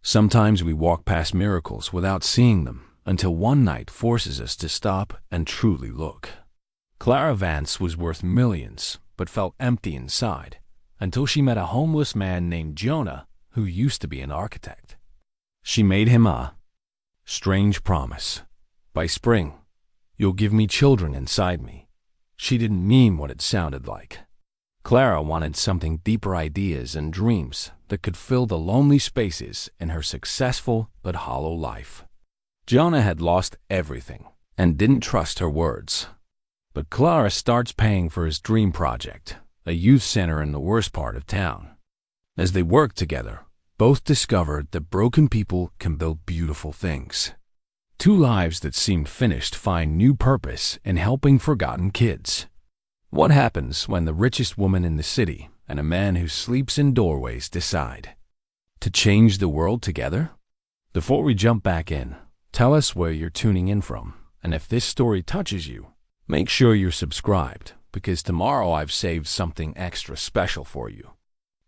Sometimes we walk past miracles without seeing them until one night forces us to stop and truly look. Clara Vance was worth millions, but felt empty inside until she met a homeless man named Jonah who used to be an architect. She made him a strange promise. By spring, you'll give me children inside me. She didn't mean what it sounded like. Clara wanted something deeper, ideas and dreams that could fill the lonely spaces in her successful but hollow life. Jonah had lost everything and didn't trust her words. But Clara starts paying for his dream project, a youth center in the worst part of town. As they worked together, both discovered that broken people can build beautiful things. Two lives that seemed finished find new purpose in helping forgotten kids. What happens when the richest woman in the city and a man who sleeps in doorways decide to change the world together? Before we jump back in, tell us where you're tuning in from, and if this story touches you, make sure you're subscribed, because tomorrow I've saved something extra special for you.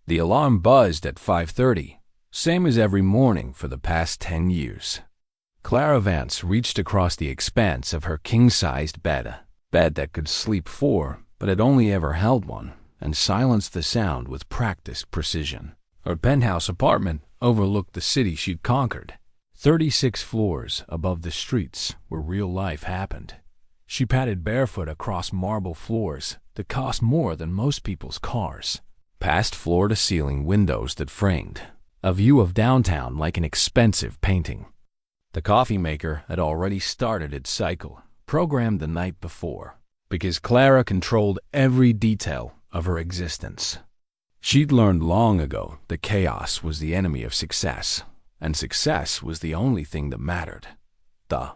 The alarm buzzed at 5:30, same as every morning for the past 10 years. Clara Vance reached across the expanse of her king-sized bed that could sleep four, but had only ever held one, and silenced the sound with practiced precision. Her penthouse apartment overlooked the city she'd conquered, 36 floors above the streets where real life happened. She padded barefoot across marble floors that cost more than most people's cars, past floor-to-ceiling windows that framed a view of downtown like an expensive painting. The coffee maker had already started its cycle, programmed the night before, because Clara controlled every detail of her existence. She'd learned long ago that chaos was the enemy of success, and success was the only thing that mattered. The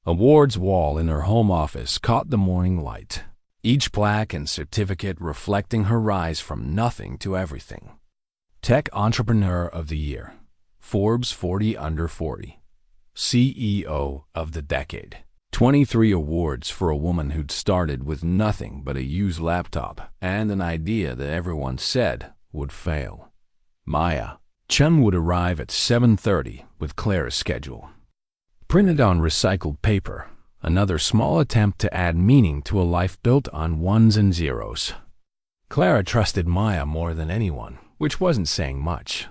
awards wall in her home office caught the morning light, each plaque and certificate reflecting her rise from nothing to everything. Tech Entrepreneur of the Year, Forbes 40 Under 40, CEO of the Decade. 23 awards for a woman who'd started with nothing but a used laptop and an idea that everyone said would fail. Maya Chun would arrive at 7:30 with Clara's schedule. Printed on recycled paper, another small attempt to add meaning to a life built on ones and zeros. Clara trusted Maya more than anyone, which wasn't saying much.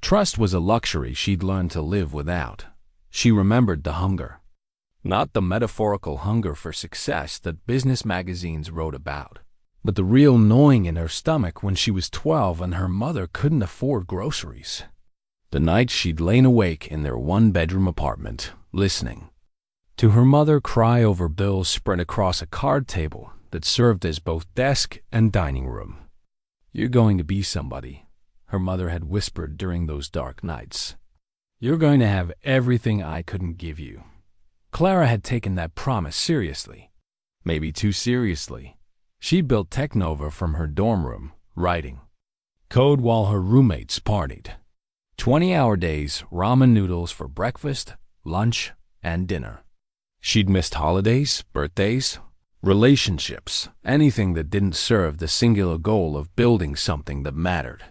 Trust was a luxury she'd learned to live without. She remembered the hunger. Not the metaphorical hunger for success that business magazines wrote about, but the real gnawing in her stomach when she was 12 and her mother couldn't afford groceries. The nights she'd lain awake in their one-bedroom apartment, listening to her mother cry over bills spread across a card table that served as both desk and dining room. "You're going to be somebody," her mother had whispered during those dark nights. "You're going to have everything I couldn't give you." Clara had taken that promise seriously, maybe too seriously. She built Technova from her dorm room, writing code while her roommates partied. 20-hour days, ramen noodles for breakfast, lunch, and dinner. She'd missed holidays, birthdays, relationships, anything that didn't serve the singular goal of building something that mattered.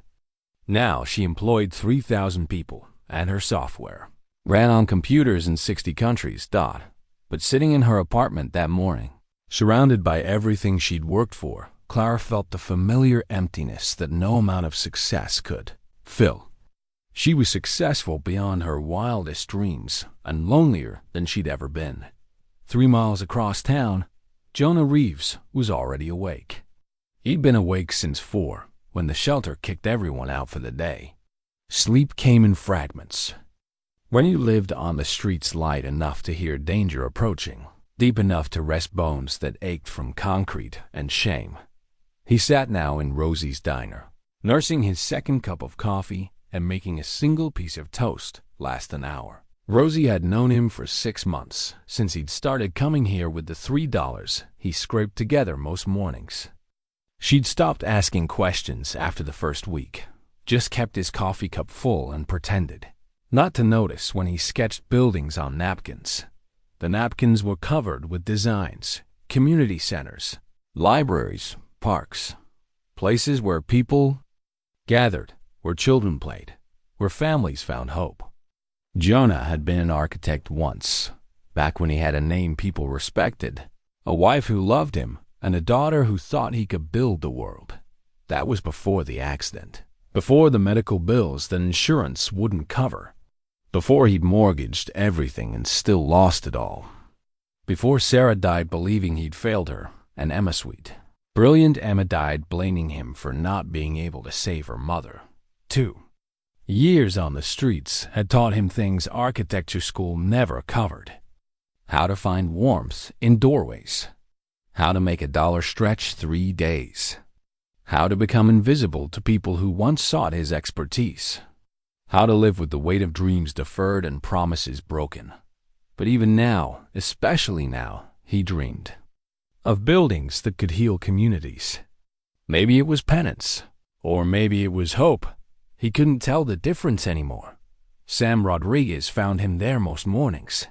Now she employed 3,000 people, and her software ran on computers in 60 countries. But sitting in her apartment that morning, surrounded by everything she'd worked for, Clara felt the familiar emptiness that no amount of success could fill. She was successful beyond her wildest dreams and lonelier than she'd ever been. 3 miles across town, Jonah Reeves was already awake. He'd been awake since 4, when the shelter kicked everyone out for the day. Sleep came in fragments. When you lived on the streets light enough to hear danger approaching, deep enough to rest bones that ached from concrete and shame. He sat now in Rosie's diner, nursing his second cup of coffee and making a single piece of toast last an hour. Rosie had known him for 6 months, since he'd started coming here with the $3 he scraped together most mornings. She'd stopped asking questions after the first week, just kept his coffee cup full and pretended not to notice when he sketched buildings on napkins. The napkins were covered with designs, community centers, libraries, parks, places where people gathered, where children played, where families found hope. Jonah had been an architect once, back when he had a name people respected, a wife who loved him, and a daughter who thought he could build the world. That was before the accident, before the medical bills that insurance wouldn't cover, before he'd mortgaged everything and still lost it all, before Sarah died believing he'd failed her, and Emma Sweet. Brilliant Emma died blaming him for not being able to save her mother, too. Years on the streets had taught him things architecture school never covered. How to find warmth in doorways. How to make a dollar stretch 3 days. How to become invisible to people who once sought his expertise. How to live with the weight of dreams deferred and promises broken. But even now, especially now, he dreamed of buildings that could heal communities. Maybe it was penance, or maybe it was hope. He couldn't tell the difference anymore. Sam Rodriguez found him there most mornings.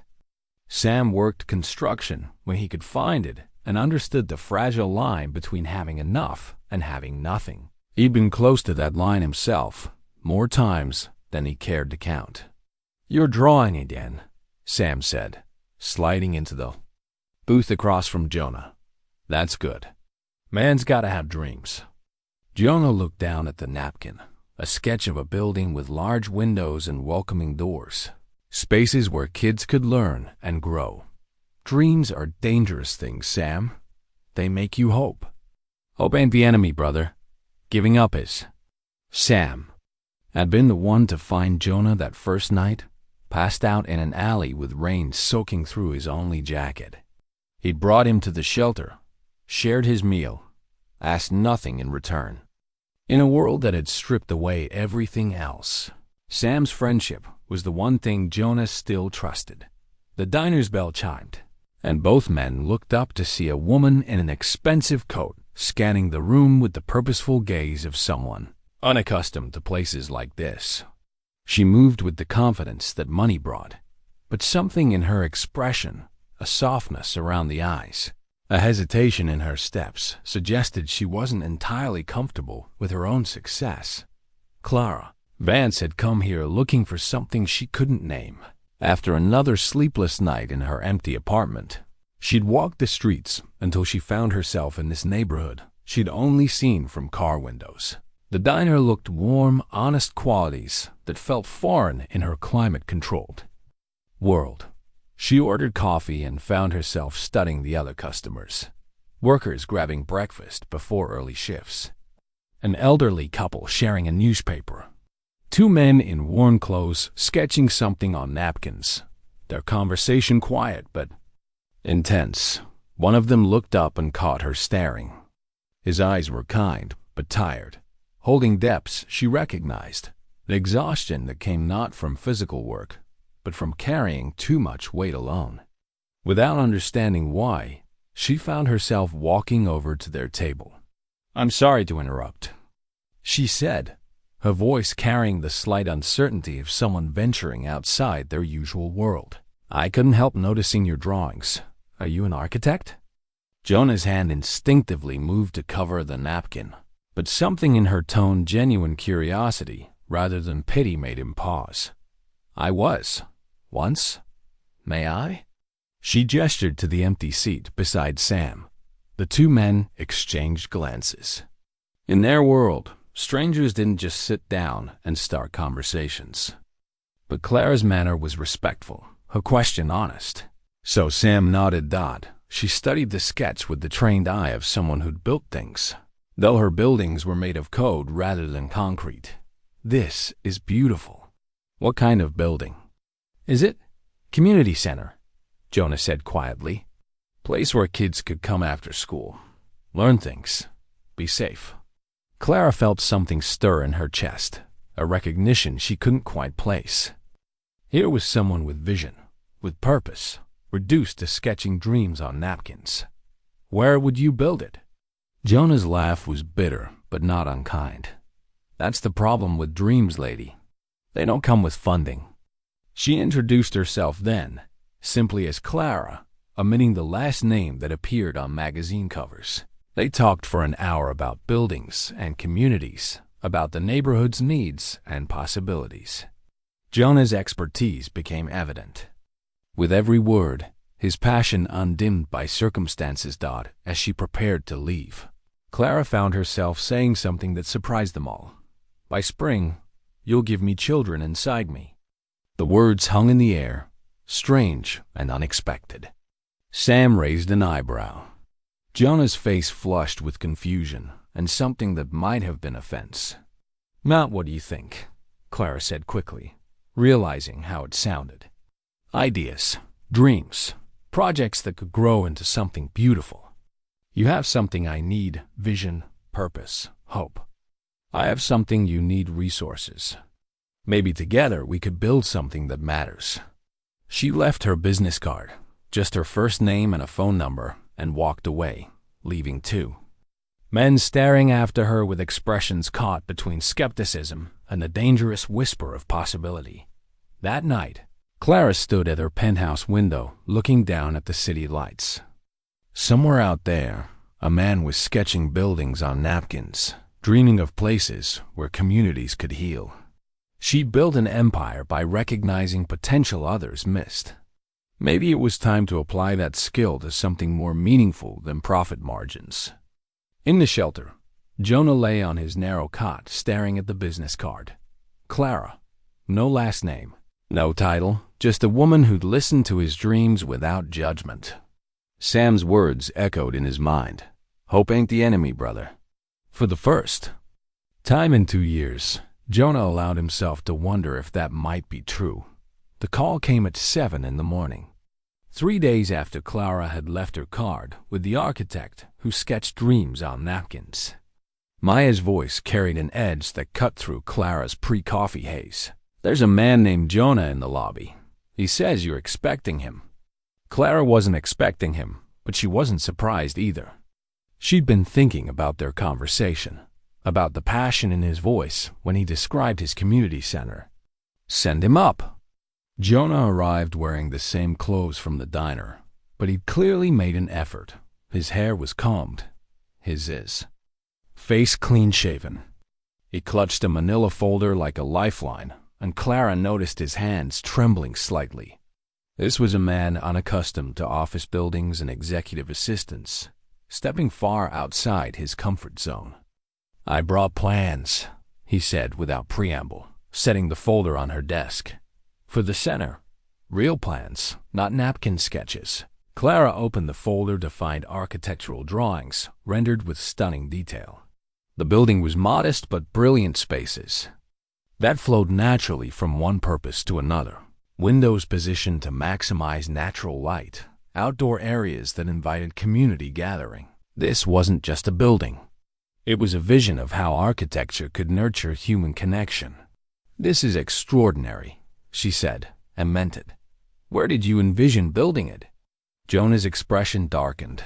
Sam worked construction when he could find it and understood the fragile line between having enough and having nothing. He'd been close to that line himself, more times than he cared to count. "You're drawing again," Sam said, sliding into the booth across from Jonah. "That's good. Man's gotta have dreams." Jonah looked down at the napkin, a sketch of a building with large windows and welcoming doors, spaces where kids could learn and grow. "Dreams are dangerous things, Sam. They make you hope. Hope ain't the enemy, brother. Giving up is." Sam had been the one to find Jonah that first night, passed out in an alley with rain soaking through his only jacket. He'd brought him to the shelter, shared his meal, asked nothing in return. In a world that had stripped away everything else, Sam's friendship was the one thing Jonah still trusted. The diner's bell chimed, and both men looked up to see a woman in an expensive coat scanning the room with the purposeful gaze of someone unaccustomed to places like this. She moved with the confidence that money brought, but something in her expression, a softness around the eyes, a hesitation in her steps, suggested she wasn't entirely comfortable with her own success. Clara Vance had come here looking for something she couldn't name. After another sleepless night in her empty apartment, she'd walked the streets until she found herself in this neighborhood she'd only seen from car windows. The diner looked warm, honest qualities that felt foreign in her climate-controlled world. She ordered coffee and found herself studying the other customers. Workers grabbing breakfast before early shifts. An elderly couple sharing a newspaper. Two men in worn clothes sketching something on napkins. Their conversation quiet but intense. One of them looked up and caught her staring. His eyes were kind but tired, holding depths she recognized, the exhaustion that came not from physical work, but from carrying too much weight alone. Without understanding why, she found herself walking over to their table. "I'm sorry to interrupt," she said, her voice carrying the slight uncertainty of someone venturing outside their usual world. "I couldn't help noticing your drawings. Are you an architect?" Jonah's hand instinctively moved to cover the napkin, but something in her tone, genuine curiosity rather than pity, made him pause. "I was. Once. May I?" She gestured to the empty seat beside Sam. The two men exchanged glances. In their world, strangers didn't just sit down and start conversations. But Clara's manner was respectful, her question honest. So Sam nodded. She studied the sketch with the trained eye of someone who'd built things, though her buildings were made of code rather than concrete. "This is beautiful." "What kind of building?" "Is it?" "Community center," Jonah said quietly. "Place where kids could come after school, learn things, be safe." Clara felt something stir in her chest, a recognition she couldn't quite place. Here was someone with vision, with purpose, reduced to sketching dreams on napkins. "Where would you build it?" Jonah's laugh was bitter but not unkind. "That's the problem with dreams, lady. They don't come with funding." She introduced herself then, simply as Clara, omitting the last name that appeared on magazine covers. They talked for an hour about buildings and communities, about the neighborhood's needs and possibilities. Jonah's expertise became evident. With every word, his passion undimmed by circumstances, as she prepared to leave. Clara found herself saying something that surprised them all. "By spring, you'll give me children inside me." The words hung in the air, strange and unexpected. Sam raised an eyebrow. Jonah's face flushed with confusion and something that might have been offense. "Not what you think," Clara said quickly, realizing how it sounded. "Ideas, dreams, projects that could grow into something beautiful. You have something I need: vision, purpose, hope. I have something you need: resources. Maybe together we could build something that matters." She left her business card, just her first name and a phone number, and walked away, leaving two men staring after her with expressions caught between skepticism and the dangerous whisper of possibility. That night, Clara stood at her penthouse window, looking down at the city lights. Somewhere out there, a man was sketching buildings on napkins, dreaming of places where communities could heal. She built an empire by recognizing potential others missed. Maybe it was time to apply that skill to something more meaningful than profit margins. In the shelter, Jonah lay on his narrow cot, staring at the business card. Clara. No last name, no title, just a woman who'd listened to his dreams without judgment. Sam's words echoed in his mind. "Hope ain't the enemy, brother." For the first time in 2 years, Jonah allowed himself to wonder if that might be true. The call came at 7 in the morning. 3 days after Clara had left her card with the architect who sketched dreams on napkins. Maya's voice carried an edge that cut through Clara's pre-coffee haze. "There's a man named Jonah in the lobby. He says you're expecting him." Clara wasn't expecting him, but she wasn't surprised either. She'd been thinking about their conversation, about the passion in his voice when he described his community center. Send him up. Jonah arrived wearing the same clothes from the diner, but he'd clearly made an effort. His hair was combed. His face clean-shaven. He clutched a manila folder like a lifeline, and Clara noticed his hands trembling slightly. This was a man unaccustomed to office buildings and executive assistants, stepping far outside his comfort zone. "I brought plans," he said without preamble, setting the folder on her desk. "For the center. Real plans, not napkin sketches." Clara opened the folder to find architectural drawings rendered with stunning detail. The building was modest but brilliant spaces that flowed naturally from one purpose to another. Windows positioned to maximize natural light, outdoor areas that invited community gathering. This wasn't just a building. It was a vision of how architecture could nurture human connection. "This is extraordinary," she said, and meant it. "Where did you envision building it?" Jonah's expression darkened.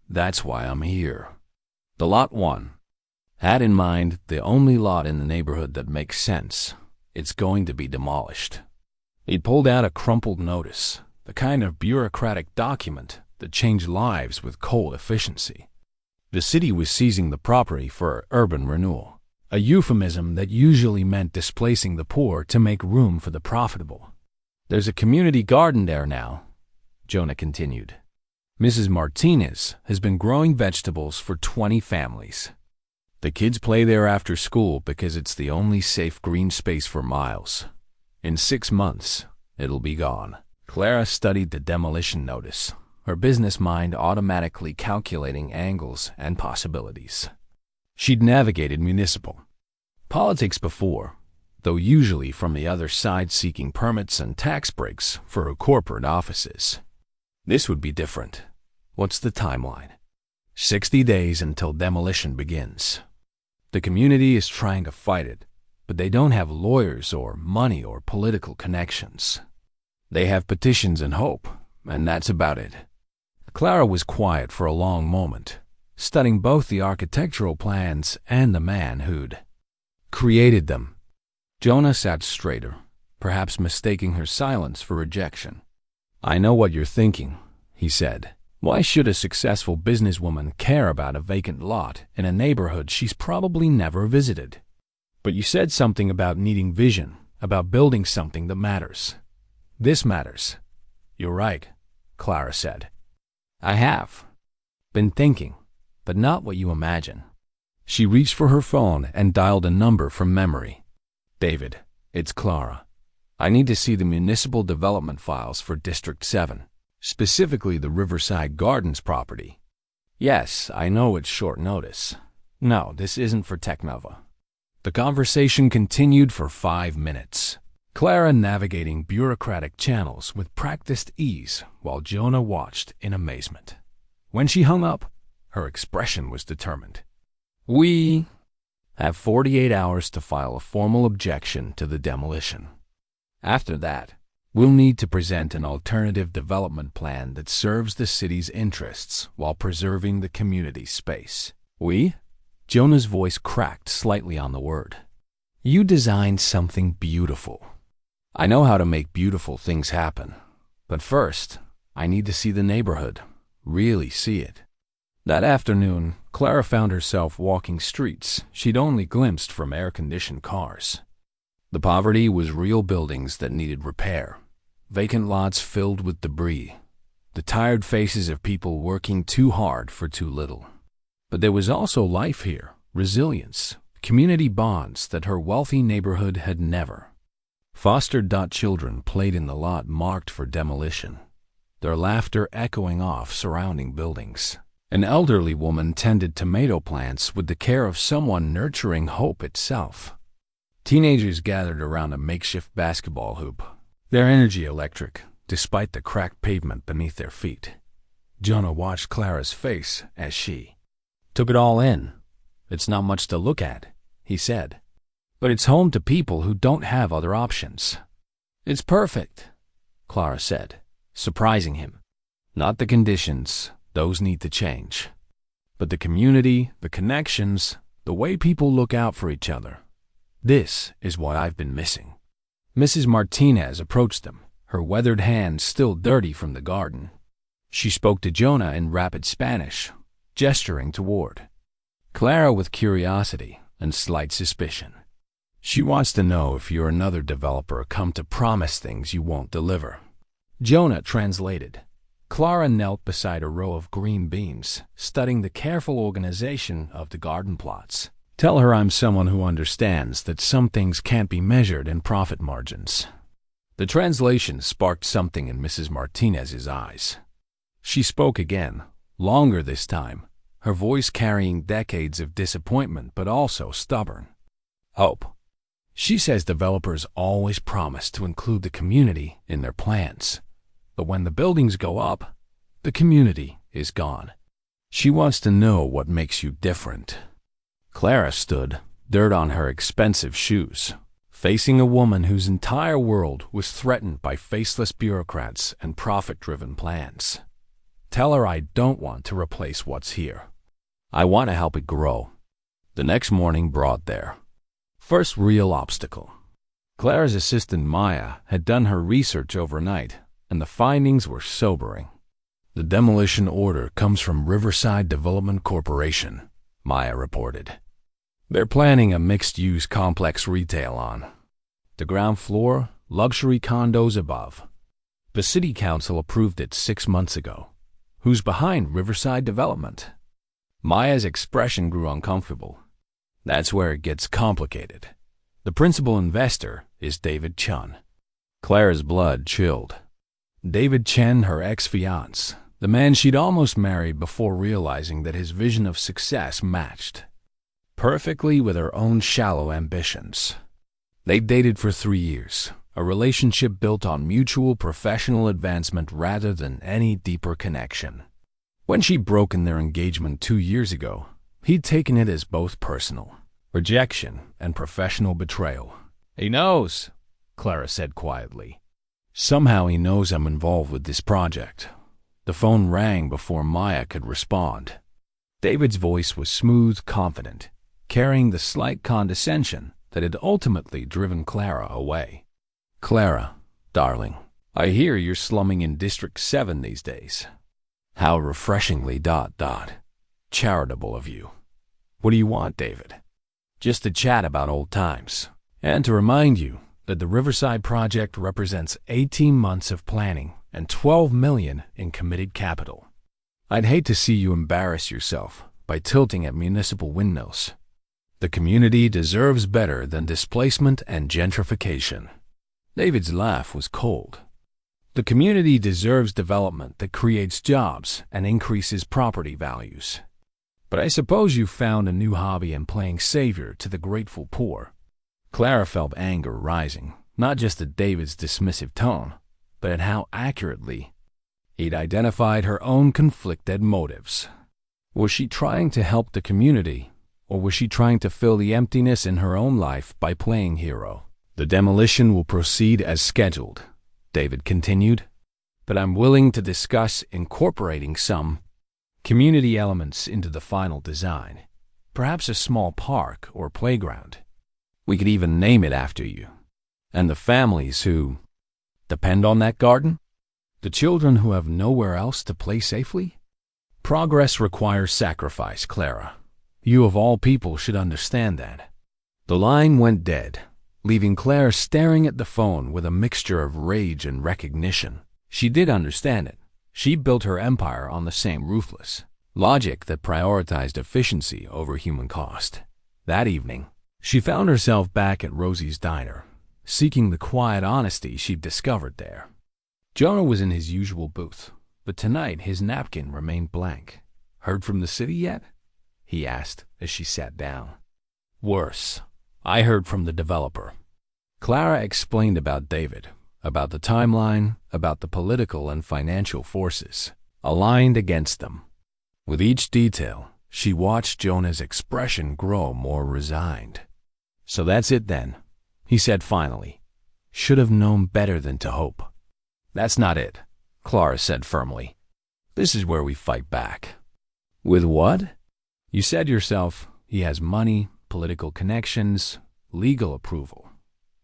"That's why I'm here." The Lot 1 had in mind the only lot in the neighborhood that makes sense. It's going to be demolished. He'd pulled out a crumpled notice, the kind of bureaucratic document that changed lives with cold efficiency. The city was seizing the property for urban renewal, a euphemism that usually meant displacing the poor to make room for the profitable. "There's a community garden there now," Jonah continued. "Mrs. Martinez has been growing vegetables for 20 families. The kids play there after school because it's the only safe green space for miles. In 6 months, it'll be gone." Clara studied the demolition notice, her business mind automatically calculating angles and possibilities. She'd navigated municipal politics before, though usually from the other side seeking permits and tax breaks for her corporate offices. This would be different. What's the timeline? 60 days until demolition begins. The community is trying to fight it, but they don't have lawyers or money or political connections. They have petitions and hope, and that's about it. Clara was quiet for a long moment, studying both the architectural plans and the man who'd created them. Jonah sat straighter, perhaps mistaking her silence for rejection. "I know what you're thinking," he said. "Why should a successful businesswoman care about a vacant lot in a neighborhood she's probably never visited? But you said something about needing vision, about building something that matters. This matters. You're right, Clara said. I have been thinking, but not what you imagine. She reached for her phone and dialed a number from memory. David, it's Clara. I need to see the municipal development files for District 7, specifically the Riverside Gardens property. Yes, I know it's short notice. No, this isn't for Technova. The conversation continued for 5 minutes, Clara navigating bureaucratic channels with practiced ease while Jonah watched in amazement. When she hung up, her expression was determined. We have 48 hours to file a formal objection to the demolition. After that, we'll need to present an alternative development plan that serves the city's interests while preserving the community's space. We? Jonah's voice cracked slightly on the word. You designed something beautiful. I know how to make beautiful things happen. But first, I need to see the neighborhood, really see it. That afternoon, Clara found herself walking streets she'd only glimpsed from air-conditioned cars. The poverty was real buildings that needed repair, vacant lots filled with debris, the tired faces of people working too hard for too little. But there was also life here, resilience, community bonds that her wealthy neighborhood had never. Foster-dot children played in the lot marked for demolition, their laughter echoing off surrounding buildings. An elderly woman tended tomato plants with the care of someone nurturing hope itself. Teenagers gathered around a makeshift basketball hoop, their energy electric, despite the cracked pavement beneath their feet. Jonah watched Clara's face as she took it all in. It's not much to look at, he said, but it's home to people who don't have other options. It's perfect, Clara said, surprising him. Not the conditions, those need to change, but the community, the connections, the way people look out for each other. This is what I've been missing. Mrs. Martinez approached them, her weathered hands still dirty from the garden. She spoke to Jonah in rapid Spanish, gesturing toward Clara with curiosity and slight suspicion. She wants to know if you're another developer come to promise things you won't deliver. Jonah translated. Clara knelt beside a row of green beans, studying the careful organization of the garden plots. Tell her I'm someone who understands that some things can't be measured in profit margins. The translation sparked something in Mrs. Martinez's eyes. She spoke again, longer this time, her voice carrying decades of disappointment but also stubborn hope. She says developers always promise to include the community in their plans, but when the buildings go up, the community is gone. She wants to know what makes you different. Clara stood, dirt on her expensive shoes, facing a woman whose entire world was threatened by faceless bureaucrats and profit-driven plans. Tell her I don't want to replace what's here. I want to help it grow. The next morning brought their first real obstacle. Clara's assistant Maya had done her research overnight, and the findings were sobering. The demolition order comes from Riverside Development Corporation, Maya reported. They're planning a mixed-use complex retail on the ground floor, luxury condos above. The city council approved it 6 months ago. Who's behind Riverside Development? Maya's expression grew uncomfortable. That's where it gets complicated. The principal investor is David Chun. Clara's blood chilled. David Chen, her ex-fiance, the man she'd almost married before realizing that his vision of success matched perfectly with her own shallow ambitions. They dated for 3 years, a relationship built on mutual professional advancement rather than any deeper connection. When she'd broken their engagement 2 years ago, he'd taken it as both personal rejection and professional betrayal. He knows, Clara said quietly. Somehow he knows I'm involved with this project. The phone rang before Maya could respond. David's voice was smooth, confident, carrying the slight condescension that had ultimately driven Clara away. Clara, darling, I hear you're slumming in District 7 these days. How refreshingly ... charitable of you. What do you want, David? just to chat about old times, and to remind you that the Riverside project represents 18 months of planning and $12 million in committed capital. I'd hate to see you embarrass yourself by tilting at municipal windmills. The community deserves better than displacement and gentrification. David's laugh was cold. The community deserves development that creates jobs and increases property values. But I suppose you found a new hobby in playing savior to the grateful poor. Clara felt anger rising, not just at David's dismissive tone, but at how accurately he'd identified her own conflicted motives. Was she trying to help the community, or was she trying to fill the emptiness in her own life by playing hero? The demolition will proceed as scheduled, David continued, but I'm willing to discuss incorporating some community elements into the final design, perhaps a small park or playground. We could even name it after you. And the families who depend on that garden? The children who have nowhere else to play safely? Progress requires sacrifice, Clara. You of all people should understand that. The line went dead, leaving Claire staring at the phone with a mixture of rage and recognition. She did understand it. She built her empire on the same ruthless logic that prioritized efficiency over human cost. That evening, she found herself back at Rosie's diner, seeking the quiet honesty she'd discovered there. Jonah was in his usual booth, but tonight his napkin remained blank. "Heard from the city yet?" he asked as she sat down. "Worse. I heard from the developer." Clara explained about David, about the timeline, about the political and financial forces aligned against them. With each detail, she watched Jonah's expression grow more resigned. "So that's it then," he said finally. "Should have known better than to hope." "That's not it," Clara said firmly. "This is where we fight back." "With what?" "You said yourself, he has money, political connections, legal approval.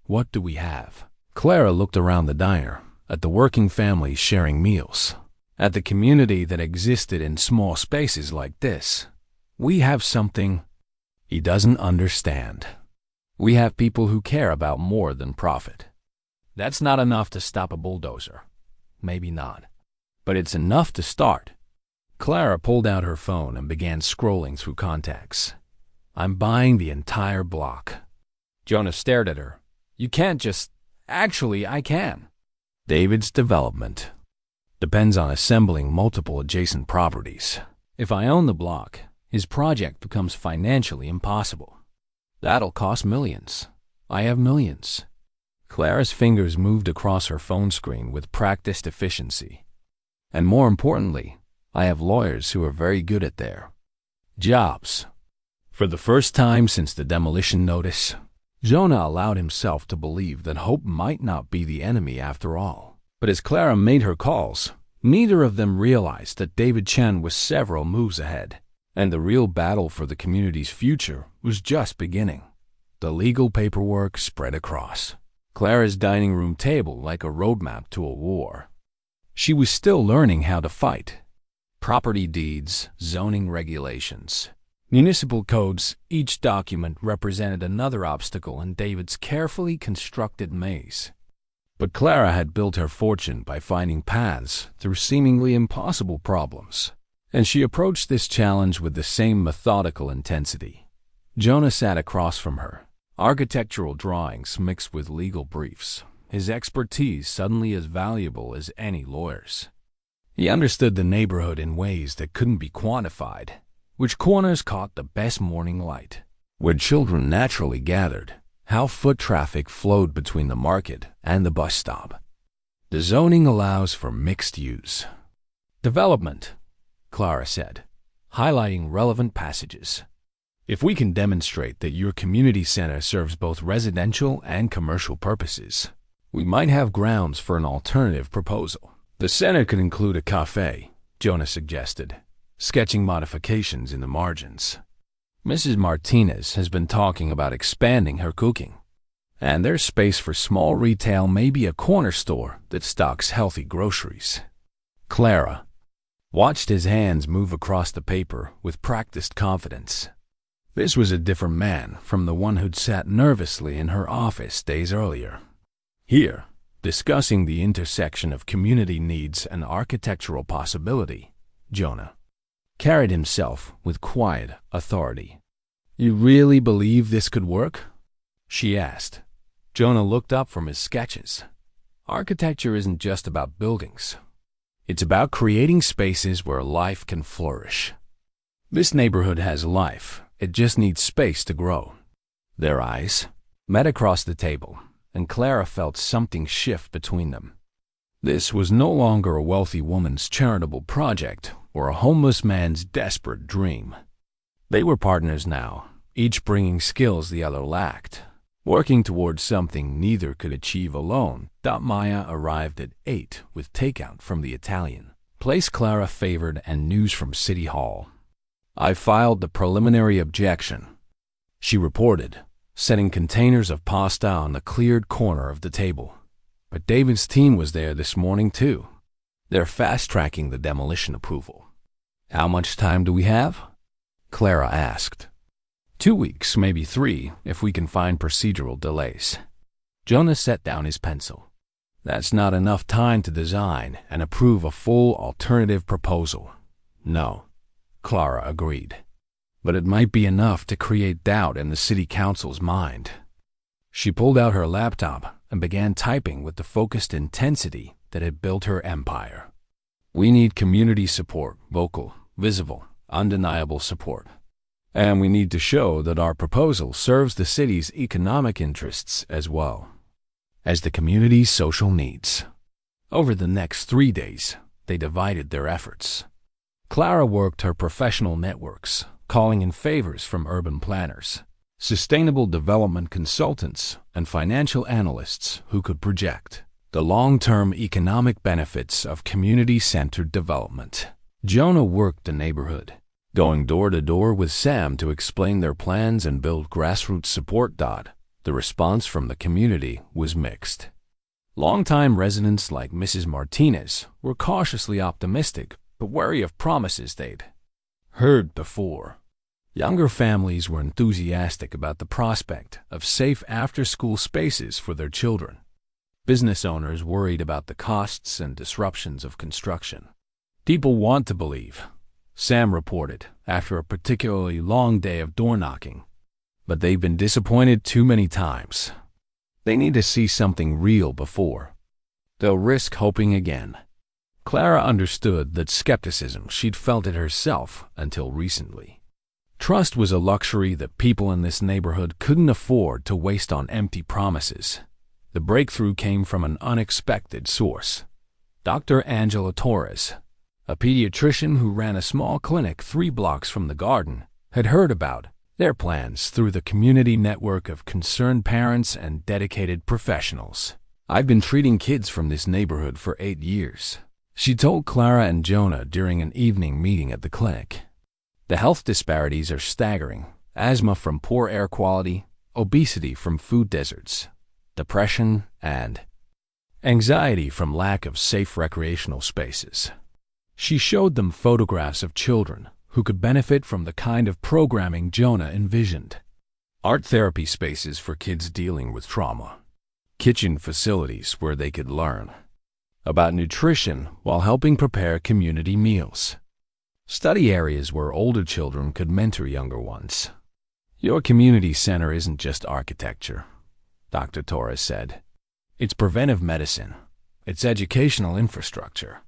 What do we have?" Clara looked around the diner, at the working families sharing meals, at the community that existed in small spaces like this. "We have something he doesn't understand. We have people who care about more than profit. That's not enough to stop a bulldozer. Maybe not. But it's enough to start." Clara pulled out her phone and began scrolling through contacts. "I'm buying the entire block." Jonah stared at her. "You can't just... Actually, I can." "David's development depends on assembling multiple adjacent properties. If I own the block, his project becomes financially impossible. That'll cost millions. I have millions." Clara's fingers moved across her phone screen with practiced efficiency. "And more importantly, I have lawyers who are very good at their jobs." For the first time since the demolition notice, Jonah allowed himself to believe that hope might not be the enemy after all. But as Clara made her calls, neither of them realized that David Chen was several moves ahead, and the real battle for the community's future was just beginning. The legal paperwork spread across Clara's dining room table like a roadmap to a war. She was still learning how to fight. Property deeds, zoning regulations, municipal codes, each document represented another obstacle in David's carefully constructed maze. But Clara had built her fortune by finding paths through seemingly impossible problems, and she approached this challenge with the same methodical intensity. Jonah sat across from her, architectural drawings mixed with legal briefs, his expertise suddenly as valuable as any lawyer's. He understood the neighborhood in ways that couldn't be quantified. Which corners caught the best morning light, where children naturally gathered, how foot traffic flowed between the market and the bus stop. The zoning allows for mixed use. "Development," Clara said, highlighting relevant passages. "If we can demonstrate that your community center serves both residential and commercial purposes, we might have grounds for an alternative proposal." "The center could include a cafe," Jonah suggested, sketching modifications in the margins. "Mrs. Martinez has been talking about expanding her cooking, and there's space for small retail, maybe a corner store that stocks healthy groceries." Clara watched his hands move across the paper with practiced confidence. This was a different man from the one who'd sat nervously in her office days earlier. Here, discussing the intersection of community needs and architectural possibility, Jonah carried himself with quiet authority. "You really believe this could work?" she asked. Jonah looked up from his sketches. Architecture isn't just about buildings. It's about creating spaces where life can flourish. This neighborhood has life. It just needs space to grow. Their eyes met across the table, and Clara felt something shift between them. This was no longer a wealthy woman's charitable project or a homeless man's desperate dream. They were partners now, each bringing skills the other lacked, working towards something neither could achieve alone. Maya arrived at 8 with takeout from the Italian place Clara favored and news from City Hall. "I filed the preliminary objection," she reported, setting containers of pasta on the cleared corner of the table. "But David's team was there this morning too. They're fast-tracking the demolition approval." "How much time do we have?" Clara asked. 2 weeks, maybe 3, if we can find procedural delays. Jonah set down his pencil. "That's not enough time to design and approve a full alternative proposal." "No," Clara agreed. "But it might be enough to create doubt in the city council's mind." She pulled out her laptop and began typing with the focused intensity that had built her empire. "We need community support, vocal, visible, undeniable support. And we need to show that our proposal serves the city's economic interests as well as the community's social needs." Over the next 3 days, they divided their efforts. Clara worked her professional networks, calling in favors from urban planners, sustainable development consultants, and financial analysts who could project the long-term economic benefits of community-centered development. Jonah worked the neighborhood, going door to door with Sam to explain their plans and build grassroots support. The response from the community was mixed. Longtime residents like Mrs. Martinez were cautiously optimistic, but wary of promises they'd heard before. Younger families were enthusiastic about the prospect of safe after-school spaces for their children. Business owners worried about the costs and disruptions of construction. "People want to believe," Sam reported after a particularly long day of door-knocking, "but they've been disappointed too many times. They need to see something real before they'll risk hoping again." Clara understood that skepticism she'd felt it herself until recently. Trust was a luxury that people in this neighborhood couldn't afford to waste on empty promises. The breakthrough came from an unexpected source. Dr. Angela Torres, a pediatrician who ran a small clinic 3 blocks from the garden, had heard about their plans through the community network of concerned parents and dedicated professionals. "I've been treating kids from this neighborhood for 8 years," she told Clara and Jonah during an evening meeting at the clinic. "The health disparities are staggering. Asthma from poor air quality, obesity from food deserts, depression, and anxiety from lack of safe recreational spaces." She showed them photographs of children who could benefit from the kind of programming Jonah envisioned. Art therapy spaces for kids dealing with trauma. Kitchen facilities where they could learn about nutrition while helping prepare community meals. Study areas where older children could mentor younger ones. "Your community center isn't just architecture," Dr. Torres said. "It's preventive medicine. It's educational infrastructure.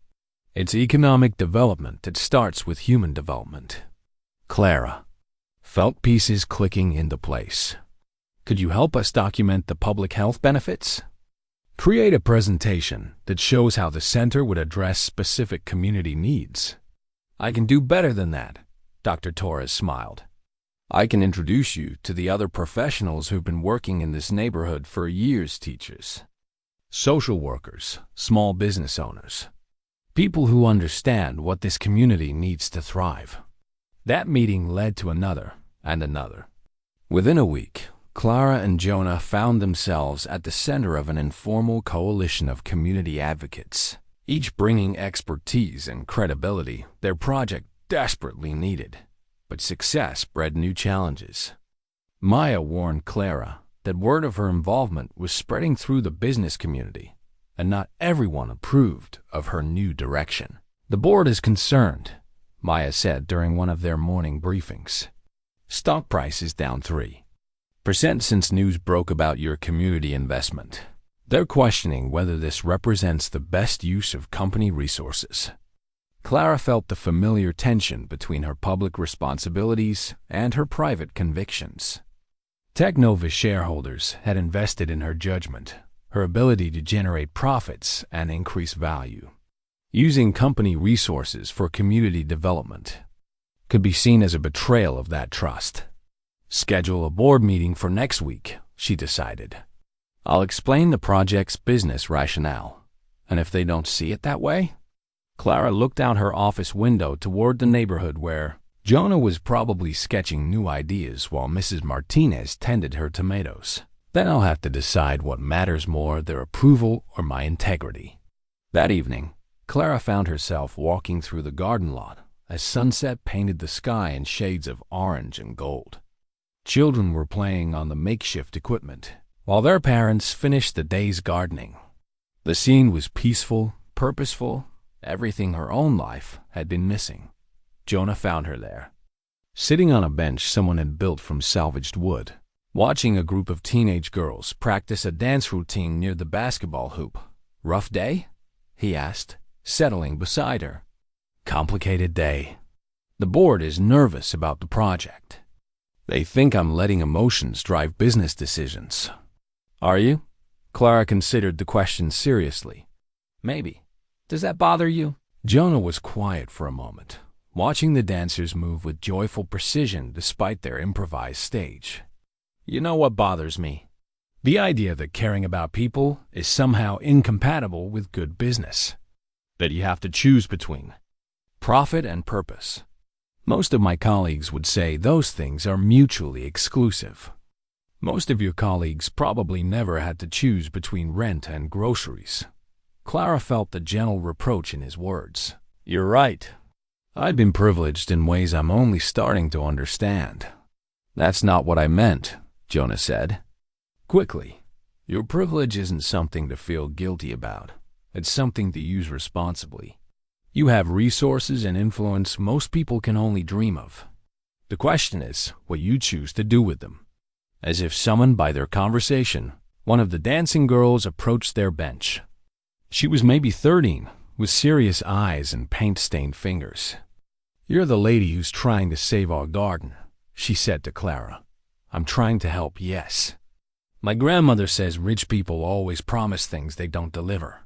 It's economic development that starts with human development." Clara felt pieces clicking into place. "Could you help us document the public health benefits? Create a presentation that shows how the center would address specific community needs." "I can do better than that," Dr. Torres smiled. "I can introduce you to the other professionals who've been working in this neighborhood for years. Teachers, social workers, small business owners, people who understand what this community needs to thrive." That meeting led to another and another. Within a week, Clara and Jonah found themselves at the center of an informal coalition of community advocates, each bringing expertise and credibility their project desperately needed. but success bred new challenges. Maya warned Clara that word of her involvement was spreading through the business community, and not everyone approved of her new direction. "The board is concerned," Maya said during one of their morning briefings. "Stock price is down 3% since news broke about your community investment. They're questioning whether this represents the best use of company resources." Clara felt the familiar tension between her public responsibilities and her private convictions. Technova shareholders had invested in her judgment, her ability to generate profits and increase value. Using company resources for community development could be seen as a betrayal of that trust. "Schedule a board meeting for next week," she decided. "I'll explain the project's business rationale, and if they don't see it that way..." Clara looked out her office window toward the neighborhood where Jonah was probably sketching new ideas while Mrs. Martinez tended her tomatoes. "Then I'll have to decide what matters more, their approval or my integrity." That evening, Clara found herself walking through the garden lot as sunset painted the sky in shades of orange and gold. Children were playing on the makeshift equipment, while their parents finished the day's gardening. The scene was peaceful, purposeful, everything her own life had been missing. Jonah found her there, sitting on a bench someone had built from salvaged wood, watching a group of teenage girls practice a dance routine near the basketball hoop. "Rough day?" he asked, settling beside her. "Complicated day. The board is nervous about the project. They think I'm letting emotions drive business decisions." "Are you?" Clara considered the question seriously. "Maybe. Does that bother you?" Jonah was quiet for a moment, watching the dancers move with joyful precision despite their improvised stage. "You know what bothers me? The idea that caring about people is somehow incompatible with good business. That you have to choose between profit and purpose. Most of my colleagues would say those things are mutually exclusive. Most of your colleagues probably never had to choose between rent and groceries." Clara felt the gentle reproach in his words. "You're right. I've been privileged in ways I'm only starting to understand." "That's not what I meant," Jonah said quickly. "Your privilege isn't something to feel guilty about. It's something to use responsibly. You have resources and influence most people can only dream of. The question is what you choose to do with them." As if summoned by their conversation, one of the dancing girls approached their bench. She was maybe 13, with serious eyes and paint-stained fingers. "You're the lady who's trying to save our garden," she said to Clara. "I'm trying to help, yes. My grandmother says rich people always promise things they don't deliver."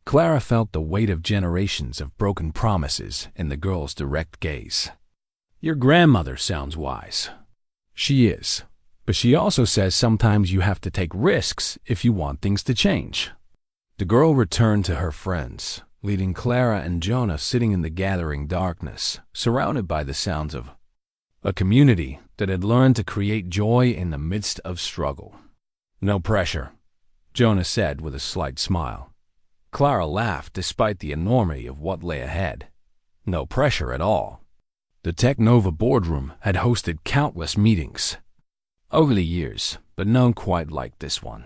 Clara felt the weight of generations of broken promises in the girl's direct gaze. "Your grandmother sounds wise." "She is, but she also says sometimes you have to take risks if you want things to change." The girl returned to her friends, leaving Clara and Jonah sitting in the gathering darkness, surrounded by the sounds of a community that had learned to create joy in the midst of struggle. "No pressure," Jonah said with a slight smile. Clara laughed despite the enormity of what lay ahead. No pressure at all. The Technova boardroom had hosted countless meetings over the years, but none quite like this one.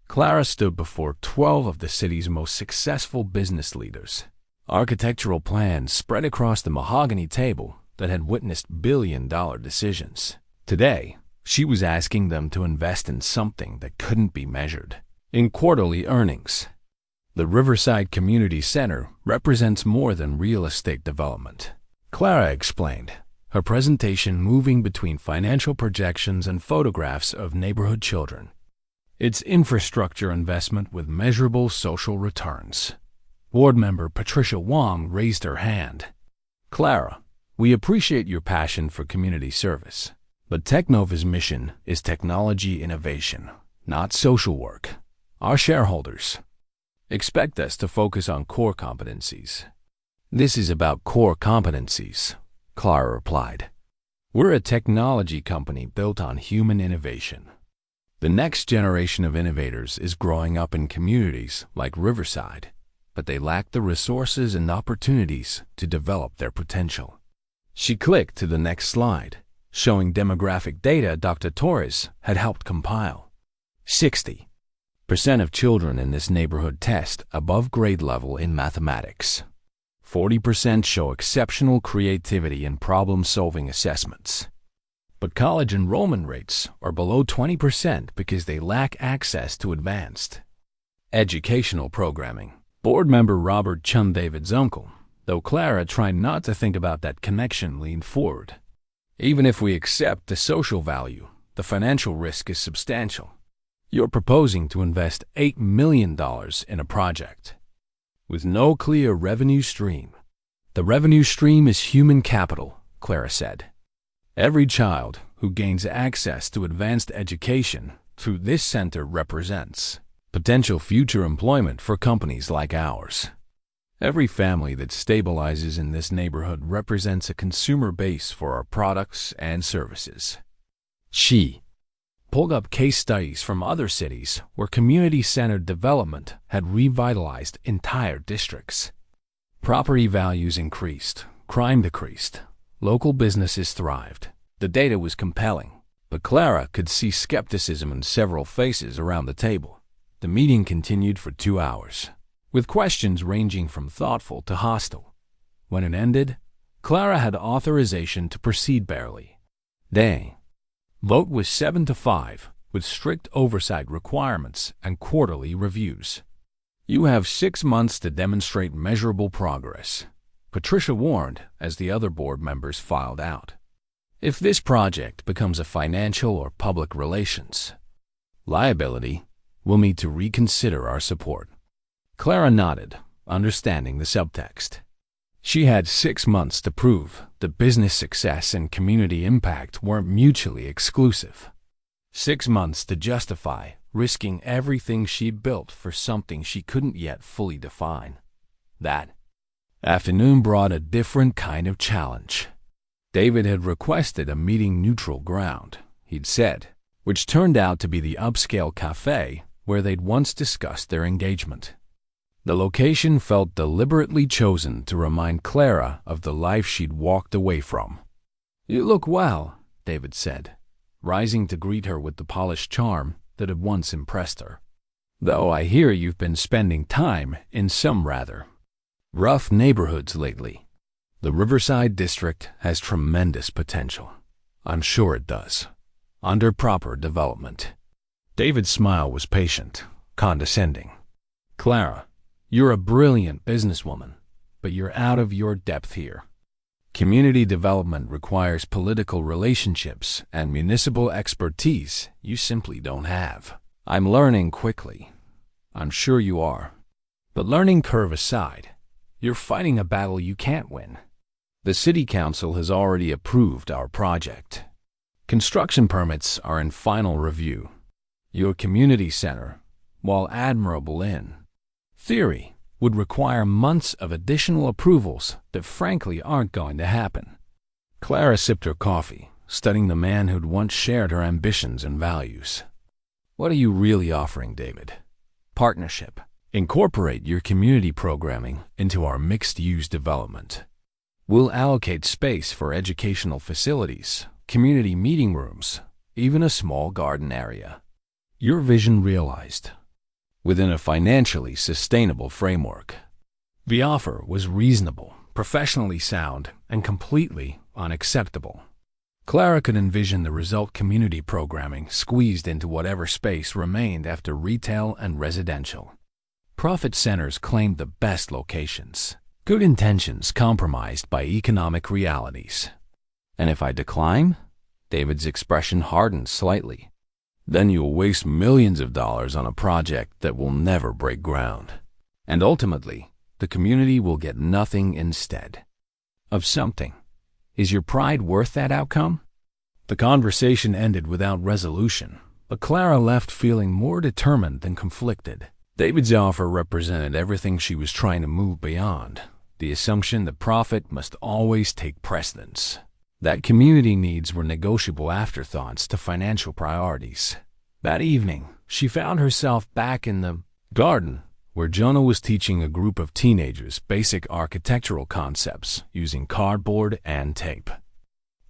Clara stood before 12 of the city's most successful business leaders. Architectural plans spread across the mahogany table that had witnessed billion-dollar decisions. Today, she was asking them to invest in something that couldn't be measured, in quarterly earnings. The Riverside Community Center represents more than real estate development, Clara explained, her presentation moving between financial projections and photographs of neighborhood children. It's infrastructure investment with measurable social returns. Board member Patricia Wong raised her hand. "Clara, we appreciate your passion for community service, but Technova's mission is technology innovation, not social work. Our shareholders expect us to focus on core competencies." "This is about core competencies," Clara replied. "We're a technology company built on human innovation. The next generation of innovators is growing up in communities like Riverside, but they lack the resources and opportunities to develop their potential. She clicked to the next slide, showing demographic data Dr. Torres had helped compile. 60% of children in this neighborhood test above grade level in mathematics. 40% show exceptional creativity in problem-solving assessments. But college enrollment rates are below 20% because they lack access to advanced educational programming. Board member Robert Chun, David's uncle, though Clara tried not to think about that connection, leaned forward. Even if we accept the social value, the financial risk is substantial. You're proposing to invest $8 million in a project with no clear revenue stream. The revenue stream is human capital, Clara said. Every child who gains access to advanced education through this center represents potential future employment for companies like ours. Every family that stabilizes in this neighborhood represents a consumer base for our products and services. She pulled up case studies from other cities where community-centered development had revitalized entire districts. Property values increased, crime decreased, local businesses thrived. The data was compelling, but Clara could see skepticism in several faces around the table. The meeting continued for 2 hours, with questions ranging from thoughtful to hostile. When it ended, Clara had authorization to proceed barely. The vote was 7-5, with strict oversight requirements and quarterly reviews. You have 6 months to demonstrate measurable progress, Patricia warned as the other board members filed out. If this project becomes a financial or public relations liability, we'll need to reconsider our support. Clara nodded, understanding the subtext. She had 6 months to prove that business success and community impact weren't mutually exclusive. 6 months to justify risking everything she built for something she couldn't yet fully define. That afternoon brought a different kind of challenge. David had requested a meeting neutral ground, he'd said, which turned out to be the upscale cafe where they'd once discussed their engagement. The location felt deliberately chosen to remind Clara of the life she'd walked away from. "You look well," David said, rising to greet her with the polished charm that had once impressed her. "Though I hear you've been spending time in some rather rough neighborhoods lately. The Riverside District has tremendous potential. I'm sure it does, under proper development." David's smile was patient, condescending. "Clara, you're a brilliant businesswoman, but you're out of your depth here. Community development requires political relationships and municipal expertise you simply don't have. I'm learning quickly. I'm sure you are. But learning curve aside, you're fighting a battle you can't win. The City Council has already approved our project. Construction permits are in final review. Your community center, while admirable in theory, would require months of additional approvals that frankly aren't going to happen." Clara sipped her coffee, studying the man who'd once shared her ambitions and values. "What are you really offering, David?" "Partnership. Incorporate your community programming into our mixed-use development. We'll allocate space for educational facilities, community meeting rooms, even a small garden area. Your vision realized, within a financially sustainable framework." The offer was reasonable, professionally sound, and completely unacceptable. Clara could envision the result: community programming squeezed into whatever space remained after retail and residential. Profit centers claimed the best locations. Good intentions compromised by economic realities. "And if I decline?" David's expression hardened slightly. "Then you'll waste millions of dollars on a project that will never break ground. And ultimately, the community will get nothing instead of something. Is your pride worth that outcome?" The conversation ended without resolution, but Clara left feeling more determined than conflicted. David's offer represented everything she was trying to move beyond: the assumption that profit must always take precedence, that community needs were negotiable afterthoughts to financial priorities. That evening, she found herself back in the garden where Jonah was teaching a group of teenagers basic architectural concepts using cardboard and tape.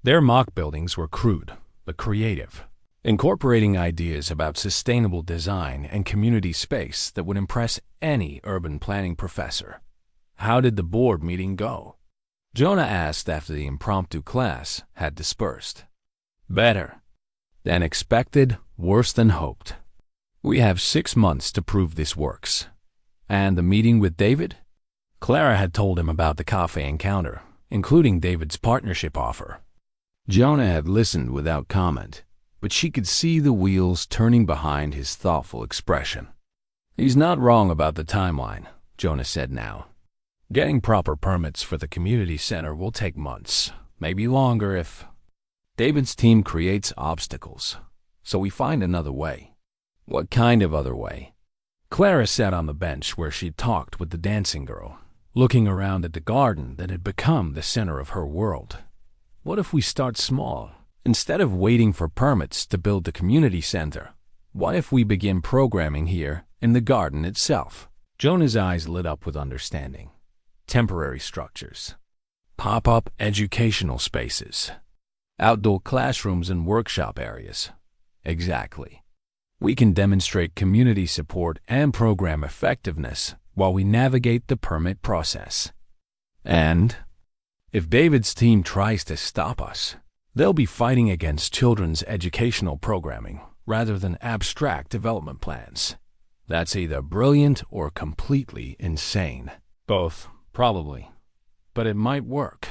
Their mock buildings were crude, but creative, incorporating ideas about sustainable design and community space that would impress any urban planning professor. How did the board meeting go? Jonah asked after the impromptu class had dispersed. Better than expected, worse than hoped. We have 6 months to prove this works. And the meeting with David? Clara had told him about the cafe encounter, including David's partnership offer. Jonah had listened without comment, but she could see the wheels turning behind his thoughtful expression. He's not wrong about the timeline, Jonah said now. Getting proper permits for the community center will take months, maybe longer if David's team creates obstacles, so we find another way. What kind of other way? Clara sat on the bench where she talked with the dancing girl, looking around at the garden that had become the center of her world. What if we start small? Instead of waiting for permits to build the community center, what if we begin programming here in the garden itself? Jonah's eyes lit up with understanding. Temporary structures, pop-up educational spaces, outdoor classrooms and workshop areas. Exactly. We can demonstrate community support and program effectiveness while we navigate the permit process. And if David's team tries to stop us, they'll be fighting against children's educational programming rather than abstract development plans. That's either brilliant or completely insane. Both, probably. But it might work.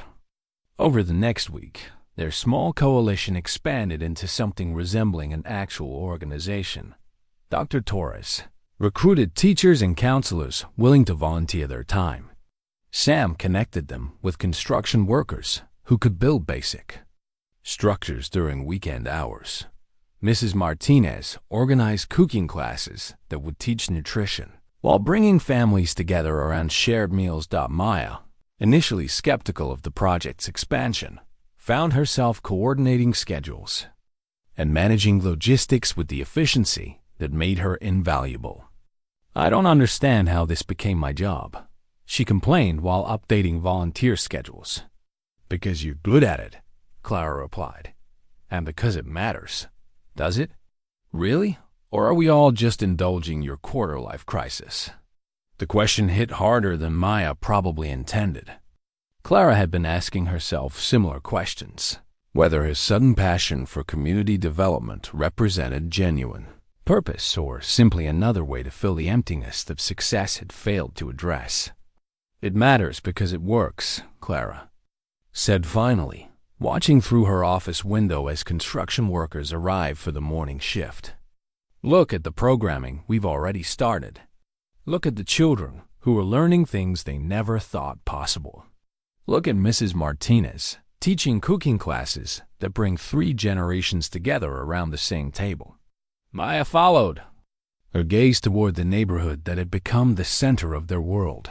Over the next week, their small coalition expanded into something resembling an actual organization. Dr. Torres recruited teachers and counselors willing to volunteer their time. Sam connected them with construction workers who could build basic structures during weekend hours. Mrs. Martinez organized cooking classes that would teach nutrition, while bringing families together around shared meals. Maya, initially skeptical of the project's expansion, found herself coordinating schedules and managing logistics with the efficiency that made her invaluable. I don't understand how this became my job, she complained while updating volunteer schedules. Because you're good at it, Clara replied. And because it matters. Does it? Really? Or are we all just indulging your quarter-life crisis? The question hit harder than Maya probably intended. Clara had been asking herself similar questions, whether his sudden passion for community development represented genuine purpose or simply another way to fill the emptiness that success had failed to address. It matters because it works, Clara said finally, watching through her office window as construction workers arrived for the morning shift. Look at the programming we've already started. Look at the children who are learning things they never thought possible. Look at Mrs. Martinez, teaching cooking classes that bring 3 generations together around the same table. Maya followed, her gaze toward the neighborhood that had become the center of their world.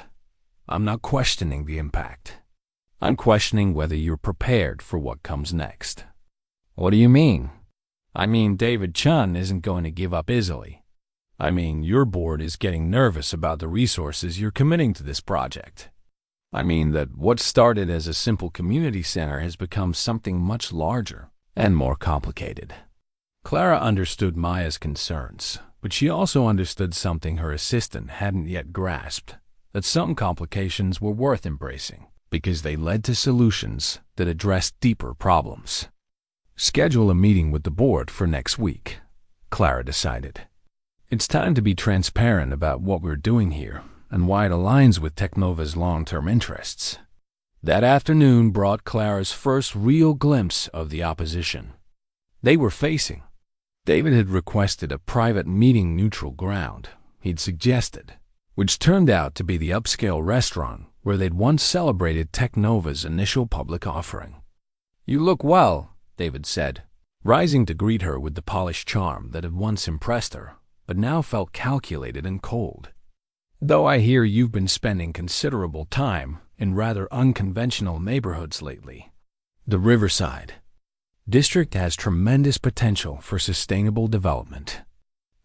I'm not questioning the impact. I'm questioning whether you're prepared for what comes next. What do you mean? I mean, David Chun isn't going to give up easily. I mean, your board is getting nervous about the resources you're committing to this project. I mean that what started as a simple community center has become something much larger and more complicated. Clara understood Maya's concerns, but she also understood something her assistant hadn't yet grasped, that some complications were worth embracing because they led to solutions that addressed deeper problems. Schedule a meeting with the board for next week, Clara decided. It's time to be transparent about what we're doing here and why it aligns with Technova's long-term interests. That afternoon brought Clara's first real glimpse of the opposition they were facing. David had requested a private meeting neutral ground he'd suggested, which turned out to be the upscale restaurant where they'd once celebrated Technova's initial public offering. You look well, David said, rising to greet her with the polished charm that had once impressed her, but now felt calculated and cold. Though I hear you've been spending considerable time in rather unconventional neighborhoods lately. The Riverside District has tremendous potential for sustainable development.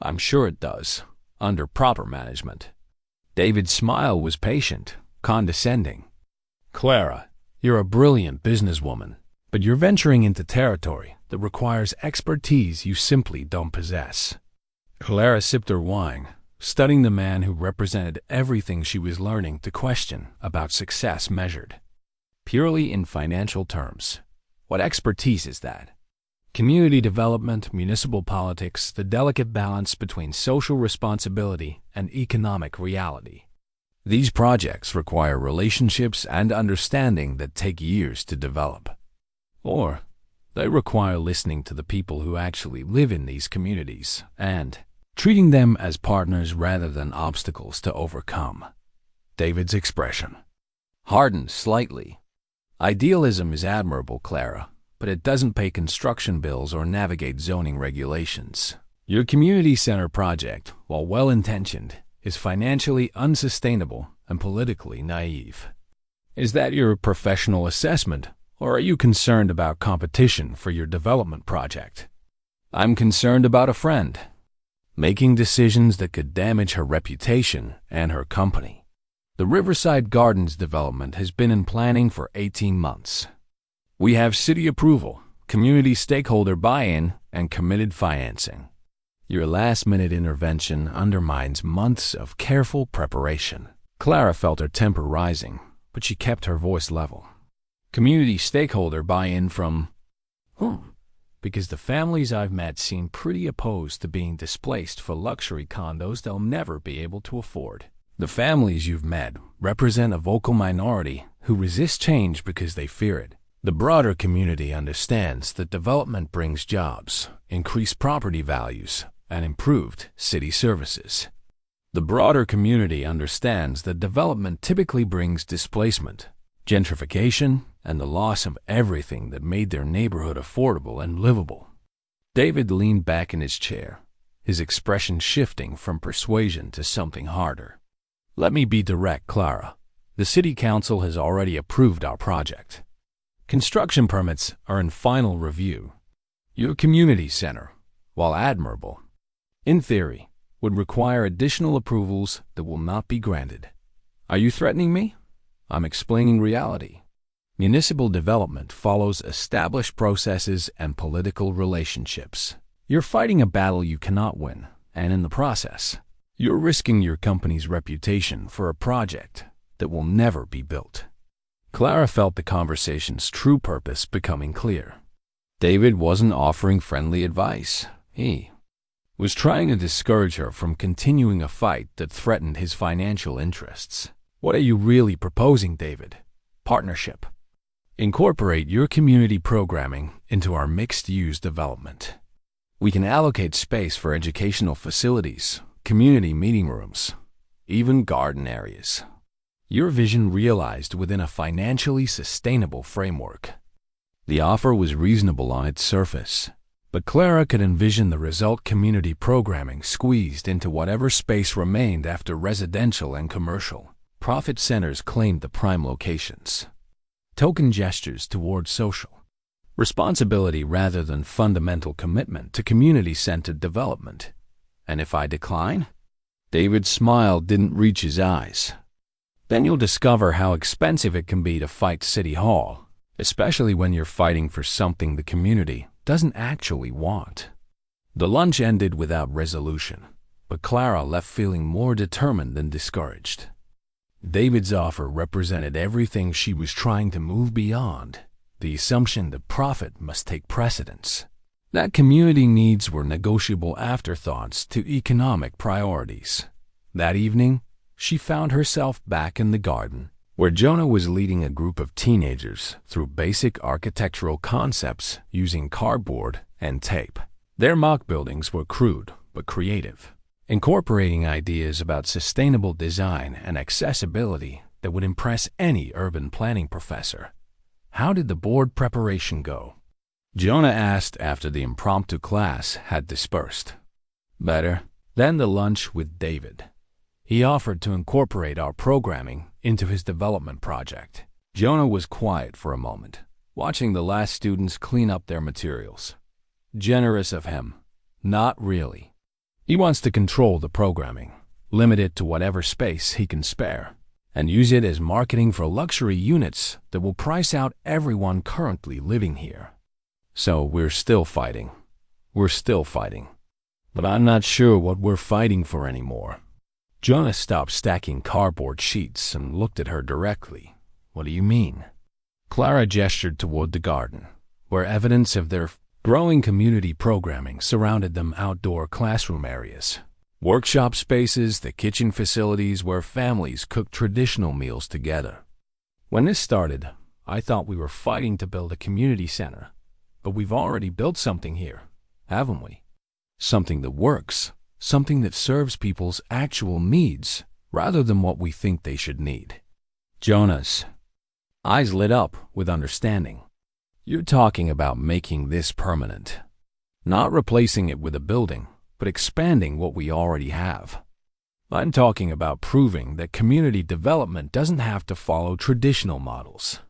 I'm sure it does, under proper management. David's smile was patient, condescending. Clara, you're a brilliant businesswoman, but you're venturing into territory that requires expertise you simply don't possess. Clara sipped her wine, studying the man who represented everything she was learning to question about success measured purely in financial terms. What expertise is that? Community development, municipal politics, the delicate balance between social responsibility and economic reality. These projects require relationships and understanding that take years to develop. Or they require listening to the people who actually live in these communities and treating them as partners rather than obstacles to overcome. David's expression hardened slightly. Idealism is admirable, Clara, but it doesn't pay construction bills or navigate zoning regulations. Your community center project, while well-intentioned, is financially unsustainable and politically naive. Is that your professional assessment, or are you concerned about competition for your development project? I'm concerned about a friend, making decisions that could damage her reputation and her company. The Riverside Gardens development has been in planning for 18 months. We have city approval, community stakeholder buy-in, and committed financing. Your last-minute intervention undermines months of careful preparation. Clara felt her temper rising, but she kept her voice level. Community stakeholder buy-in from whom? Because the families I've met seem pretty opposed to being displaced for luxury condos they'll never be able to afford. The families you've met represent a vocal minority who resist change because they fear it. The broader community understands that development brings jobs, increased property values, and improved city services. The broader community understands that development typically brings displacement, gentrification, and the loss of everything that made their neighborhood affordable and livable. David leaned back in his chair, his expression shifting from persuasion to something harder. Let me be direct, Clara. The City Council has already approved our project. Construction permits are in final review. Your community center, while admirable, in theory, would require additional approvals that will not be granted. Are you threatening me? I'm explaining reality. Municipal development follows established processes and political relationships. You're fighting a battle you cannot win, and in the process, you're risking your company's reputation for a project that will never be built. Clara felt the conversation's true purpose becoming clear. David wasn't offering friendly advice. He was trying to discourage her from continuing a fight that threatened his financial interests. What are you really proposing, David? Partnership. Incorporate your community programming into our mixed-use development. We can allocate space for educational facilities, community meeting rooms, even garden areas. Your vision realized within a financially sustainable framework. The offer was reasonable on its surface, but Clara could envision the result: community programming squeezed into whatever space remained after residential and commercial profit centers claimed the prime locations. Token gestures toward social responsibility rather than fundamental commitment to community-centered development. And if I decline? David's smile didn't reach his eyes. Then you'll discover how expensive it can be to fight City Hall, especially when you're fighting for something the community doesn't actually want. The lunch ended without resolution, but Clara left feeling more determined than discouraged. David's offer represented everything she was trying to move beyond, the assumption that profit must take precedence. That community needs were negotiable afterthoughts to economic priorities. That evening, she found herself back in the garden, where Jonah was leading a group of teenagers through basic architectural concepts using cardboard and tape. Their mock buildings were crude but creative, incorporating ideas about sustainable design and accessibility that would impress any urban planning professor. How did the board preparation go? Jonah asked after the impromptu class had dispersed. Better than the lunch with David. He offered to incorporate our programming into his development project. Jonah was quiet for a moment, watching the last students clean up their materials. Generous of him. Not really. He wants to control the programming, limit it to whatever space he can spare, and use it as marketing for luxury units that will price out everyone currently living here. So we're still fighting. We're still fighting. But I'm not sure what we're fighting for anymore. Jonah stopped stacking cardboard sheets and looked at her directly. What do you mean? Clara gestured toward the garden, where evidence of their growing community programming surrounded them: outdoor classroom areas, workshop spaces, the kitchen facilities where families cook traditional meals together. When this started, I thought we were fighting to build a community center, but we've already built something here, haven't we? Something that works, something that serves people's actual needs rather than what we think they should need. Jonah's eyes lit up with understanding. You're talking about making this permanent, not replacing it with a building, but expanding what we already have. I'm talking about proving that community development doesn't have to follow traditional models.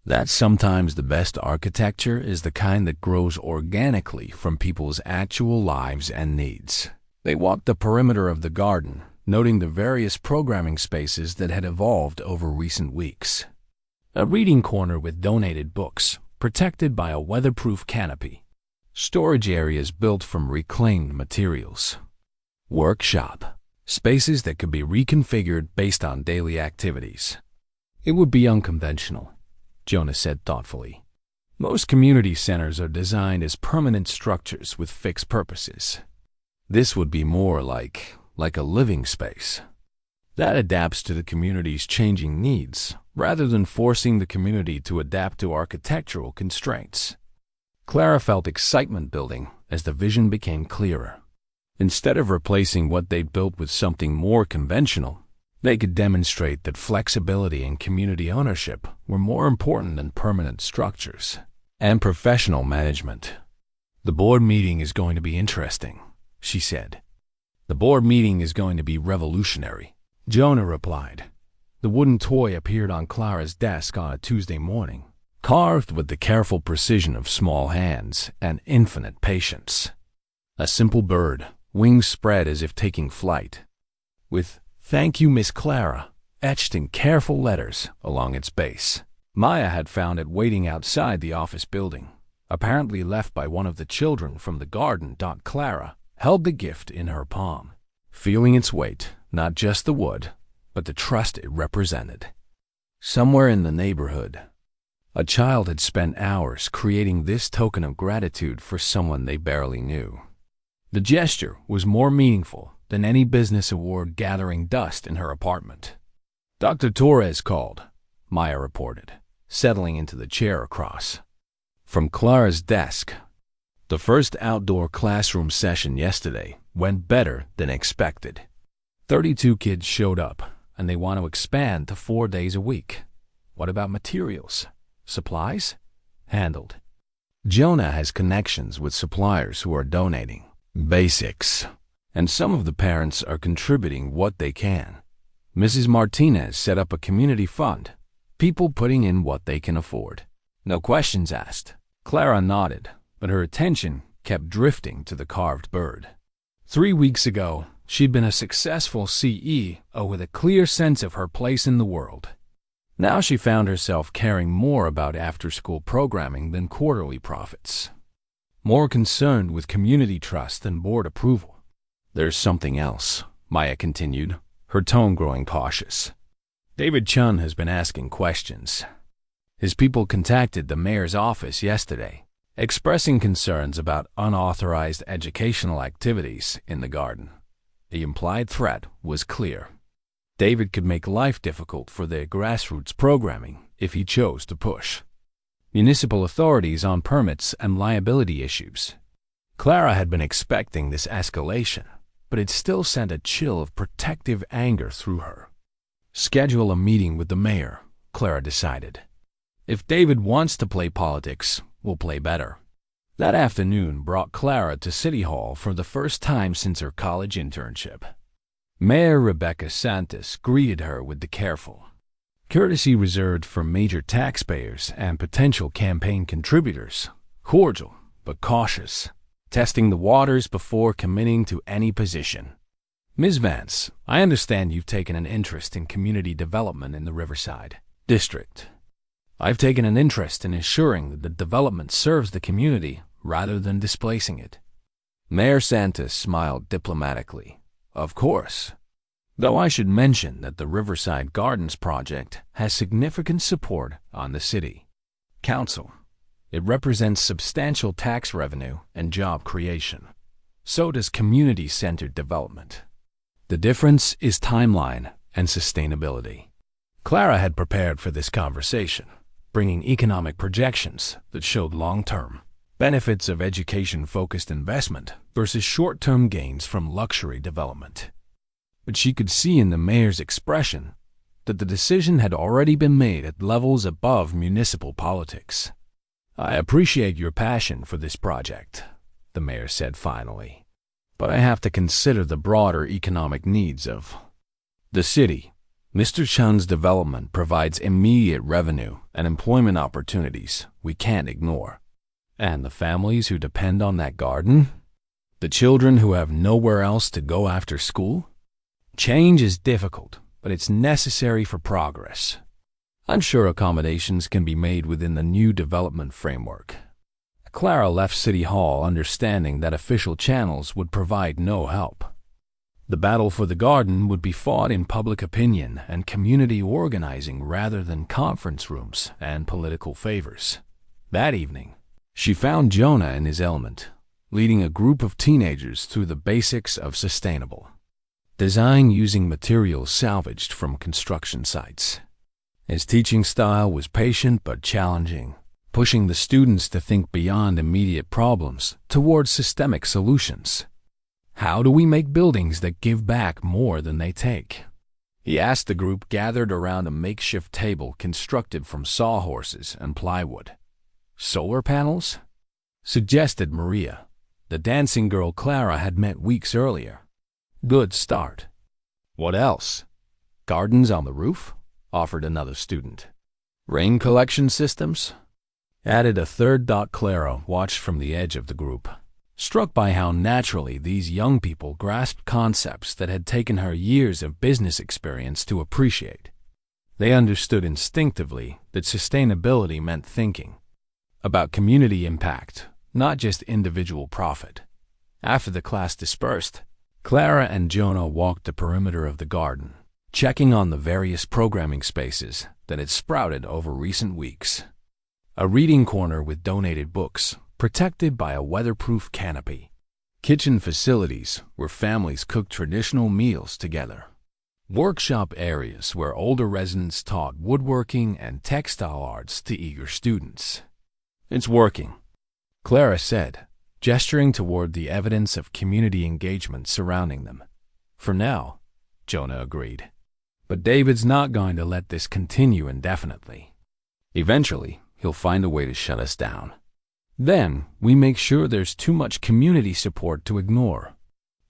That sometimes the best architecture is the kind that grows organically from people's actual lives and needs. They walked the perimeter of the garden, noting the various programming spaces that had evolved over recent weeks. A reading corner with donated books, protected by a weatherproof canopy. Storage areas built from reclaimed materials. Workshop, spaces that could be reconfigured based on daily activities. It would be unconventional, Jonah said thoughtfully. Most community centers are designed as permanent structures with fixed purposes. This would be more like a living space that adapts to the community's changing needs, rather than forcing the community to adapt to architectural constraints. Clara felt excitement building as the vision became clearer. Instead of replacing what they'd built with something more conventional, they could demonstrate that flexibility and community ownership were more important than permanent structures and professional management. The board meeting is going to be interesting, she said. The board meeting is going to be revolutionary, Jonah replied. The wooden toy appeared on Clara's desk on a Tuesday morning, carved with the careful precision of small hands and infinite patience. A simple bird, wings spread as if taking flight, with "Thank you, Miss Clara," etched in careful letters along its base. Maya had found it waiting outside the office building, apparently left by one of the children from the garden. Clara held the gift in her palm, feeling its weight, not just the wood, but the trust it represented. Somewhere in the neighborhood, a child had spent hours creating this token of gratitude for someone they barely knew. The gesture was more meaningful than any business award gathering dust in her apartment. Dr. Torres called, Maya reported, settling into the chair across from Clara's desk. The first outdoor classroom session yesterday went better than expected. 32 kids showed up, and they want to expand to 4 days a week. What about materials? Supplies? Handled. Jonah has connections with suppliers who are donating basics, and some of the parents are contributing what they can. Mrs. Martinez set up a community fund, people putting in what they can afford. No questions asked. Clara nodded, but her attention kept drifting to the carved bird. 3 weeks ago, she'd been a successful CEO with a clear sense of her place in the world. Now she found herself caring more about after-school programming than quarterly profits. More concerned with community trust than board approval. There's something else, Maya continued, her tone growing cautious. David Chun has been asking questions. His people contacted the mayor's office yesterday, expressing concerns about unauthorized educational activities in the garden. The implied threat was clear. David could make life difficult for their grassroots programming if he chose to push municipal authorities on permits and liability issues. Clara had been expecting this escalation, but it still sent a chill of protective anger through her. Schedule a meeting with the mayor, Clara decided. If David wants to play politics, we'll play better. That afternoon brought Clara to City Hall for the first time since her college internship. Mayor Rebecca Santos greeted her with the careful courtesy reserved for major taxpayers and potential campaign contributors, cordial but cautious, testing the waters before committing to any position. Ms. Vance, I understand you've taken an interest in community development in the Riverside District. I've taken an interest in ensuring that the development serves the community rather than displacing it. Mayor Santos smiled diplomatically. Of course. Though I should mention that the Riverside Gardens project has significant support on the City Council. It represents substantial tax revenue and job creation. So does community-centered development. The difference is timeline and sustainability. Clara had prepared for this conversation, bringing economic projections that showed long-term benefits of education-focused investment versus short-term gains from luxury development. But she could see in the mayor's expression that the decision had already been made at levels above municipal politics. I appreciate your passion for this project, the mayor said finally, but I have to consider the broader economic needs of the city. Mr. Chun's development provides immediate revenue and employment opportunities we can't ignore. And the families who depend on that garden? The children who have nowhere else to go after school? Change is difficult, but it's necessary for progress. I'm sure accommodations can be made within the new development framework. Clara left City Hall understanding that official channels would provide no help. The battle for the garden would be fought in public opinion and community organizing rather than conference rooms and political favors. That evening, she found Jonah in his element, leading a group of teenagers through the basics of sustainable design using materials salvaged from construction sites. His teaching style was patient but challenging, pushing the students to think beyond immediate problems towards systemic solutions. How do we make buildings that give back more than they take? He asked the group gathered around a makeshift table constructed from sawhorses and plywood. Solar panels? Suggested Maria, the dancing girl Clara had met weeks earlier. Good start. What else? Gardens on the roof? Offered another student. Rain collection systems? Added a third. Clara watched from the edge of the group, struck by how naturally these young people grasped concepts that had taken her years of business experience to appreciate. They understood instinctively that sustainability meant thinking about community impact, not just individual profit. After the class dispersed, Clara and Jonah walked the perimeter of the garden, checking on the various programming spaces that had sprouted over recent weeks. A reading corner with donated books, protected by a weatherproof canopy. Kitchen facilities where families cooked traditional meals together. Workshop areas where older residents taught woodworking and textile arts to eager students. It's working, Clara said, gesturing toward the evidence of community engagement surrounding them. For now, Jonah agreed. But David's not going to let this continue indefinitely. Eventually, he'll find a way to shut us down. Then, we make sure there's too much community support to ignore.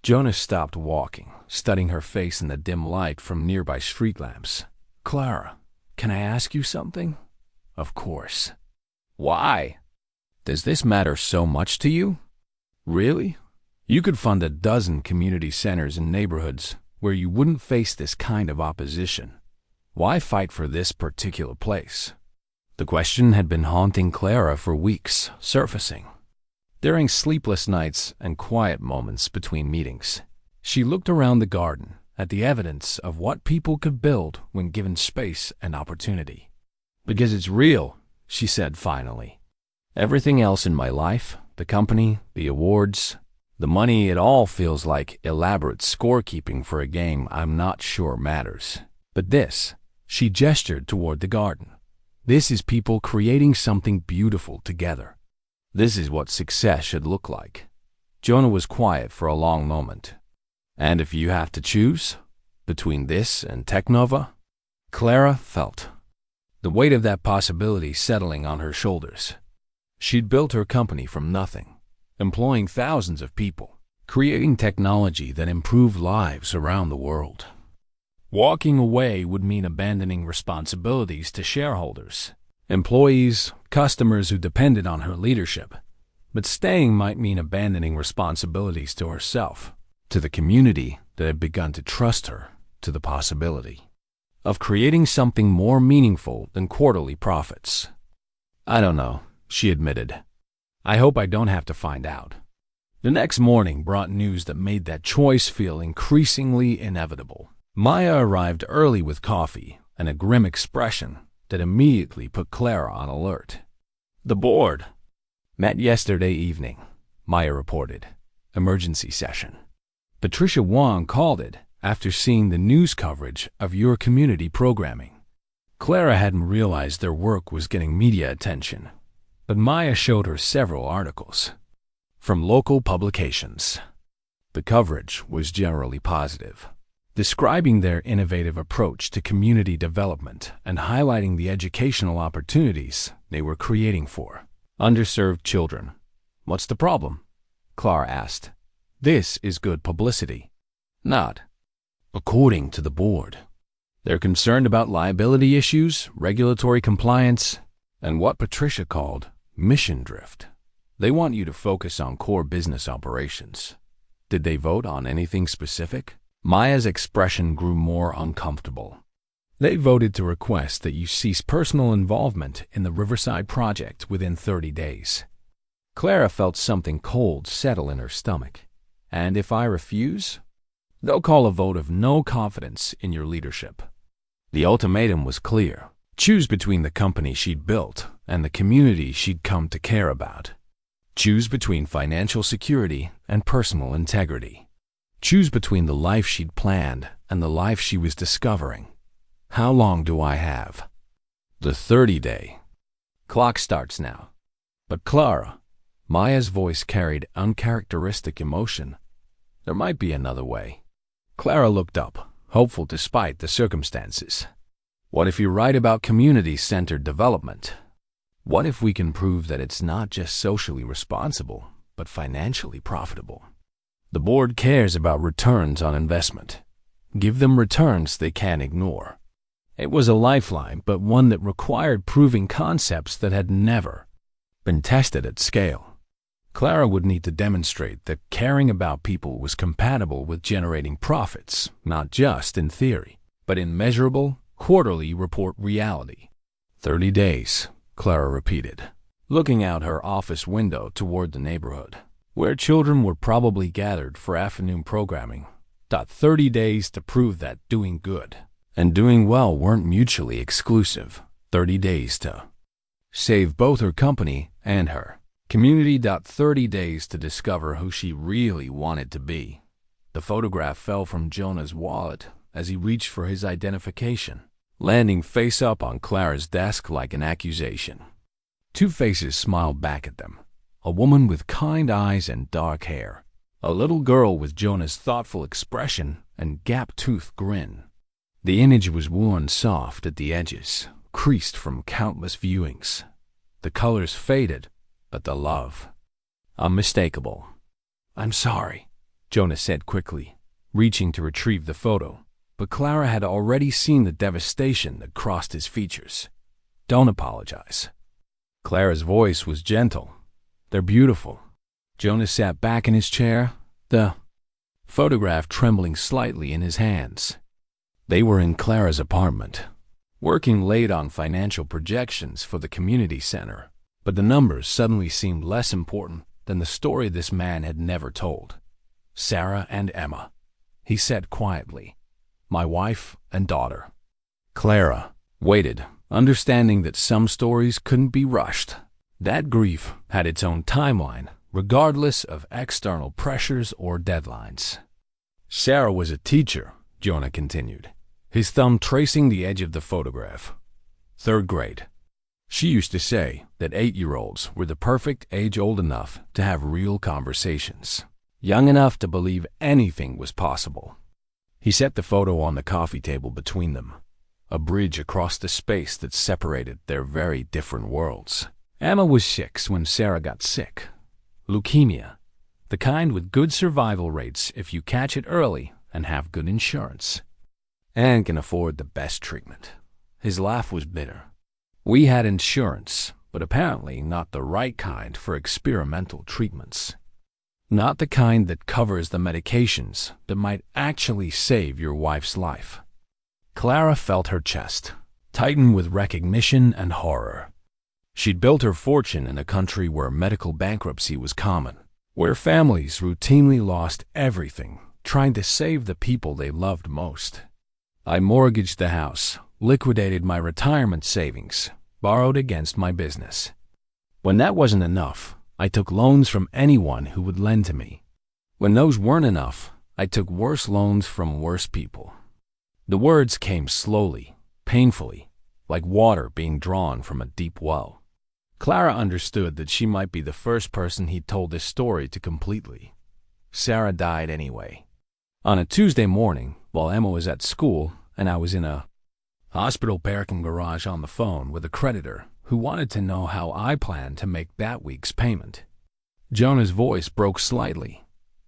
Jonah stopped walking, studying her face in the dim light from nearby street lamps. Clara, can I ask you something? Of course. Why? Does this matter so much to you? Really? You could fund a dozen community centers in neighborhoods where you wouldn't face this kind of opposition. Why fight for this particular place? The question had been haunting Clara for weeks, surfacing. During sleepless nights and quiet moments between meetings, she looked around the garden at the evidence of what people could build when given space and opportunity. Because it's real, she said finally. Everything else in my life, the company, the awards, the money, it all feels like elaborate scorekeeping for a game I'm not sure matters. But this, she gestured toward the garden. This is people creating something beautiful together. This is what success should look like. Jonah was quiet for a long moment. And if you have to choose between this and Technova, Clara felt the weight of that possibility settling on her shoulders. She'd built her company from nothing, employing thousands of people, creating technology that improved lives around the world. Walking away would mean abandoning responsibilities to shareholders, employees, customers who depended on her leadership. But staying might mean abandoning responsibilities to herself, to the community that had begun to trust her to the possibility of creating something more meaningful than quarterly profits. "I don't know," she admitted. "I hope I don't have to find out." The next morning brought news that made that choice feel increasingly inevitable. Maya arrived early with coffee and a grim expression that immediately put Clara on alert. "The board met yesterday evening," Maya reported. "Emergency session. Patricia Wong called it after seeing the news coverage of your community programming." Clara hadn't realized their work was getting media attention, but Maya showed her several articles from local publications. The coverage was generally positive, describing their innovative approach to community development and highlighting the educational opportunities they were creating for underserved children. "What's the problem?" Clara asked. "This is good publicity." "Not according to the board. They're concerned about liability issues, regulatory compliance, and what Patricia called mission drift. They want you to focus on core business operations." "Did they vote on anything specific?" Maya's expression grew more uncomfortable. "They voted to request that you cease personal involvement in the Riverside project within 30 days. Clara felt something cold settle in her stomach. "And if I refuse, they'll call a vote of no confidence in your leadership." The ultimatum was clear. Choose between the company she'd built and the community she'd come to care about. Choose between financial security and personal integrity. Choose between the life she'd planned and the life she was discovering. "How long do I have?" "The 30-day clock starts now." "But Clara," Maya's voice carried uncharacteristic emotion, "there might be another way." Clara looked up, hopeful despite the circumstances. "What if you're right about community-centered development? What if we can prove that it's not just socially responsible, but financially profitable? The board cares about returns on investment. Give them returns they can't ignore." It was a lifeline, but one that required proving concepts that had never been tested at scale. Clara would need to demonstrate that caring about people was compatible with generating profits, not just in theory, but in measurable, quarterly report reality. 30 days, Clara repeated, looking out her office window toward the neighborhood, where children were probably gathered for afternoon programming. 30 days to prove that doing good and doing well weren't mutually exclusive. 30 days to save both her company and her community. 30 days to discover who she really wanted to be. The photograph fell from Jonah's wallet as he reached for his identification, landing face up on Clara's desk like an accusation. Two faces smiled back at them, a woman with kind eyes and dark hair, a little girl with Jonah's thoughtful expression and gap-toothed grin. The image was worn soft at the edges, creased from countless viewings. The colors faded, but the love unmistakable. "I'm sorry," Jonah said quickly, reaching to retrieve the photo, but Clara had already seen the devastation that crossed his features. "Don't apologize." Clara's voice was gentle. "They're beautiful." Jonah sat back in his chair, the photograph trembling slightly in his hands. They were in Clara's apartment, working late on financial projections for the community center, but the numbers suddenly seemed less important than the story this man had never told. "Sarah and Emma," he said quietly, "my wife and daughter." Clara waited, understanding that some stories couldn't be rushed. That grief had its own timeline, regardless of external pressures or deadlines. "Sarah was a teacher," Jonah continued, his thumb tracing the edge of the photograph. "Third grade. She used to say that 8-year-olds were the perfect age, old enough to have real conversations, young enough to believe anything was possible." He set the photo on the coffee table between them, a bridge across the space that separated their very different worlds. Emma was 6 when Sarah got sick. Leukemia, the kind with good survival rates if you catch it early and have good insurance, and can afford the best treatment. His laugh was bitter. "We had insurance, but apparently not the right kind for experimental treatments. Not the kind that covers the medications that might actually save your wife's life. Clara felt her chest tighten with recognition and horror. She'd built her fortune in a country where medical bankruptcy was common, where families routinely lost everything trying to save the people they loved most. I mortgaged the house, liquidated my retirement savings, borrowed against my business. When that wasn't enough, I took loans from anyone who would lend to me. When those weren't enough, I took worse loans from worse people. The words came slowly, painfully, like water being drawn from a deep well. Clara understood that she might be the first person he'd told this story to completely. Sarah died anyway. On a Tuesday morning, while Emma was at school and I was in a hospital parking garage on the phone with a creditor who wanted to know how I planned to make that week's payment. Jonah's voice broke slightly.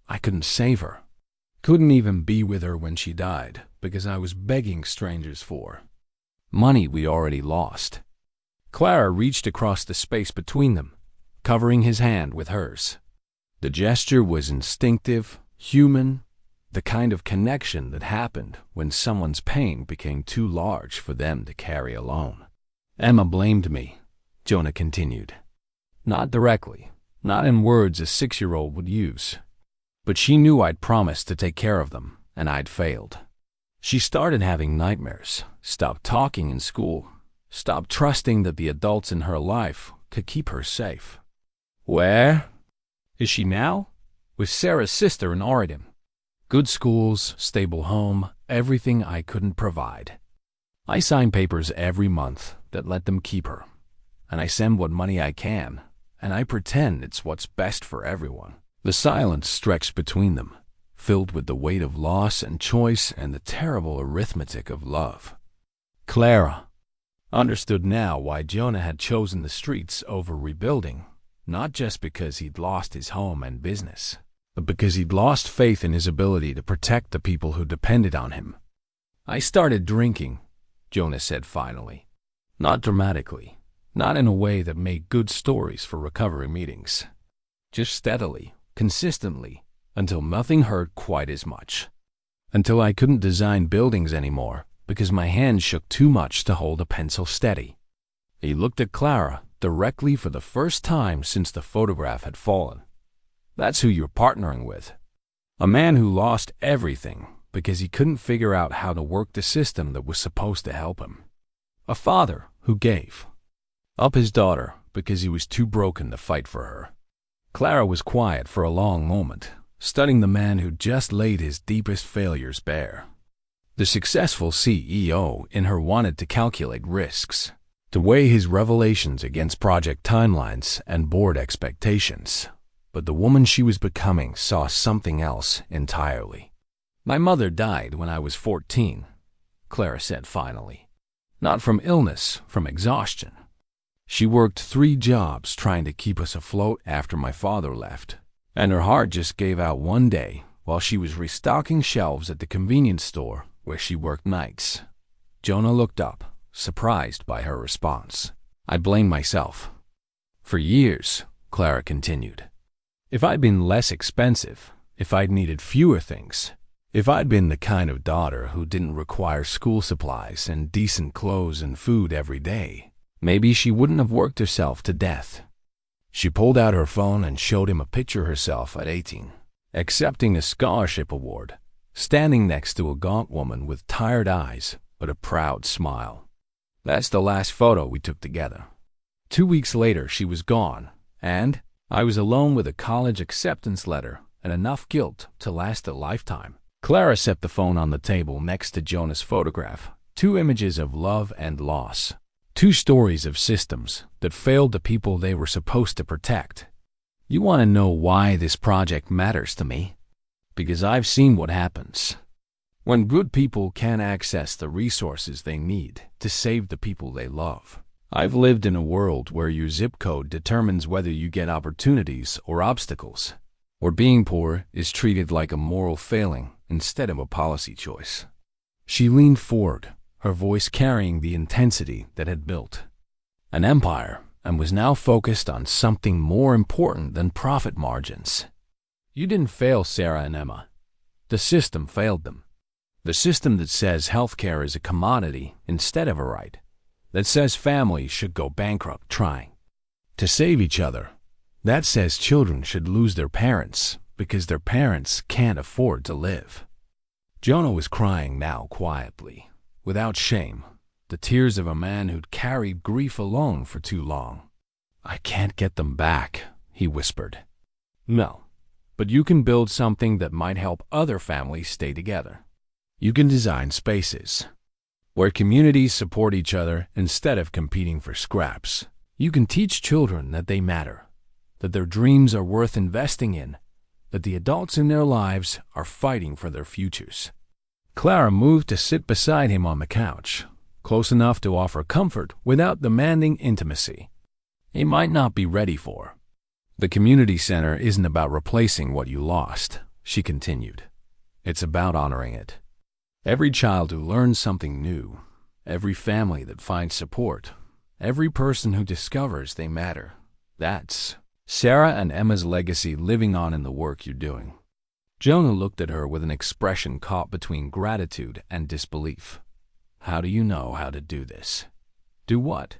I couldn't save her. Couldn't even be with her when she died because I was begging strangers for money we already lost. Clara reached across the space between them, covering his hand with hers. The gesture was instinctive, human, the kind of connection that happened when someone's pain became too large for them to carry alone. Emma blamed me, Jonah continued. Not directly, not in words a 6-year-old would use. But she knew I'd promised to take care of them, and I'd failed. She started having nightmares, stopped talking in school, stopped trusting that the adults in her life could keep her safe. Where is she now? With Sarah's sister in Oregon. Good schools, stable home, everything I couldn't provide. I sign papers every month that let them keep her, and I send what money I can, and I pretend it's what's best for everyone. The silence stretched between them, filled with the weight of loss and choice and the terrible arithmetic of love. Clara understood now why Jonah had chosen the streets over rebuilding, not just because he'd lost his home and business, but because he'd lost faith in his ability to protect the people who depended on him. I started drinking, Jonah said finally. Not dramatically, not in a way that made good stories for recovery meetings. Just steadily, consistently, until nothing hurt quite as much. Until I couldn't design buildings anymore because my hands shook too much to hold a pencil steady. He looked at Clara directly for the first time since the photograph had fallen. That's who you're partnering with. A man who lost everything because he couldn't figure out how to work the system that was supposed to help him. A father who gave up his daughter because he was too broken to fight for her. Clara was quiet for a long moment, studying the man who just laid his deepest failures bare. The successful CEO in her wanted to calculate risks, to weigh his revelations against project timelines and board expectations. But the woman she was becoming saw something else entirely. My mother died when I was 14, Clara said finally. Not from illness, from exhaustion. She worked 3 jobs trying to keep us afloat after my father left, and her heart just gave out one day while she was restocking shelves at the convenience store where she worked nights. Jonah looked up, surprised by her response. I blamed myself. For years, Clara continued. If I'd been less expensive, if I'd needed fewer things, if I'd been the kind of daughter who didn't require school supplies and decent clothes and food every day, maybe she wouldn't have worked herself to death. She pulled out her phone and showed him a picture of herself at 18, accepting a scholarship award, standing next to a gaunt woman with tired eyes but a proud smile. That's the last photo we took together. 2 weeks later, she was gone, and I was alone with a college acceptance letter and enough guilt to last a lifetime. Clara set the phone on the table next to Jonah's photograph, 2 images of love and loss, 2 stories of systems that failed the people they were supposed to protect. You want to know why this project matters to me? Because I've seen what happens when good people can't access the resources they need to save the people they love. I've lived in a world where your zip code determines whether you get opportunities or obstacles, where being poor is treated like a moral failing instead of a policy choice. She leaned forward, her voice carrying the intensity that had built an empire and was now focused on something more important than profit margins. You didn't fail Sarah and Emma. The system failed them. The system that says healthcare is a commodity instead of a right. That says families should go bankrupt trying to save each other. That says children should lose their parents because their parents can't afford to live. Jonah was crying now quietly, without shame, the tears of a man who'd carried grief alone for too long. I can't get them back, he whispered. No, but you can build something that might help other families stay together. You can design spaces where communities support each other instead of competing for scraps. You can teach children that they matter, that their dreams are worth investing in, that the adults in their lives are fighting for their futures. Clara moved to sit beside him on the couch, close enough to offer comfort without demanding intimacy. He might not be ready for. The community center isn't about replacing what you lost, she continued. It's about honoring it. Every child who learns something new, every family that finds support, every person who discovers they matter. That's Sarah and Emma's legacy living on in the work you're doing. Jonah looked at her with an expression caught between gratitude and disbelief. How do you know how to do this? Do what?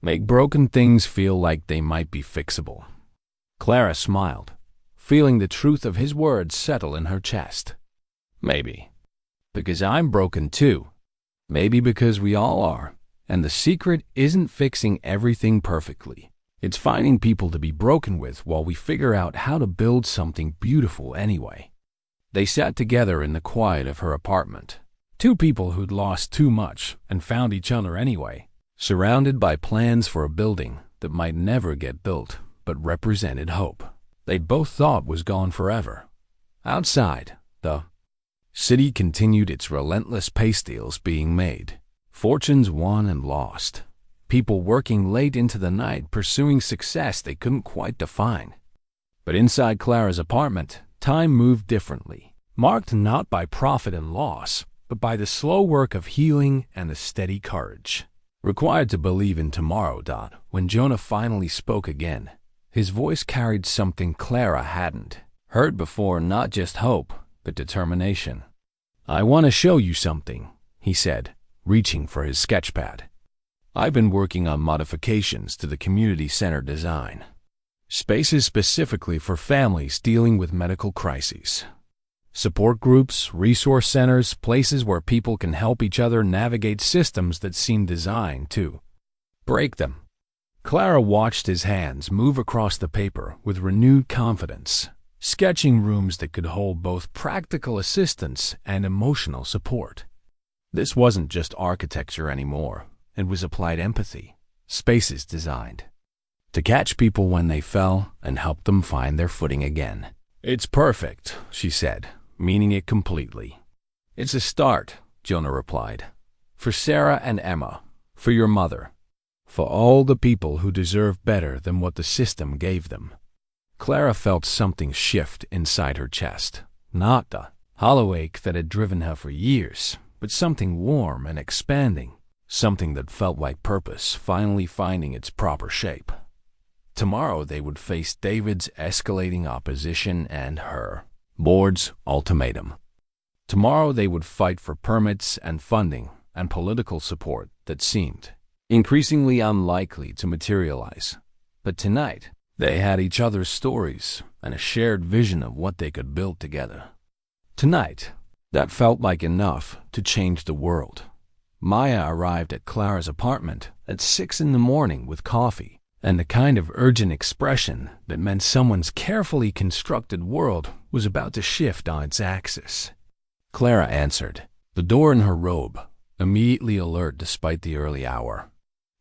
Make broken things feel like they might be fixable. Clara smiled, feeling the truth of his words settle in her chest. Maybe. Because I'm broken too. Maybe because we all are. And the secret isn't fixing everything perfectly. It's finding people to be broken with while we figure out how to build something beautiful anyway. They sat together in the quiet of her apartment. Two people who'd lost too much and found each other anyway, surrounded by plans for a building that might never get built but represented hope they'd both thought was gone forever. Outside, the city continued its relentless pace deals being made. Fortunes won and lost. People working late into the night pursuing success they couldn't quite define. But inside Clara's apartment, time moved differently, marked not by profit and loss, but by the slow work of healing and the steady courage required to believe in tomorrow. When Jonah finally spoke again, his voice carried something Clara hadn't heard before, not just hope, but determination. I want to show you something, he said, reaching for his sketchpad. I've been working on modifications to the community center design. Spaces specifically for families dealing with medical crises. Support groups, resource centers, places where people can help each other navigate systems that seem designed to break them. Clara watched his hands move across the paper with renewed confidence, sketching rooms that could hold both practical assistance and emotional support. This wasn't just architecture anymore. It was applied empathy, spaces designed to catch people when they fell and help them find their footing again. It's perfect, she said, meaning it completely. It's a start, Jonah replied. For Sarah and Emma, for your mother, for all the people who deserve better than what the system gave them. Clara felt something shift inside her chest, not the hollow ache that had driven her for years, but something warm and expanding, something that felt like purpose finally finding its proper shape. Tomorrow they would face David's escalating opposition and her board's ultimatum. Tomorrow they would fight for permits and funding and political support that seemed increasingly unlikely to materialize. But tonight, they had each other's stories and a shared vision of what they could build together. Tonight, that felt like enough to change the world. Maya arrived at Clara's apartment at 6 a.m. with coffee and the kind of urgent expression that meant someone's carefully constructed world was about to shift on its axis. Clara answered, the door in her robe, immediately alert despite the early hour.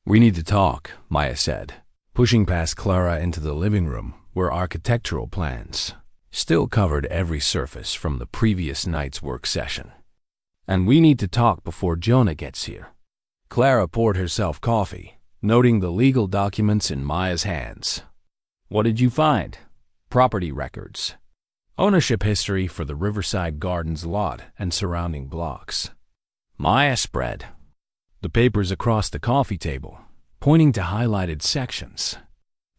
We need to talk, Maya said, pushing past Clara into the living room where architectural plans still covered every surface from the previous night's work session. And we need to talk before Jonah gets here. Clara poured herself coffee, noting the legal documents in Maya's hands. What did you find? Property records. Ownership history for the Riverside Gardens lot and surrounding blocks. Maya spread the papers across the coffee table, pointing to highlighted sections.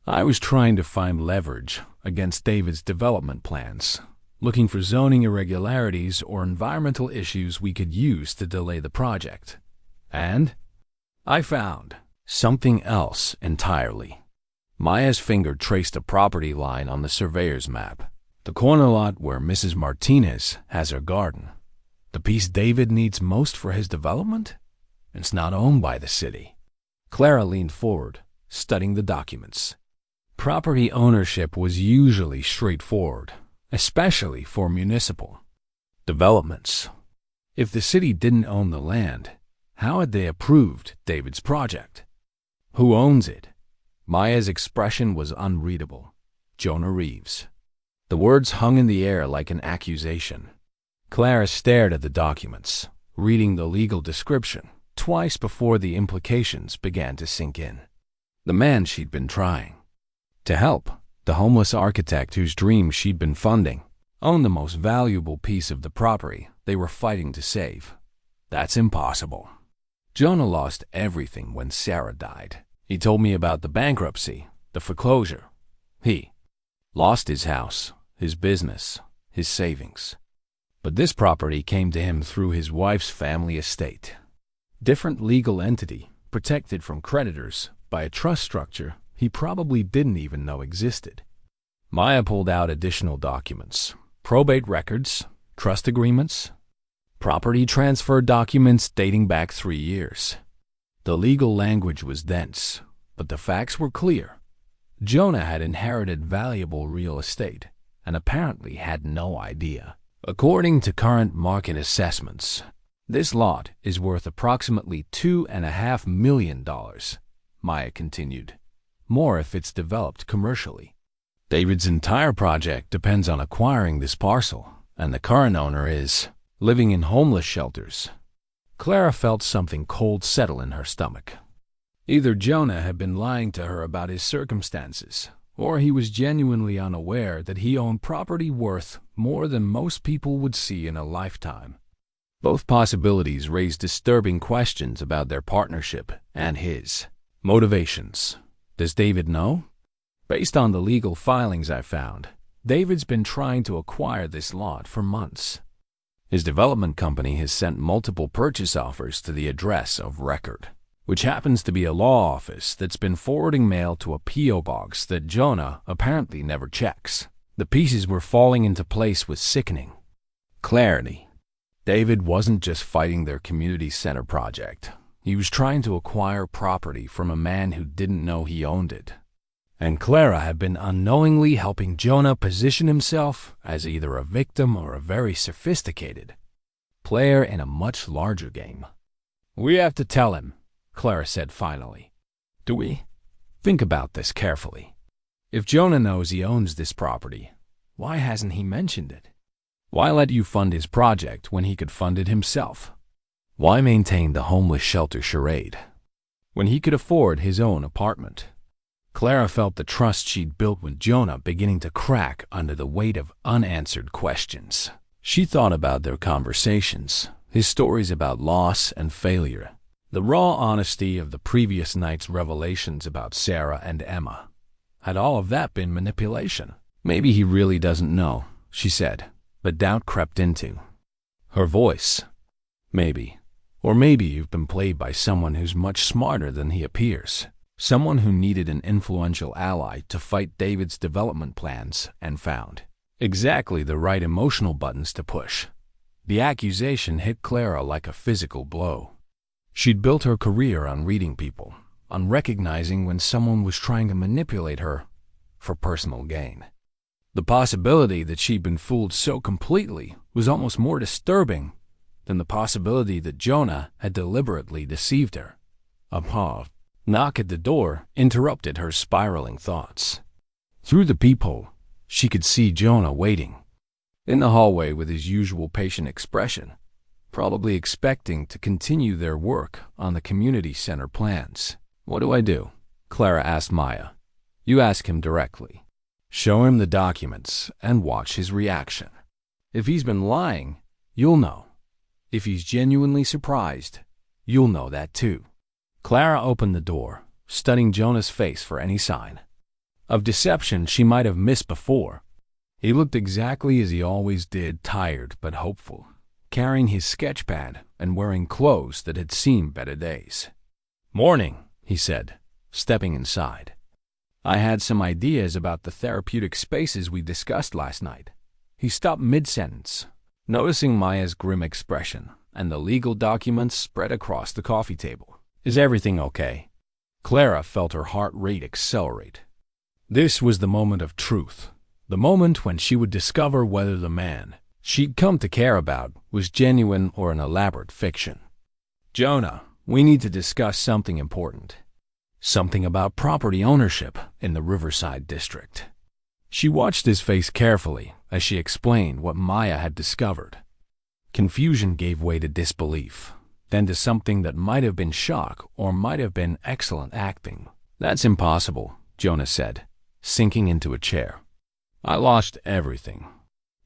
I was trying to find leverage against David's development plans, looking for zoning irregularities or environmental issues we could use to delay the project. And I found something else entirely. Maya's finger traced a property line on the surveyor's map, the corner lot where Mrs. Martinez has her garden. The piece David needs most for his development? It's not owned by the city. Clara leaned forward, studying the documents. Property ownership was usually straightforward, especially for municipal developments. If the city didn't own the land, how had they approved David's project? Who owns it? Maya's expression was unreadable. Jonah Reeves. The words hung in the air like an accusation. Clara stared at the documents, reading the legal description twice before the implications began to sink in. The man she'd been trying to help, the homeless architect whose dreams she'd been funding, owned the most valuable piece of the property they were fighting to save. That's impossible. Jonah lost everything when Sarah died. He told me about the bankruptcy, the foreclosure. He lost his house, his business, his savings. But this property came to him through his wife's family estate. Different legal entity, protected from creditors by a trust structure he probably didn't even know existed. Maya pulled out additional documents, probate records, trust agreements, property transfer documents dating back 3 years. The legal language was dense, but the facts were clear. Jonah had inherited valuable real estate and apparently had no idea. According to current market assessments, this lot is worth approximately $2.5 million, Maya continued. More if it's developed commercially. David's entire project depends on acquiring this parcel, and the current owner is living in homeless shelters. Clara felt something cold settle in her stomach. Either Jonah had been lying to her about his circumstances, or he was genuinely unaware that he owned property worth more than most people would see in a lifetime. Both possibilities raised disturbing questions about their partnership and his motivations. Does David know? Based on the legal filings I found, David's been trying to acquire this lot for months. His development company has sent multiple purchase offers to the address of record, which happens to be a law office that's been forwarding mail to a P.O. box that Jonah apparently never checks. The pieces were falling into place with sickening clarity. David wasn't just fighting their community center project. He was trying to acquire property from a man who didn't know he owned it. And Clara had been unknowingly helping Jonah position himself as either a victim or a very sophisticated player in a much larger game. We have to tell him, Clara said finally. Do we? Think about this carefully. If Jonah knows he owns this property, why hasn't he mentioned it? Why let you fund his project when he could fund it himself? Why maintain the homeless shelter charade when he could afford his own apartment? Clara felt the trust she'd built with Jonah beginning to crack under the weight of unanswered questions. She thought about their conversations, his stories about loss and failure, the raw honesty of the previous night's revelations about Sarah and Emma. Had all of that been manipulation? Maybe he really doesn't know, she said, but doubt crept into her voice. Maybe. Or maybe you've been played by someone who's much smarter than he appears. Someone who needed an influential ally to fight David's development plans and found exactly the right emotional buttons to push. The accusation hit Clara like a physical blow. She'd built her career on reading people, on recognizing when someone was trying to manipulate her for personal gain. The possibility that she'd been fooled so completely was almost more disturbing than the possibility that Jonah had deliberately deceived her. A knock at the door interrupted her spiraling thoughts. Through the peephole, she could see Jonah waiting in the hallway with his usual patient expression, probably expecting to continue their work on the community center plans. What do I do? Clara asked Maya. You ask him directly. Show him the documents and watch his reaction. If he's been lying, you'll know. If he's genuinely surprised, you'll know that too. Clara opened the door, studying Jonah's face for any sign. of deception she might have missed before. He looked exactly as he always did, tired but hopeful, carrying his sketchpad and wearing clothes that had seen better days. "Morning," he said, stepping inside. "I had some ideas about the therapeutic spaces we discussed last night." He stopped mid-sentence, noticing Maya's grim expression and the legal documents spread across the coffee table. "Is everything okay?" Clara felt her heart rate accelerate. This was the moment of truth, the moment when she would discover whether the man she'd come to care about was genuine or an elaborate fiction. "Jonah, we need to discuss something important. Something about property ownership in the Riverside district." She watched his face carefully as she explained what Maya had discovered. Confusion gave way to disbelief, then to something that might have been shock or might have been excellent acting. "That's impossible," Jonah said, sinking into a chair. "I lost everything."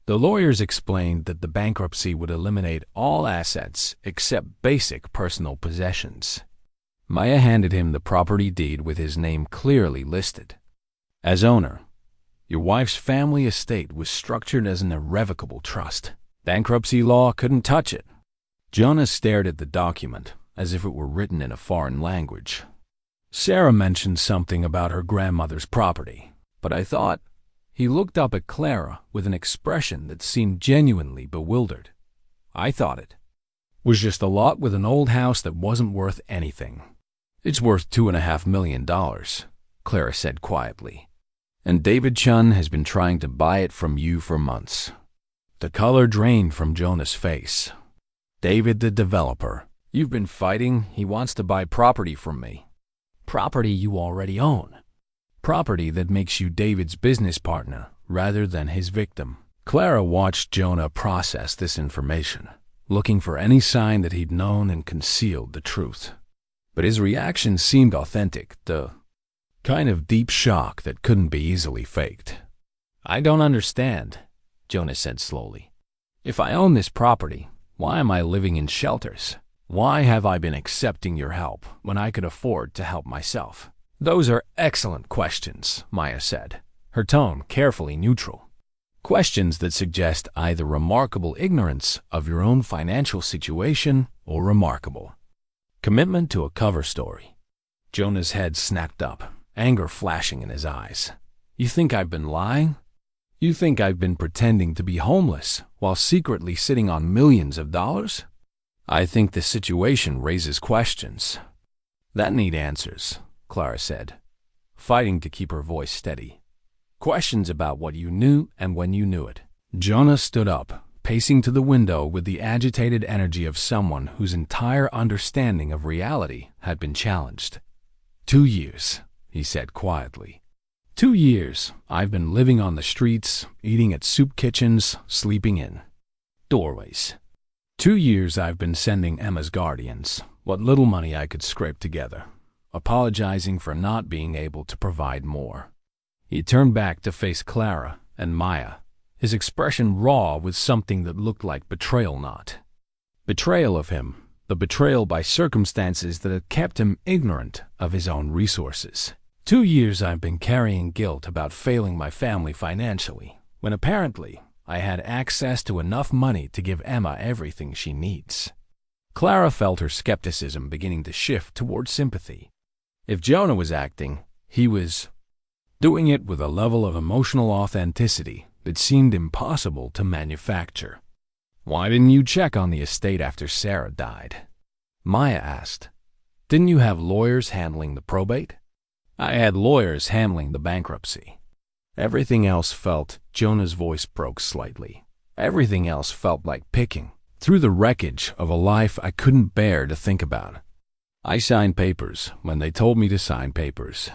The lawyers explained that the bankruptcy would eliminate all assets except basic personal possessions. Maya handed him the property deed with his name clearly listed. "As owner, your wife's family estate was structured as an irrevocable trust. Bankruptcy law couldn't touch it." Jonah stared at the document as if it were written in a foreign language. "Sarah mentioned something about her grandmother's property, but I thought—" He looked up at Clara with an expression that seemed genuinely bewildered. "I thought it was just a lot with an old house that wasn't worth anything." "It's worth $2.5 million, Clara said quietly. "And David Chun has been trying to buy it from you for months." The color drained from Jonah's face. "David the developer. You've been fighting. He wants to buy property from me. Property you already own. Property that makes you David's business partner rather than his victim." Clara watched Jonah process this information, looking for any sign that he'd known and concealed the truth. But his reaction seemed authentic, the kind of deep shock that couldn't be easily faked. "I don't understand," Jonah said slowly. "If I own this property, why am I living in shelters? Why have I been accepting your help when I could afford to help myself?" "Those are excellent questions," Maya said, her tone carefully neutral. "Questions that suggest either remarkable ignorance of your own financial situation or remarkable commitment to a cover story." Jonah's head snapped up, anger flashing in his eyes. "You think I've been lying? You think I've been pretending to be homeless while secretly sitting on millions of dollars? I think the situation raises questions that need answers," Clara said, fighting to keep her voice steady. "Questions about what you knew and when you knew it." Jonah stood up, pacing to the window with the agitated energy of someone whose entire understanding of reality had been challenged. 2 years, he said quietly. 2 years I've been living on the streets, eating at soup kitchens, sleeping in doorways. 2 years I've been sending Emma's guardians what little money I could scrape together, apologizing for not being able to provide more. He turned back to face Clara and Maya, his expression raw with something that looked like betrayal not. Betrayal of him, the betrayal by circumstances that had kept him ignorant of his own resources. 2 years I've been carrying guilt about failing my family financially, when apparently I had access to enough money to give Emma everything she needs. Clara felt her skepticism beginning to shift toward sympathy. If Jonah was acting, he was doing it with a level of emotional authenticity that seemed impossible to manufacture. "Why didn't you check on the estate after Sarah died?" Maya asked. "Didn't you have lawyers handling the probate?" "I had lawyers handling the bankruptcy." Everything else felt, Jonah's voice broke slightly. Everything else felt like picking through the wreckage of a life I couldn't bear to think about. I signed papers when they told me to sign papers.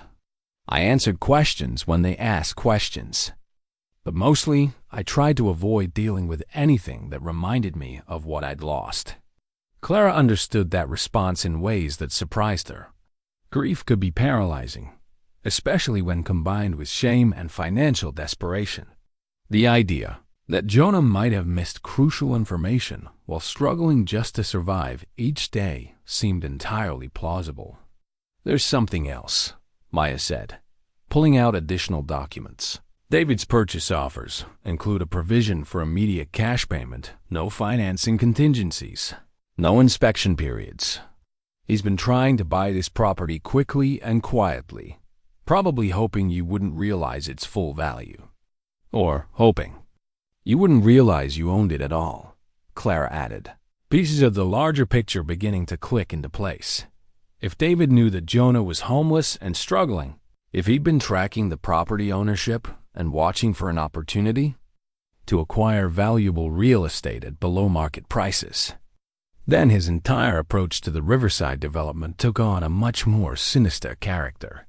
I answered questions when they asked questions. But mostly, I tried to avoid dealing with anything that reminded me of what I'd lost. Clara understood that response in ways that surprised her. Grief could be paralyzing, especially when combined with shame and financial desperation. The idea that Jonah might have missed crucial information while struggling just to survive each day seemed entirely plausible. "There's something else," Maya said, pulling out additional documents. David's purchase offers include a provision for immediate cash payment, no financing contingencies, no inspection periods. He's been trying to buy this property quickly and quietly, probably hoping you wouldn't realize its full value. Or hoping you wouldn't realize you owned it at all, Clara added, pieces of the larger picture beginning to click into place. If David knew that Jonah was homeless and struggling, if he'd been tracking the property ownership and watching for an opportunity to acquire valuable real estate at below-market prices, then his entire approach to the Riverside development took on a much more sinister character.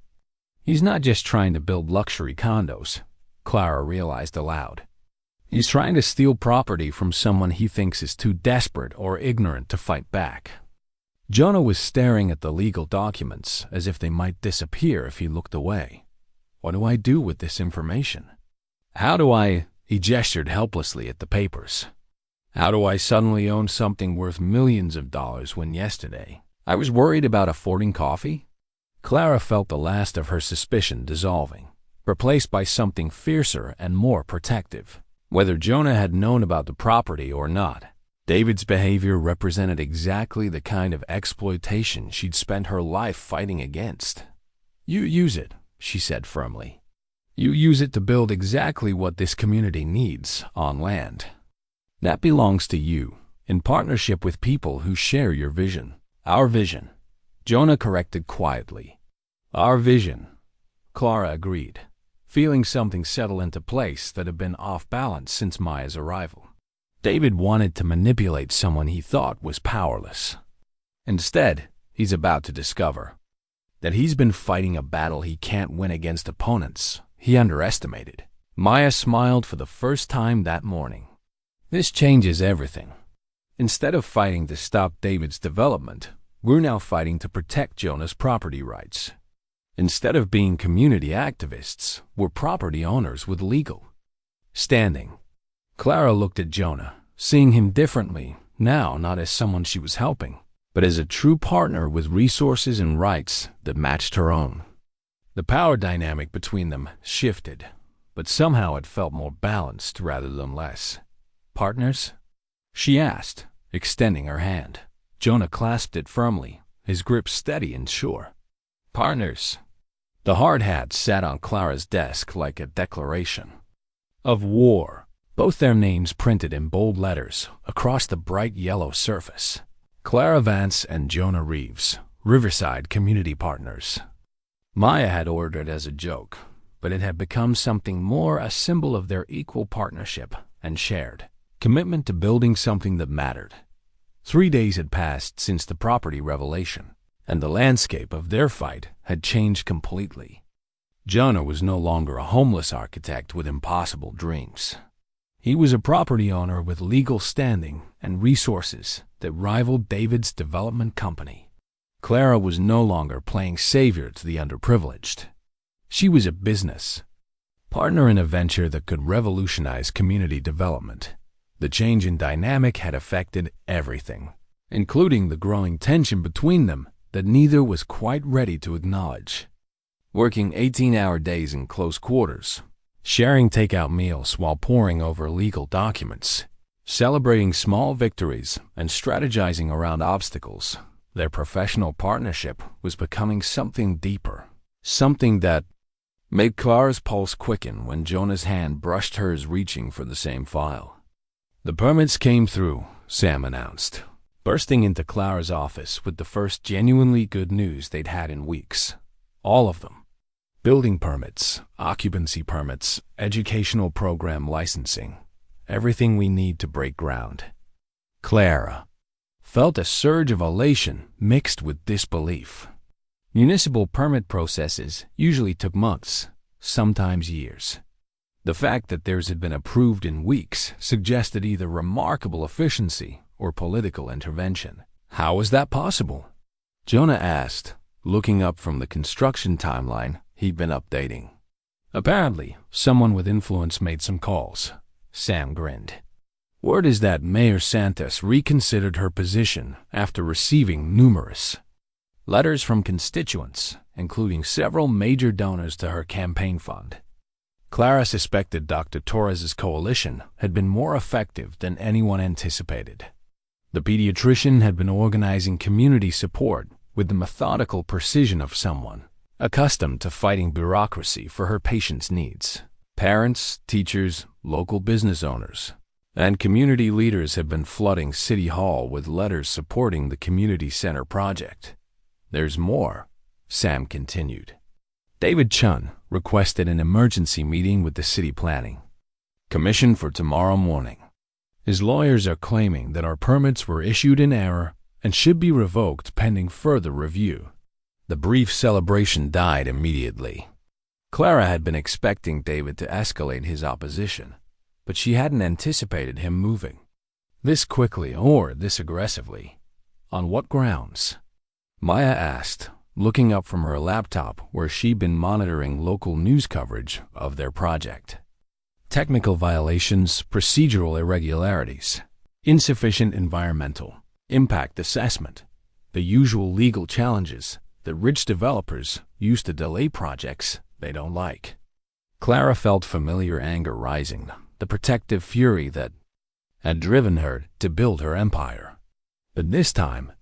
He's not just trying to build luxury condos, Clara realized aloud. He's trying to steal property from someone he thinks is too desperate or ignorant to fight back. Jonah was staring at the legal documents as if they might disappear if he looked away. What do I do with this information? How do I... He gestured helplessly at the papers. How do I suddenly own something worth millions of dollars when yesterday I was worried about affording coffee? Clara felt the last of her suspicion dissolving, replaced by something fiercer and more protective. Whether Jonah had known about the property or not, David's behavior represented exactly the kind of exploitation she'd spent her life fighting against. You use it, she said firmly. You use it to build exactly what this community needs on land. That belongs to you, in partnership with people who share your vision. Our vision, Jonah corrected quietly. Our vision, Clara agreed, feeling something settle into place that had been off balance since Maya's arrival. David wanted to manipulate someone he thought was powerless. Instead, he's about to discover that he's been fighting a battle he can't win against opponents he underestimated. Maya smiled for the first time that morning. This changes everything. Instead of fighting to stop David's development, we're now fighting to protect Jonah's property rights. Instead of being community activists, we're property owners with legal standing. Clara looked at Jonah, seeing him differently, now not as someone she was helping, but as a true partner with resources and rights that matched her own. The power dynamic between them shifted, but somehow it felt more balanced rather than less. Partners? She asked, extending her hand. Jonah clasped it firmly, his grip steady and sure. Partners. The hard hat sat on Clara's desk like a declaration of war, both their names printed in bold letters across the bright yellow surface. Clara Vance and Jonah Reeves, Riverside Community Partners. Maya had ordered as a joke, but it had become something more, a symbol of their equal partnership and shared commitment to building something that mattered. 3 days had passed since the property revelation, and the landscape of their fight had changed completely. Jonah was no longer a homeless architect with impossible dreams. He was a property owner with legal standing and resources that rivaled David's development company. Clara was no longer playing savior to the underprivileged. She was a business partner in a venture that could revolutionize community development. The change in dynamic had affected everything, including the growing tension between them that neither was quite ready to acknowledge. Working 18-hour days in close quarters, sharing takeout meals while poring over legal documents, celebrating small victories and strategizing around obstacles, their professional partnership was becoming something deeper, something that made Clara's pulse quicken when Jonah's hand brushed hers, reaching for the same file. The permits came through, Sam announced, bursting into Clara's office with the first genuinely good news they'd had in weeks. All of them. Building permits, occupancy permits, educational program licensing. Everything we need to break ground. Clara felt a surge of elation mixed with disbelief. Municipal permit processes usually took months, sometimes years. The fact that theirs had been approved in weeks suggested either remarkable efficiency or political intervention. How was that possible? Jonah asked, looking up from the construction timeline he'd been updating. Apparently, someone with influence made some calls. Sam grinned. Word is that Mayor Santos reconsidered her position after receiving numerous Letters from constituents, including several major donors to her campaign fund. Clara suspected Dr. Torres's coalition had been more effective than anyone anticipated. The pediatrician had been organizing community support with the methodical precision of someone accustomed to fighting bureaucracy for her patients' needs. Parents, teachers, local business owners, and community leaders had been flooding City Hall with letters supporting the community center project. There's more, Sam continued. David Chun requested an emergency meeting with the city planning commission for tomorrow morning. His lawyers are claiming that our permits were issued in error and should be revoked pending further review. The brief celebration died immediately. Clara had been expecting David to escalate his opposition, but she hadn't anticipated him moving this quickly or this aggressively. On what grounds? Maya asked, looking up from her laptop where she'd been monitoring local news coverage of their project. Technical violations, procedural irregularities, insufficient environmental impact assessment, the usual legal challenges that rich developers use to delay projects they don't like. Clara felt familiar anger rising, the protective fury that had driven her to build her empire. But this time,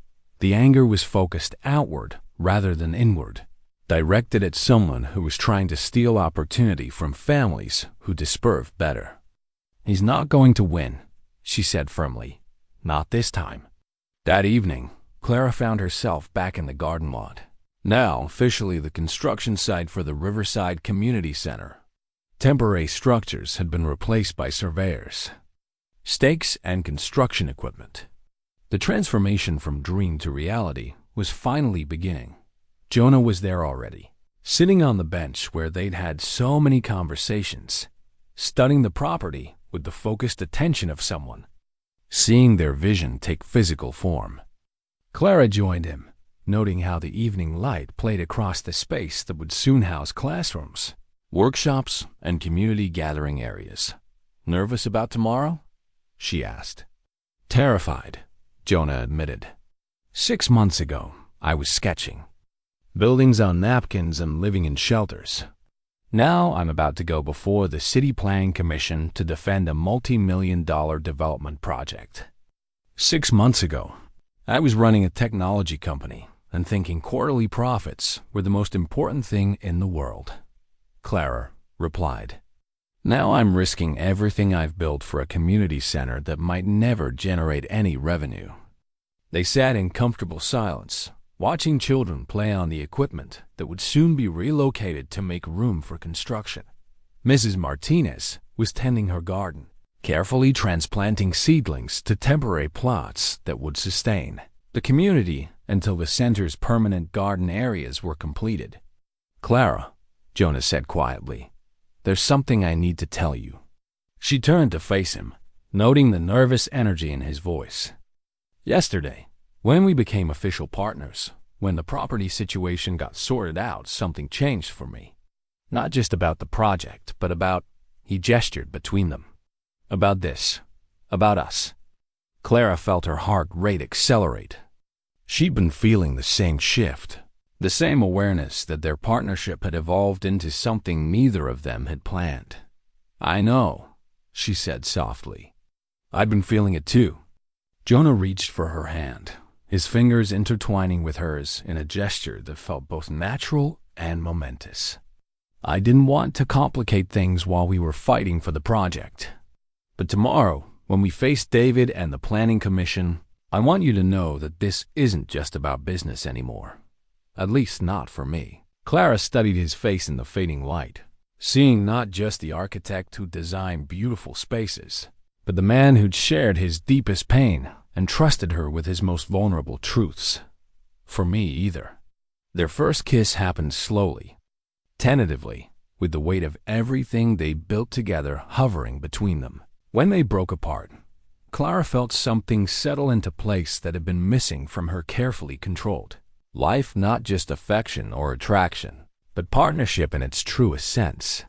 the anger was focused outward rather than inward, directed at someone who was trying to steal opportunity from families who deserve better. He's not going to win, she said firmly. Not this time. That evening, Clara found herself back in the garden lot, now officially the construction site for the Riverside Community Center. Temporary structures had been replaced by surveyors, stakes, and construction equipment. The transformation from dream to reality was finally beginning. Jonah was there already, sitting on the bench where they'd had so many conversations, studying the property with the focused attention of someone, seeing their vision take physical form. Clara joined him, noting how the evening light played across the space that would soon house classrooms, workshops, and community gathering areas. Nervous about tomorrow? She asked. Terrified, Jonah admitted. 6 months ago, I was sketching. Buildings on napkins and living in shelters. Now I'm about to go before the City Planning Commission to defend a multi-million-dollar development project. 6 months ago, I was running a technology company and thinking quarterly profits were the most important thing in the world. Clara replied. Now I'm risking everything I've built for a community center that might never generate any revenue. They sat in comfortable silence, watching children play on the equipment that would soon be relocated to make room for construction. Mrs. Martinez was tending her garden, carefully transplanting seedlings to temporary plots that would sustain the community until the center's permanent garden areas were completed. Clara, Jonah said quietly, there's something I need to tell you. She turned to face him, noting the nervous energy in his voice. Yesterday, when we became official partners, when the property situation got sorted out, something changed for me. Not just about the project, but about, he gestured between them. About this. About us. Clara felt her heart rate accelerate. She'd been feeling the same shift, the same awareness that their partnership had evolved into something neither of them had planned. I know, she said softly. I'd been feeling it too. Jonah reached for her hand, his fingers intertwining with hers in a gesture that felt both natural and momentous. I didn't want to complicate things while we were fighting for the project. But tomorrow, when we face David and the Planning Commission, I want you to know that this isn't just about business anymore. At least not for me. Clara studied his face in the fading light, seeing not just the architect who designed beautiful spaces, but the man who'd shared his deepest pain and trusted her with his most vulnerable truths. For me either. Their first kiss happened slowly, tentatively, with the weight of everything they built together hovering between them. When they broke apart, Clara felt something settle into place that had been missing from her carefully controlled life, not just affection or attraction, but partnership in its truest sense.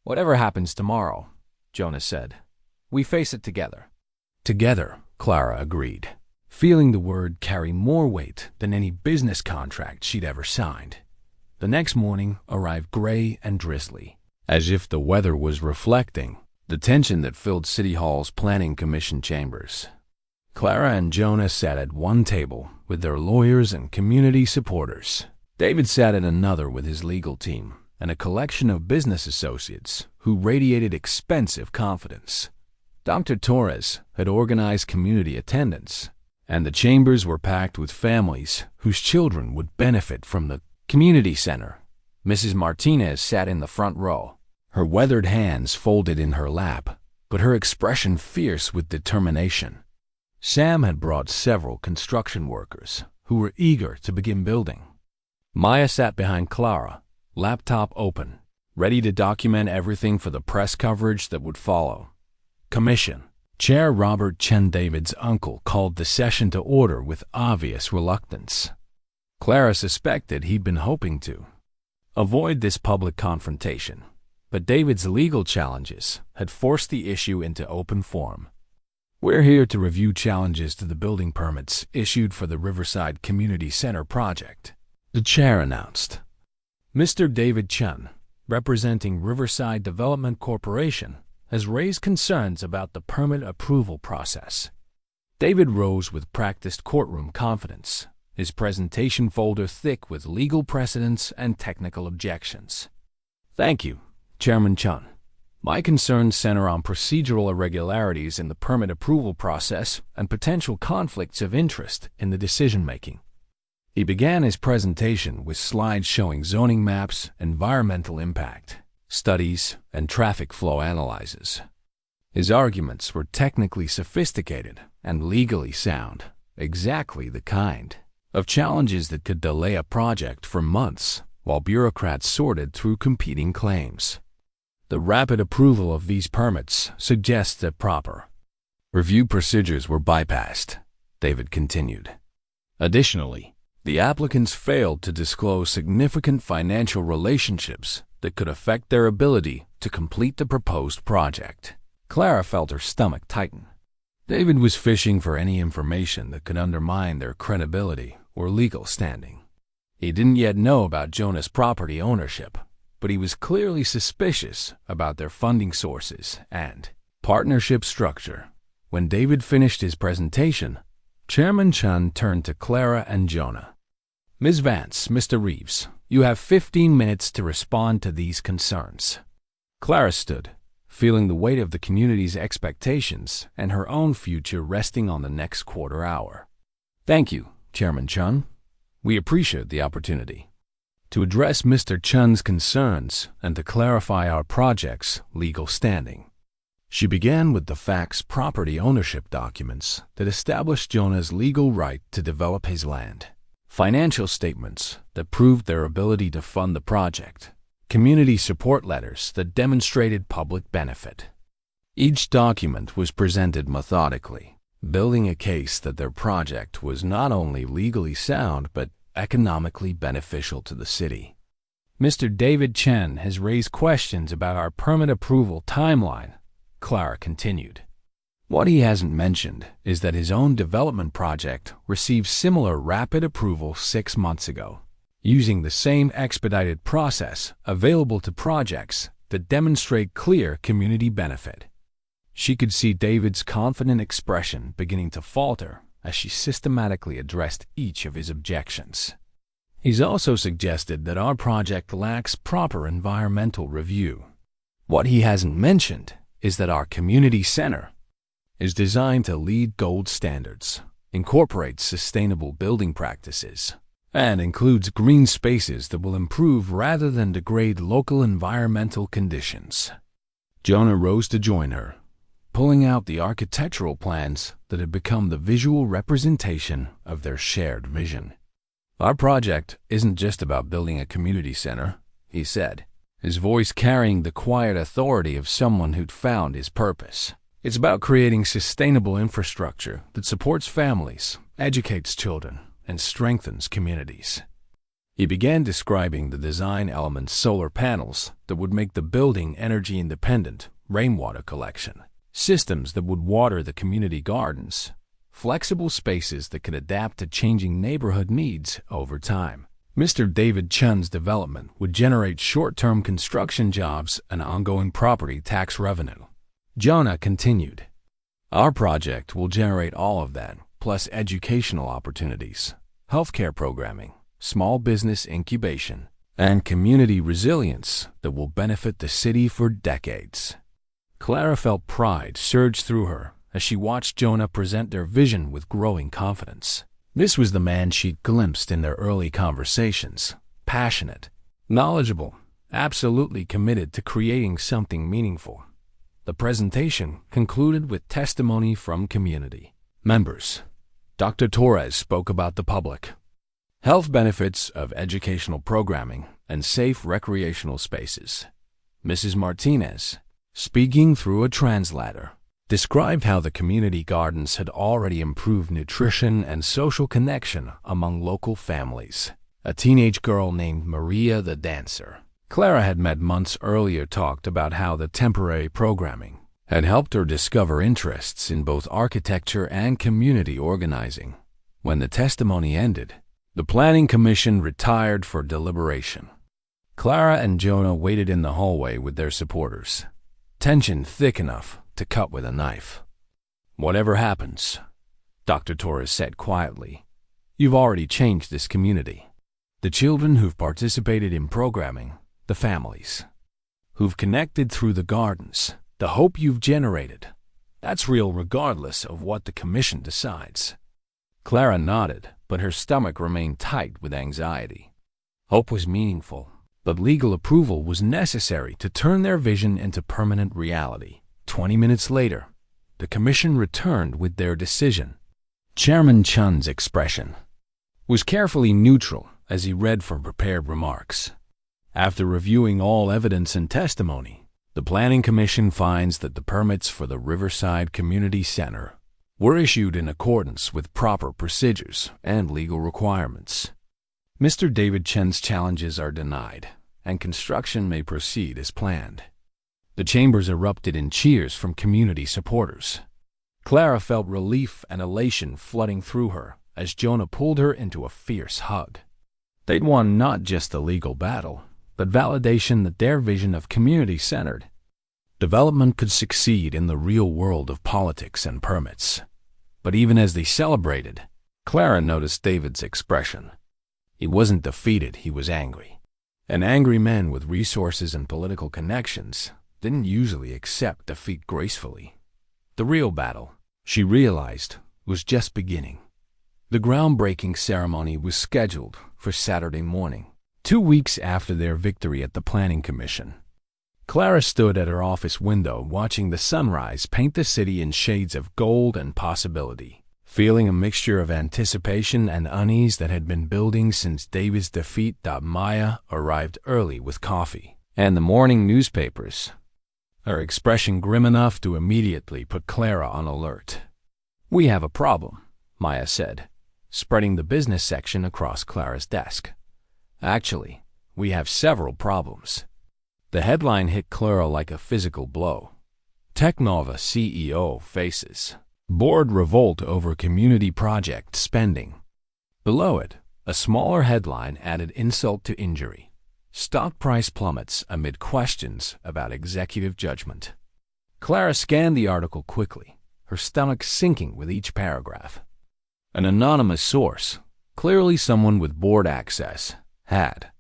Whatever happens tomorrow, Jonah said, we face it together. Together, Clara agreed. feeling the word carry more weight than any business contract she'd ever signed. The next morning arrived gray and drizzly, as if the weather was reflecting the tension that filled City Hall's Planning Commission chambers. Clara and Jonah sat at one table with their lawyers and community supporters. David sat at another with his legal team and a collection of business associates who radiated expensive confidence. Dr. Torres had organized community attendance, and the chambers were packed with families whose children would benefit from the community center. Mrs. Martinez sat in the front row, her weathered hands folded in her lap, but her expression fierce with determination. Sam had brought several construction workers who were eager to begin building. Maya sat behind Clara, laptop open, ready to document everything for the press coverage that would follow. Commission. Chair Robert Chen, David's uncle, called the session to order with obvious reluctance. Clara suspected he'd been hoping to avoid this public confrontation, but David's legal challenges had forced the issue into open forum. We're here to review challenges to the building permits issued for the Riverside Community Center project, the chair announced. Mr. David Chen, representing Riverside Development Corporation, has raised concerns about the permit approval process. David rose with practiced courtroom confidence, his presentation folder thick with legal precedents and technical objections. Thank you, Chairman Chen. My concerns center on procedural irregularities in the permit approval process and potential conflicts of interest in the decision-making. He began his presentation with slides showing zoning maps, environmental impact studies, and traffic flow analyses. His arguments were technically sophisticated and legally sound, exactly the kind of challenges that could delay a project for months while bureaucrats sorted through competing claims. The rapid approval of these permits suggests that proper review procedures were bypassed, David continued. Additionally, the applicants failed to disclose significant financial relationships that could affect their ability to complete the proposed project. Clara felt her stomach tighten. David was fishing for any information that could undermine their credibility or legal standing. He didn't yet know about Jonah's property ownership, but he was clearly suspicious about their funding sources and partnership structure. When David finished his presentation, Chairman Chen turned to Clara and Jonah. Ms. Vance, Mr. Reeves, you have 15 minutes to respond to these concerns. Clara stood, feeling the weight of the community's expectations and her own future resting on the next quarter hour. Thank you, Chairman Chen. We appreciate the opportunity to address Mr. Chen's concerns and to clarify our project's legal standing. She began with the facts property ownership documents that established Jonah's legal right to develop his land, financial statements that proved their ability to fund the project, community support letters that demonstrated public benefit. Each document was presented methodically, building a case that their project was not only legally sound but economically beneficial to the city. Mr. David Chen has raised questions about our permit approval timeline, Clara continued. What he hasn't mentioned is that his own development project received similar rapid approval 6 months ago, using the same expedited process available to projects that demonstrate clear community benefit. She could see David's confident expression beginning to falter as she systematically addressed each of his objections. He's also suggested that our project lacks proper environmental review. What he hasn't mentioned is that our community center is designed to lead gold standards, incorporates sustainable building practices, and includes green spaces that will improve rather than degrade local environmental conditions. Jonah rose to join her, pulling out the architectural plans that had become the visual representation of their shared vision. Our project isn't just about building a community center, he said, his voice carrying the quiet authority of someone who'd found his purpose. It's about creating sustainable infrastructure that supports families, educates children, and strengthens communities. He began describing the design elements: solar panels that would make the building energy independent, rainwater collection, systems that would water the community gardens, flexible spaces that could adapt to changing neighborhood needs over time. Mr. David Chun's development would generate short-term construction jobs and ongoing property tax revenue. Jonah continued, "Our project will generate all of that, plus educational opportunities, healthcare programming, small business incubation, and community resilience that will benefit the city for decades." Clara felt pride surge through her as she watched Jonah present their vision with growing confidence. This was the man she'd glimpsed in their early conversations, passionate, knowledgeable, absolutely committed to creating something meaningful. The presentation concluded with testimony from community members. Dr. Torres spoke about the public health benefits of educational programming and safe recreational spaces. Mrs. Martinez, speaking through a translator, described how the community gardens had already improved nutrition and social connection among local families. A teenage girl named Maria the dancer Clara had met months earlier talked about how the temporary programming had helped her discover interests in both architecture and community organizing. When the testimony ended, the Planning Commission retired for deliberation. Clara and Jonah waited in the hallway with their supporters, tension thick enough to cut with a knife. "Whatever happens," Dr. Torres said quietly, "you've already changed this community. The children who've participated in programming, the families who've connected through the gardens, the hope you've generated, that's real regardless of what the commission decides." Clara nodded, but her stomach remained tight with anxiety. Hope was meaningful, but legal approval was necessary to turn their vision into permanent reality. 20 minutes later, the commission returned with their decision. Chairman Chun's expression was carefully neutral as he read from prepared remarks. After reviewing all evidence and testimony, the Planning Commission finds that the permits for the Riverside Community Center were issued in accordance with proper procedures and legal requirements. Mr. David Chen's challenges are denied, and construction may proceed as planned. The chambers erupted in cheers from community supporters. Clara felt relief and elation flooding through her as Jonah pulled her into a fierce hug. They'd won not just the legal battle, but validation that their vision of community-centered development could succeed in the real world of politics and permits. But even as they celebrated, Clara noticed David's expression. He wasn't defeated, he was angry. An angry man with resources and political connections didn't usually accept defeat gracefully. The real battle, she realized, was just beginning. The groundbreaking ceremony was scheduled for Saturday morning, 2 weeks after their victory at the Planning Commission. Clara stood at her office window watching the sunrise paint the city in shades of gold and possibility, feeling a mixture of anticipation and unease that had been building since David's defeat. Maya arrived early with coffee and the morning newspapers, her expression grim enough to immediately put Clara on alert. "We have a problem," Maya said, spreading the business section across Clara's desk. "Actually, we have several problems." The headline hit Clara like a physical blow. Technova CEO faces board revolt over community project spending. Below it, a smaller headline added insult to injury. Stock price plummets amid questions about executive judgment. Clara scanned the article quickly, her stomach sinking with each paragraph. An anonymous source, clearly someone with board access, had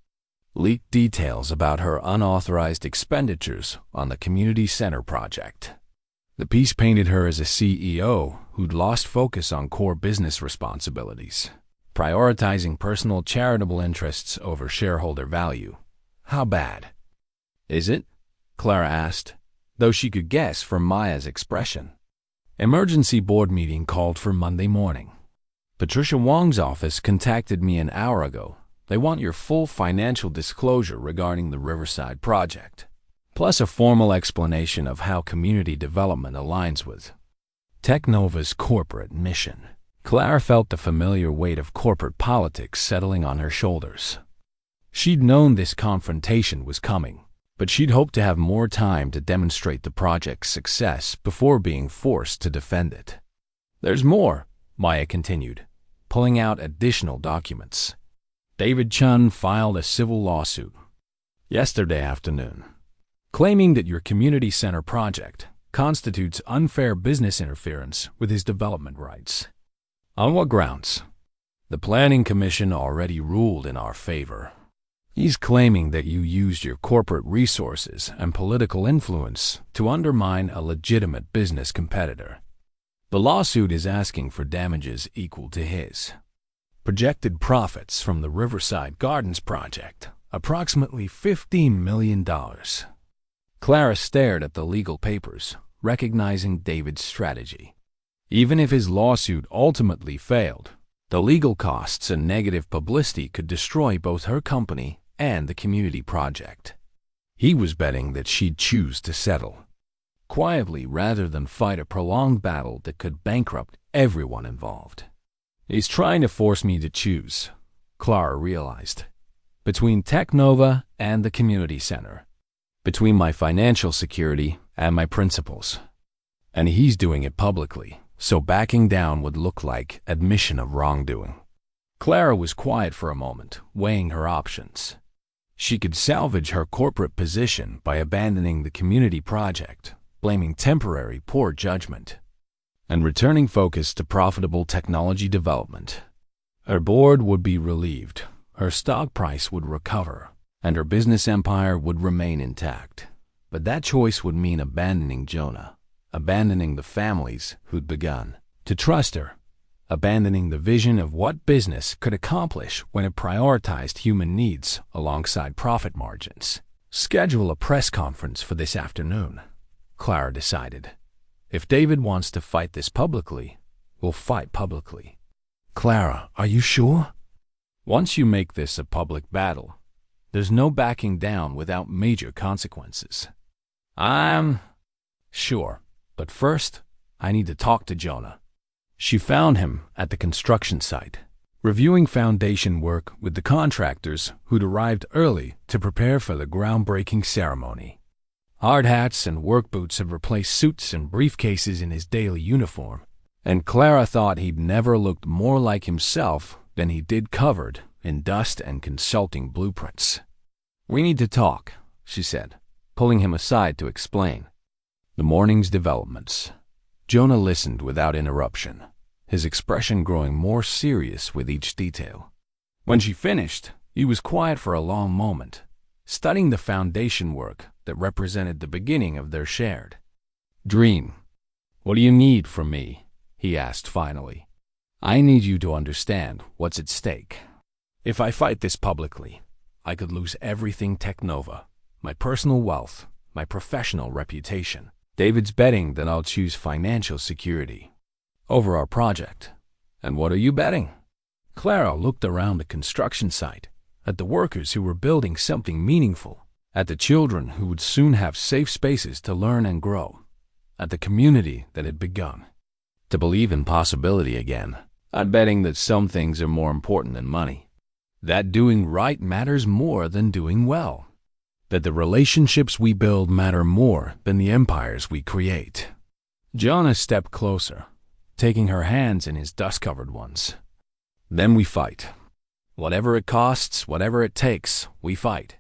leaked details about her unauthorized expenditures on the community center project. The piece painted her as a CEO who'd lost focus on core business responsibilities, prioritizing personal charitable interests over shareholder value. How bad is it? Clara asked, though she could guess from Maya's expression. Emergency board meeting called for Monday morning. Patricia Wong's office contacted me an hour ago. They want your full financial disclosure regarding the Riverside project, plus a formal explanation of how community development aligns with Technova's corporate mission. Clara felt the familiar weight of corporate politics settling on her shoulders. She'd known this confrontation was coming, but she'd hoped to have more time to demonstrate the project's success before being forced to defend it. "There's more," Maya continued, pulling out additional documents. David Chun filed a civil lawsuit yesterday afternoon, claiming that your community center project constitutes unfair business interference with his development rights. On what grounds? The Planning Commission already ruled in our favor. He's claiming that you used your corporate resources and political influence to undermine a legitimate business competitor. The lawsuit is asking for damages equal to his projected profits from the Riverside Gardens project, approximately $15 million. Clara stared at the legal papers, recognizing David's strategy. Even if his lawsuit ultimately failed, the legal costs and negative publicity could destroy both her company and the community project. He was betting that she'd choose to settle quietly rather than fight a prolonged battle that could bankrupt everyone involved. He's trying to force me to choose, Clara realized, between Technova and the community center, between my financial security and my principles. And he's doing it publicly, so backing down would look like admission of wrongdoing. Clara was quiet for a moment, weighing her options. She could salvage her corporate position by abandoning the community project, blaming temporary poor judgment, and returning focus to profitable technology development. Her board would be relieved, her stock price would recover, and her business empire would remain intact. But that choice would mean abandoning Jonah, abandoning the families who'd begun to trust her, abandoning the vision of what business could accomplish when it prioritized human needs alongside profit margins. Schedule a press conference for this afternoon, Clara decided. If David wants to fight this publicly, we'll fight publicly. Clara, are you sure? Once you make this a public battle, there's no backing down without major consequences. I'm sure, but first, I need to talk to Jonah. She found him at the construction site, reviewing foundation work with the contractors who'd arrived early to prepare for the groundbreaking ceremony. Hard hats and work boots had replaced suits and briefcases in his daily uniform, and Clara thought he'd never looked more like himself than he did covered in dust and consulting blueprints. We need to talk, she said, pulling him aside to explain the morning's developments. Jonah listened without interruption, his expression growing more serious with each detail. When she finished, he was quiet for a long moment, studying the foundation work that represented the beginning of their shared dream. What do you need from me? He asked finally. I need you to understand what's at stake. If I fight this publicly, I could lose everything Technova, my personal wealth, my professional reputation. David's betting that I'll choose financial security over our project. And what are you betting? Clara looked around the construction site, at the workers who were building something meaningful, at the children who would soon have safe spaces to learn and grow, at the community that had begun to believe in possibility again. I'm betting that some things are more important than money, that doing right matters more than doing well, that the relationships we build matter more than the empires we create. Jonah stepped closer, taking her hands in his dust-covered ones. Then we fight. Whatever it costs, whatever it takes, we fight.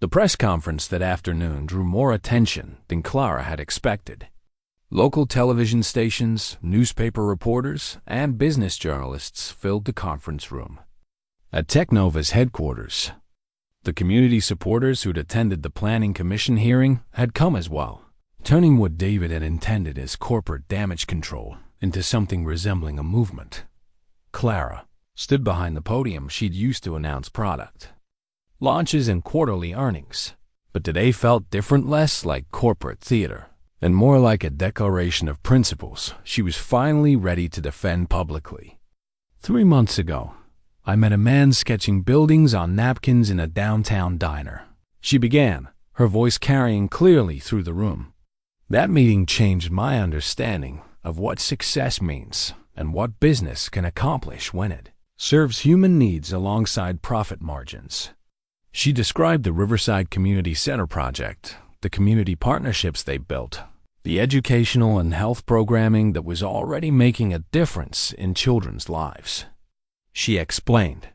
The press conference that afternoon drew more attention than Clara had expected. Local television stations, newspaper reporters, and business journalists filled the conference room. At Technova's headquarters, the community supporters who'd attended the Planning Commission hearing had come as well, turning what David had intended as corporate damage control into something resembling a movement. Clara stood behind the podium she'd used to announce product launches and quarterly earnings, but today felt different, less like corporate theater and more like a declaration of principles she was finally ready to defend publicly. 3 months ago, I met a man sketching buildings on napkins in a downtown diner. She began, her voice carrying clearly through the room. That meeting changed my understanding of what success means and what business can accomplish when it serves human needs alongside profit margins. She described the Riverside Community Center project, the community partnerships they built, the educational and health programming that was already making a difference in children's lives. She explained.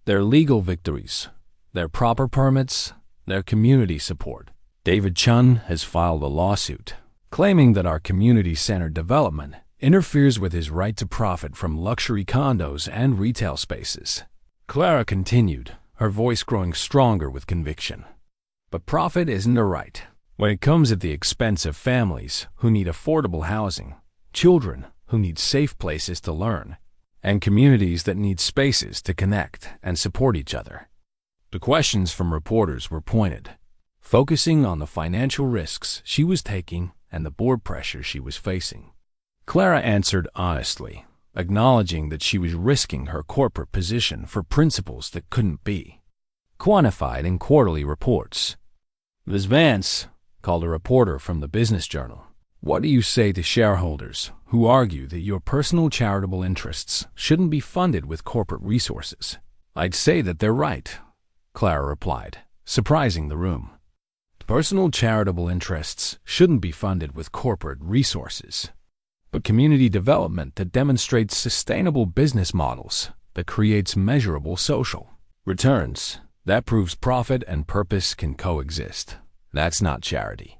Their legal victories, their proper permits, their community support. David Chun has filed a lawsuit, claiming that our community-centered development interferes with his right to profit from luxury condos and retail spaces. Clara continued, her voice growing stronger with conviction. But profit isn't a right. When it comes at the expense of families who need affordable housing, children who need safe places to learn, and communities that need spaces to connect and support each other. The questions from reporters were pointed, focusing on the financial risks she was taking and the board pressure she was facing. Clara answered honestly, acknowledging that she was risking her corporate position for principles that couldn't be quantified in quarterly reports. "Ms. Vance," called a reporter from the Business Journal, "what do you say to shareholders who argue that your personal charitable interests shouldn't be funded with corporate resources?" "I'd say that they're right," Clara replied, surprising the room. "Personal charitable interests shouldn't be funded with corporate resources, but community development that demonstrates sustainable business models, that creates measurable social returns, that proves profit and purpose can coexist. That's not charity.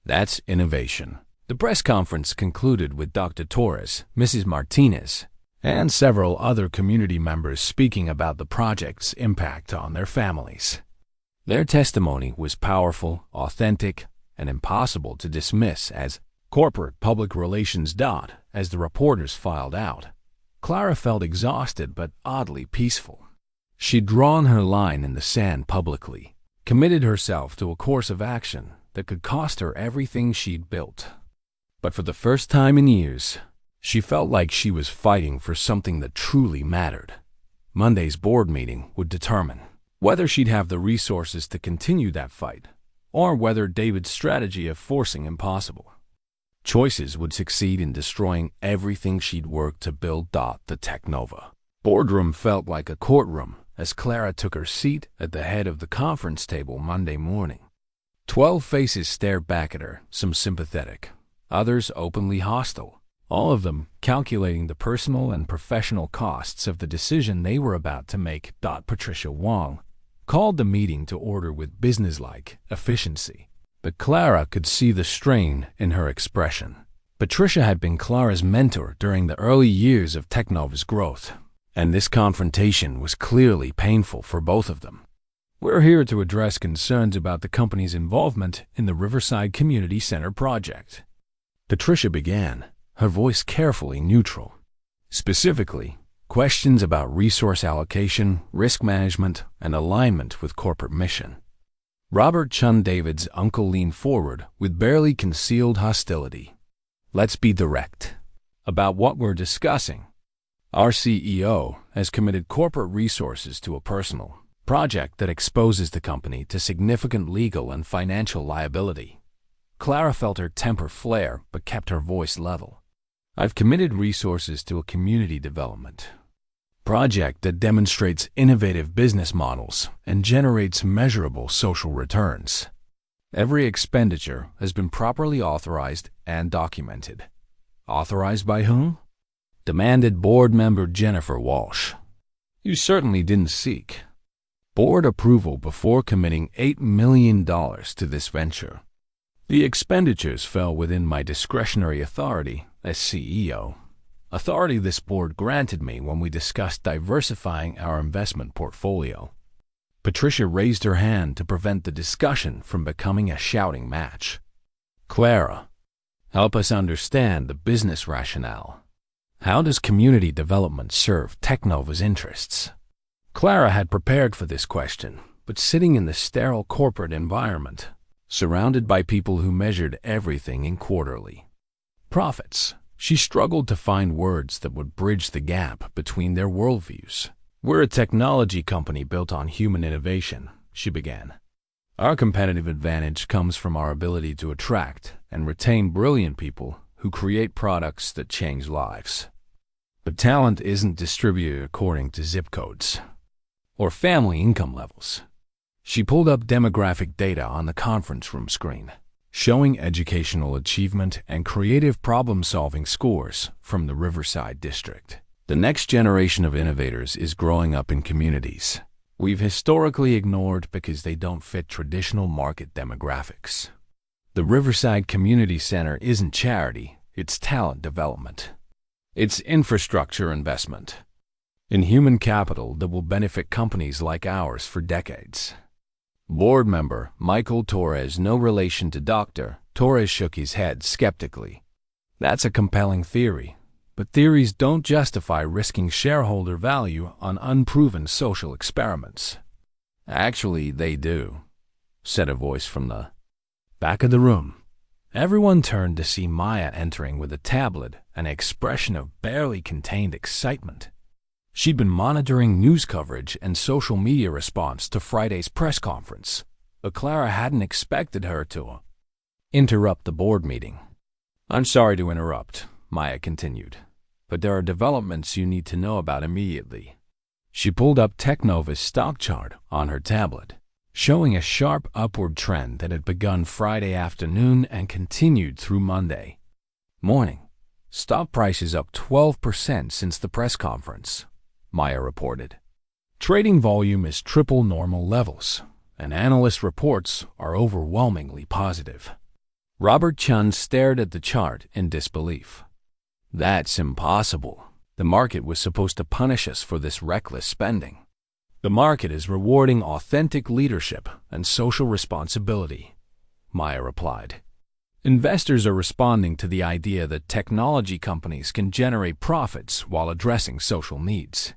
That's innovation." The press conference concluded with Dr. Torres, Mrs. Martinez, and several other community members speaking about the project's impact on their families. Their testimony was powerful, authentic, and impossible to dismiss as corporate public relations. As the reporters filed out, Clara felt exhausted but oddly peaceful. She'd drawn her line in the sand publicly, committed herself to a course of action that could cost her everything she'd built. But for the first time in years, she felt like she was fighting for something that truly mattered. Monday's board meeting would determine whether she'd have the resources to continue that fight, or whether David's strategy of forcing impossible choices would succeed in destroying everything she'd worked to build. The Technova boardroom felt like a courtroom as Clara took her seat at the head of the conference table Monday morning. 12 faces stared back at her, some sympathetic, others openly hostile, all of them calculating the personal and professional costs of the decision they were about to make. Patricia Wong called the meeting to order with businesslike efficiency, but Clara could see the strain in her expression. Patricia had been Clara's mentor during the early years of Technova's growth, and this confrontation was clearly painful for both of them. "We're here to address concerns about the company's involvement in the Riverside Community Center project," Patricia began, her voice carefully neutral. "Specifically, questions about resource allocation, risk management, and alignment with corporate mission." Robert Chun David's uncle leaned forward with barely concealed hostility. "Let's be direct about what we're discussing. Our CEO has committed corporate resources to a personal project that exposes the company to significant legal and financial liability." Clara felt her temper flare but kept her voice level. "I've committed resources to a community development project that demonstrates innovative business models and generates measurable social returns. Every expenditure has been properly authorized and documented." "Authorized by whom?" demanded board member Jennifer Walsh. "You certainly didn't seek board approval before committing $8 million to this venture. The expenditures fell within my discretionary authority as CEO, authority this board granted me when we discussed diversifying our investment portfolio." Patricia raised her hand to prevent the discussion from becoming a shouting match. "Clara, help us understand the business rationale. How does community development serve Technova's interests?" Clara had prepared for this question, but sitting in the sterile corporate environment, surrounded by people who measured everything in quarterly profits, she struggled to find words that would bridge the gap between their worldviews. "We're a technology company built on human innovation," she began. "Our competitive advantage comes from our ability to attract and retain brilliant people who create products that change lives. But talent isn't distributed according to zip codes or family income levels." She pulled up demographic data on the conference room screen. showing educational achievement and creative problem-solving scores from the Riverside district. The next generation of innovators is growing up in communities we've historically ignored because they don't fit traditional market demographics. The Riverside Community Center isn't charity, it's talent development. It's infrastructure investment in human capital that will benefit companies like ours for decades. Board member Michael Torres, no relation to Dr. Torres, shook his head skeptically. That's a compelling theory, but theories don't justify risking shareholder value on unproven social experiments. Actually, they do, said a voice from the back of the room. Everyone turned to see Maya entering with a tablet, an expression of barely contained excitement. She'd been monitoring news coverage and social media response to Friday's press conference, but Clara hadn't expected her to interrupt the board meeting. I'm sorry to interrupt, Maya continued, but there are developments you need to know about immediately. She pulled up Technova's stock chart on her tablet, showing a sharp upward trend that had begun Friday afternoon and continued through Monday morning. Stock price is up 12% since the press conference, Maya reported. Trading volume is triple normal levels, and analyst reports are overwhelmingly positive. Robert Chun stared at the chart in disbelief. That's impossible. The market was supposed to punish us for this reckless spending. The market is rewarding authentic leadership and social responsibility, Maya replied. Investors are responding to the idea that technology companies can generate profits while addressing social needs.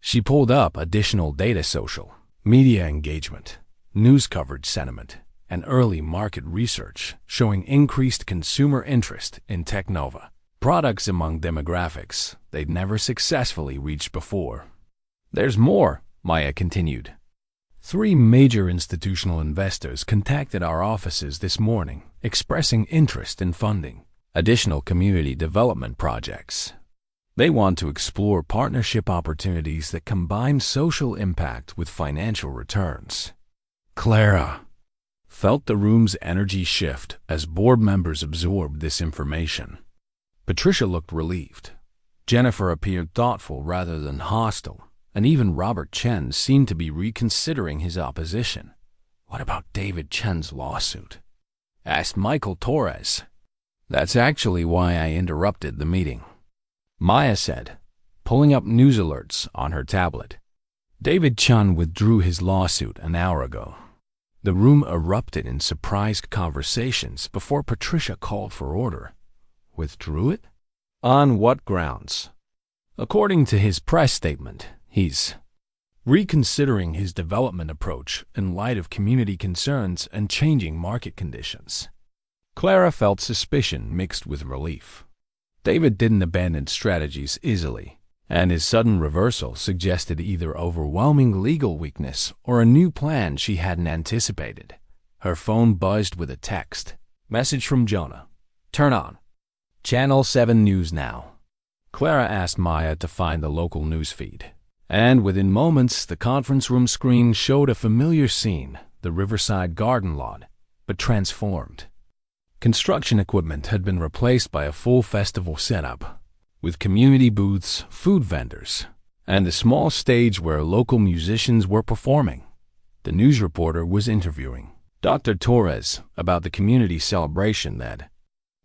She pulled up additional data: social media engagement, news coverage sentiment, and early market research showing increased consumer interest in Technova products among demographics they'd never successfully reached before. There's more, Maya continued. 3 major institutional investors contacted our offices this morning, expressing interest in funding additional community development projects. They want to explore partnership opportunities that combine social impact with financial returns. Clara felt the room's energy shift as board members absorbed this information. Patricia looked relieved. Jennifer appeared thoughtful rather than hostile, and even Robert Chen seemed to be reconsidering his opposition. What about David Chen's lawsuit? Asked Michael Torres. That's actually why I interrupted the meeting, Maya said, pulling up news alerts on her tablet. David Chen withdrew his lawsuit an hour ago. The room erupted in surprised conversations before Patricia called for order. Withdrew it? On what grounds? According to his press statement, he's reconsidering his development approach in light of community concerns and changing market conditions. Clara felt suspicion mixed with relief. David didn't abandon strategies easily, and his sudden reversal suggested either overwhelming legal weakness or a new plan she hadn't anticipated. Her phone buzzed with a text. Message from Jonah. Turn on. Channel 7 News Now. Clara asked Maya to find the local news feed, and within moments the conference room screen showed a familiar scene, the Riverside garden lot, but transformed. Construction equipment had been replaced by a full festival setup, with community booths, food vendors, and a small stage where local musicians were performing. The news reporter was interviewing Dr. Torres about the community celebration that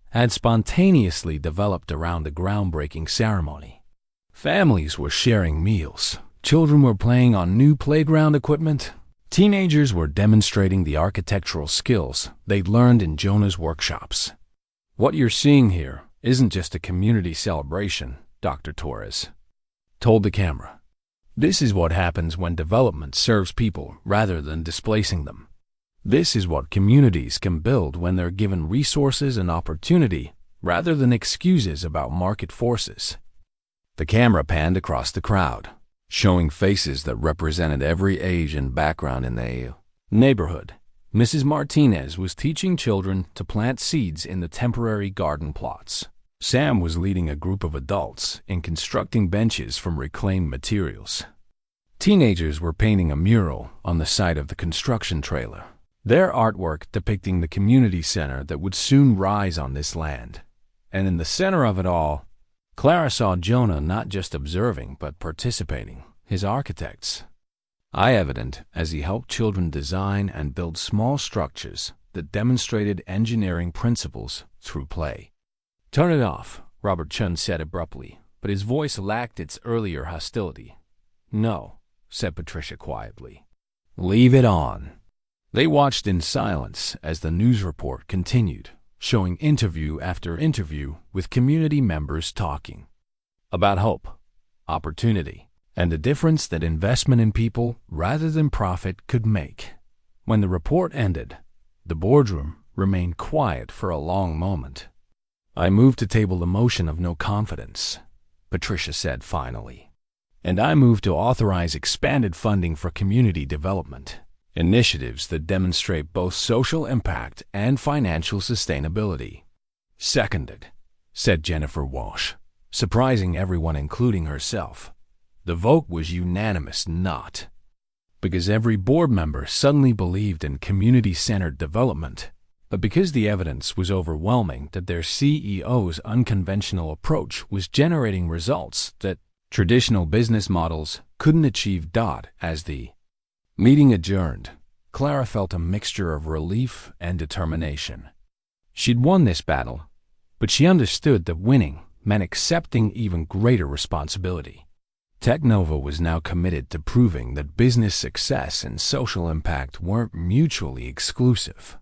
had spontaneously developed around the groundbreaking ceremony. Families were sharing meals, children were playing on new playground equipment, teenagers were demonstrating the architectural skills they'd learned in Jonah's workshops. What you're seeing here isn't just a community celebration, Dr. Torres told the camera. This is what happens when development serves people rather than displacing them. This is what communities can build when they're given resources and opportunity rather than excuses about market forces. The camera panned across the crowd, showing faces that represented every age and background in the neighborhood. Mrs. Martinez was teaching children to plant seeds in the temporary garden plots. Sam was leading a group of adults in constructing benches from reclaimed materials. Teenagers were painting a mural on the side of the construction trailer. Their artwork depicting the community center that would soon rise on this land. And in the center of it all, Clara saw Jonah not just observing but participating, his architects. Eye evident as he helped children design and build small structures that demonstrated engineering principles through play. "Turn it off," Robert Chun said abruptly, but his voice lacked its earlier hostility. "No," said Patricia quietly. "Leave it on." They watched in silence as the news report continued, showing interview after interview with community members talking about hope, opportunity, and the difference that investment in people rather than profit could make. When the report ended, the boardroom remained quiet for a long moment. "I move to table the motion of no confidence," Patricia said finally. "And I move to authorize expanded funding for community development, initiatives that demonstrate both social impact and financial sustainability." "Seconded," said Jennifer Walsh, surprising everyone including herself. The vote was unanimous not because every board member suddenly believed in community-centered development, but because the evidence was overwhelming that their CEO's unconventional approach was generating results that traditional business models couldn't achieve. As the meeting adjourned, Clara felt a mixture of relief and determination. She'd won this battle, but she understood that winning meant accepting even greater responsibility. Technova was now committed to proving that business success and social impact weren't mutually exclusive.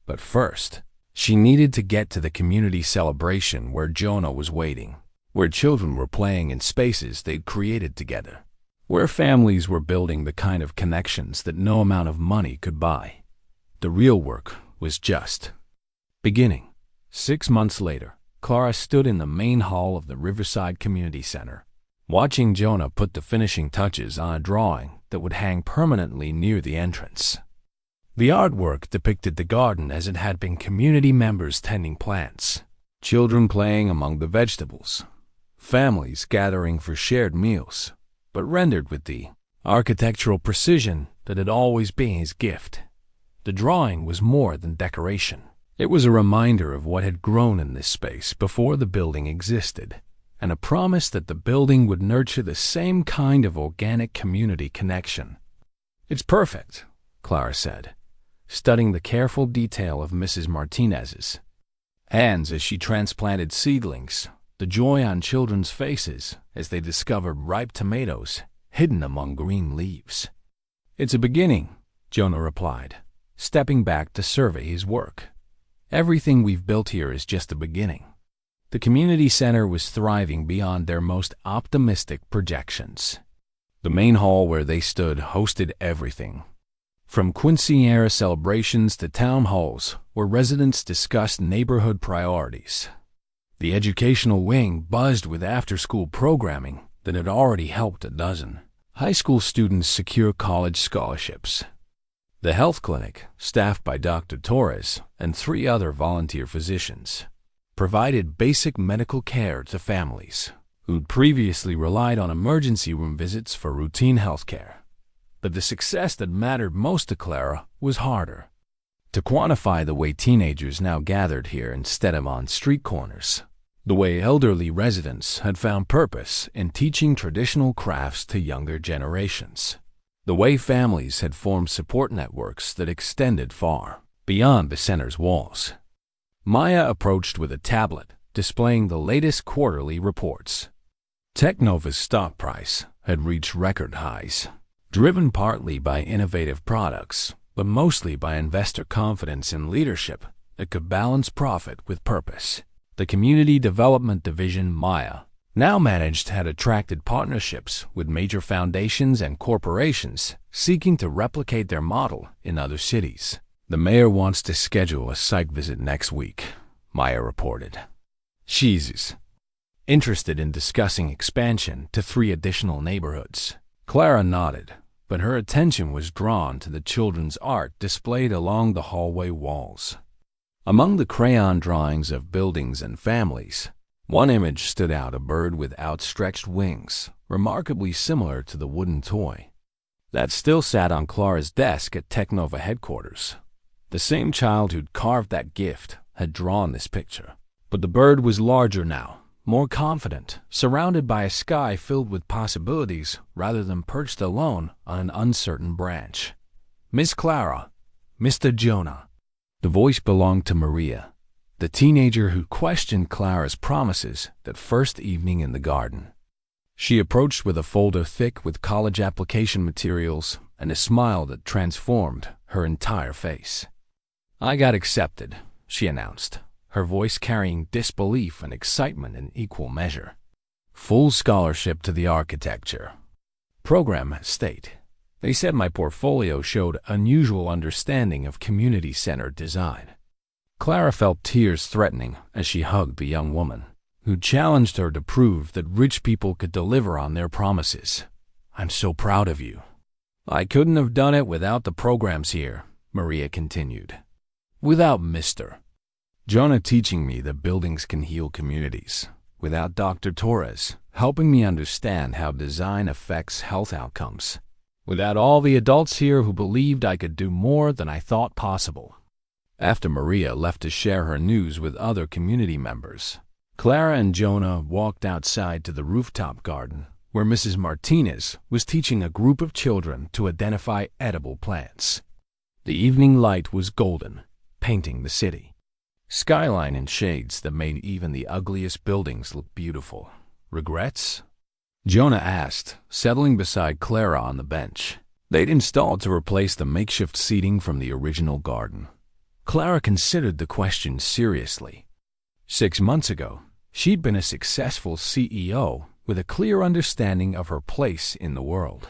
But first, she needed to get to the community celebration where Jonah was waiting, where children were playing in spaces they'd created together, where families were building the kind of connections that no amount of money could buy. The real work was just beginning. 6 months later, Clara stood in the main hall of the Riverside Community Center, watching Jonah put the finishing touches on a drawing that would hang permanently near the entrance. The artwork depicted the garden as it had been community members tending plants, children playing among the vegetables, families gathering for shared meals, but rendered with the architectural precision that had always been his gift. The drawing was more than decoration. It was a reminder of what had grown in this space before the building existed, and a promise that the building would nurture the same kind of organic community connection. "It's perfect," Clara said, studying the careful detail of Mrs. Martinez's hands as she transplanted seedlings, the joy on children's faces as they discovered ripe tomatoes hidden among green leaves. "It's a beginning," Jonah replied, stepping back to survey his work. "Everything we've built here is just a beginning." The community center was thriving beyond their most optimistic projections. The main hall where they stood hosted everything, from Quincy-era celebrations to town halls where residents discussed neighborhood priorities. The educational wing buzzed with after-school programming that had already helped a dozen high school students secure college scholarships. The health clinic, staffed by Dr. Torres and 3 other volunteer physicians, provided basic medical care to families who'd previously relied on emergency room visits for routine health care. But the success that mattered most to Clara was harder to quantify: the way teenagers now gathered here instead of on street corners, the way elderly residents had found purpose in teaching traditional crafts to younger generations, the way families had formed support networks that extended far beyond the center's walls. Maya approached with a tablet, displaying the latest quarterly reports. Technova's stock price had reached record highs, driven partly by innovative products, but mostly by investor confidence in leadership that could balance profit with purpose. The Community Development Division, Maya, now managed had attracted partnerships with major foundations and corporations seeking to replicate their model in other cities. "The mayor wants to schedule a site visit next week," Maya reported. "She's interested in discussing expansion to 3 additional neighborhoods." Clara nodded, but her attention was drawn to the children's art displayed along the hallway walls. Among the crayon drawings of buildings and families, one image stood out: a bird with outstretched wings, remarkably similar to the wooden toy that still sat on Clara's desk at Technova headquarters. The same child who'd carved that gift had drawn this picture. But the bird was larger now, more confident, surrounded by a sky filled with possibilities rather than perched alone on an uncertain branch. "Miss Clara, Mr. Jonah." The voice belonged to Maria, the teenager who questioned Clara's promises that first evening in the garden. She approached with a folder thick with college application materials and a smile that transformed her entire face. "I got accepted," she announced, her voice carrying disbelief and excitement in equal measure. "Full scholarship to the architecture program at State. They said my portfolio showed unusual understanding of community-centered design." Clara felt tears threatening as she hugged the young woman, who challenged her to prove that rich people could deliver on their promises. "I'm so proud of you." "I couldn't have done it without the programs here," Maria continued. "Without Mr. Jonah teaching me that buildings can heal communities. Without Dr. Torres helping me understand how design affects health outcomes. Without all the adults here who believed I could do more than I thought possible." After Maria left to share her news with other community members, Clara and Jonah walked outside to the rooftop garden, where Mrs. Martinez was teaching a group of children to identify edible plants. The evening light was golden, painting the city skyline in shades that made even the ugliest buildings look beautiful. "Regrets?" Jonah asked, settling beside Clara on the bench. They'd installed to replace the makeshift seating from the original garden. Clara considered the question seriously. 6 months ago, she'd been a successful CEO with a clear understanding of her place in the world.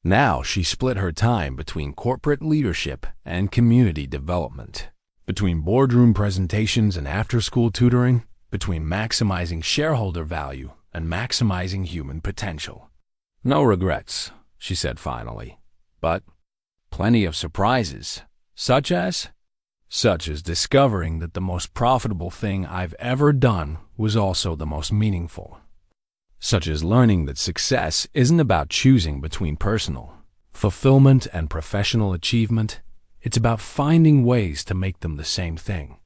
Now she split her time between corporate leadership and community development, between boardroom presentations and after-school tutoring, between maximizing shareholder value and maximizing human potential. "No regrets," she said finally, "but plenty of surprises, such as discovering that the most profitable thing I've ever done was also the most meaningful. Such as learning that success isn't about choosing between personal fulfillment and professional achievement. It's about finding ways to make them the same thing."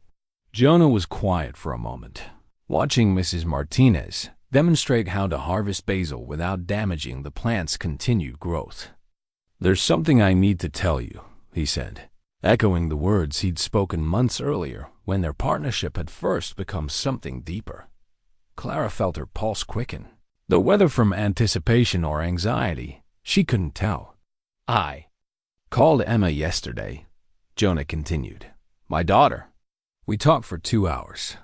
Jonah was quiet for a moment, watching Mrs. Martinez demonstrate how to harvest basil without damaging the plant's continued growth. "There's something I need to tell you," he said, echoing the words he'd spoken months earlier when their partnership had first become something deeper. Clara felt her pulse quicken, though whether from anticipation or anxiety, she couldn't tell. "I called Emma yesterday," Jonah continued. "My daughter. We talked for 2 hours.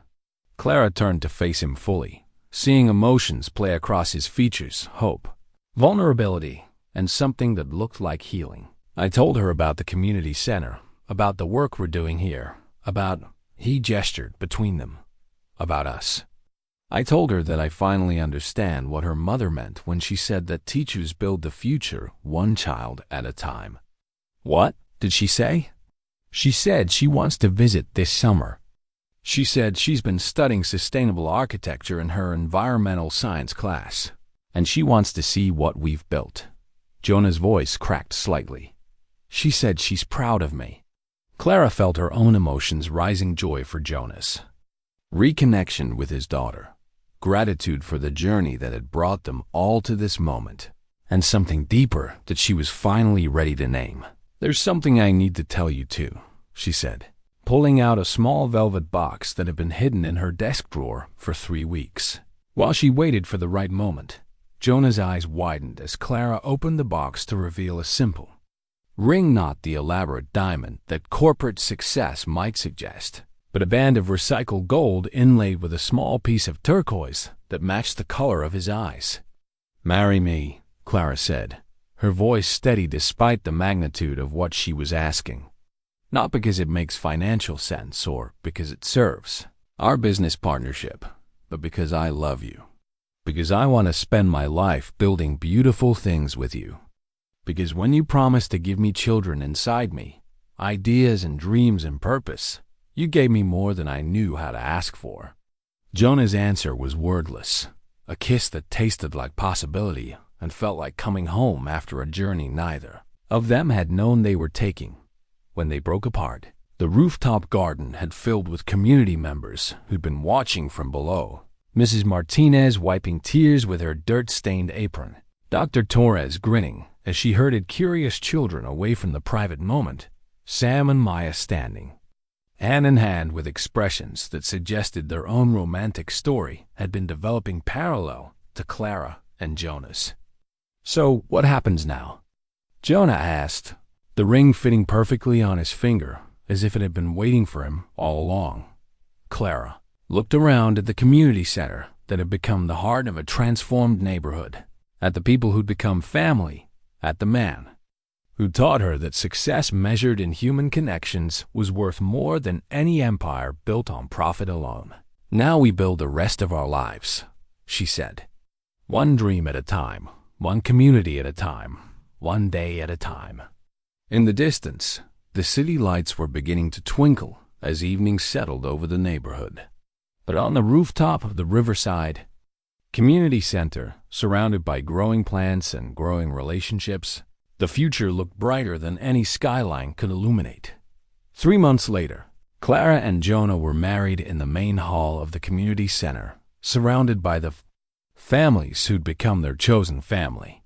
Clara turned to face him fully, seeing emotions play across his features: hope, vulnerability, and something that looked like healing. I told her about the community center, about the work we're doing here, he gestured between them, about us. I told her that I finally understand what her mother meant when she said that teachers build the future one child at a time." "What did she say?" "She said she wants to visit this summer. She said she's been studying sustainable architecture in her environmental science class, and she wants to see what we've built." Jonah's voice cracked slightly. "She said she's proud of me." Clara felt her own emotions rising: joy for Jonas, reconnection with his daughter, gratitude for the journey that had brought them all to this moment, and something deeper that she was finally ready to name. "There's something I need to tell you too," she said, pulling out a small velvet box that had been hidden in her desk drawer for 3 weeks. While she waited for the right moment, Jonah's eyes widened as Clara opened the box to reveal a simple ring, not the elaborate diamond that corporate success might suggest, but a band of recycled gold inlaid with a small piece of turquoise that matched the color of his eyes. "Marry me," Clara said, her voice steady despite the magnitude of what she was asking. "Not because it makes financial sense or because it serves our business partnership, but because I love you. Because I want to spend my life building beautiful things with you. Because when you promised to give me children inside me, ideas and dreams and purpose, you gave me more than I knew how to ask for." Jonah's answer was wordless, a kiss that tasted like possibility and felt like coming home after a journey neither of them had known they were taking. When they broke apart, The rooftop garden had filled with community members who'd been watching from below. Mrs. Martinez wiping tears with her dirt-stained apron. Dr. Torres grinning as she herded curious children away from the private moment. Sam and Maya standing, hand in hand, with expressions that suggested their own romantic story had been developing parallel to Clara and Jonah's. "So, what happens now?" Jonah asked, the ring fitting perfectly on his finger, as if it had been waiting for him all along. Clara looked around at the community center that had become the heart of a transformed neighborhood, at the people who'd become family, at the man who taught her that success measured in human connections was worth more than any empire built on profit alone. "Now we build the rest of our lives," she said. "One dream at a time, one community at a time, one day at a time." In the distance, the city lights were beginning to twinkle as evening settled over the neighborhood. But on the rooftop of the Riverside Community Center, surrounded by growing plants and growing relationships, the future looked brighter than any skyline could illuminate. 3 months later, Clara and Jonah were married in the main hall of the community center, surrounded by the families who'd become their chosen family.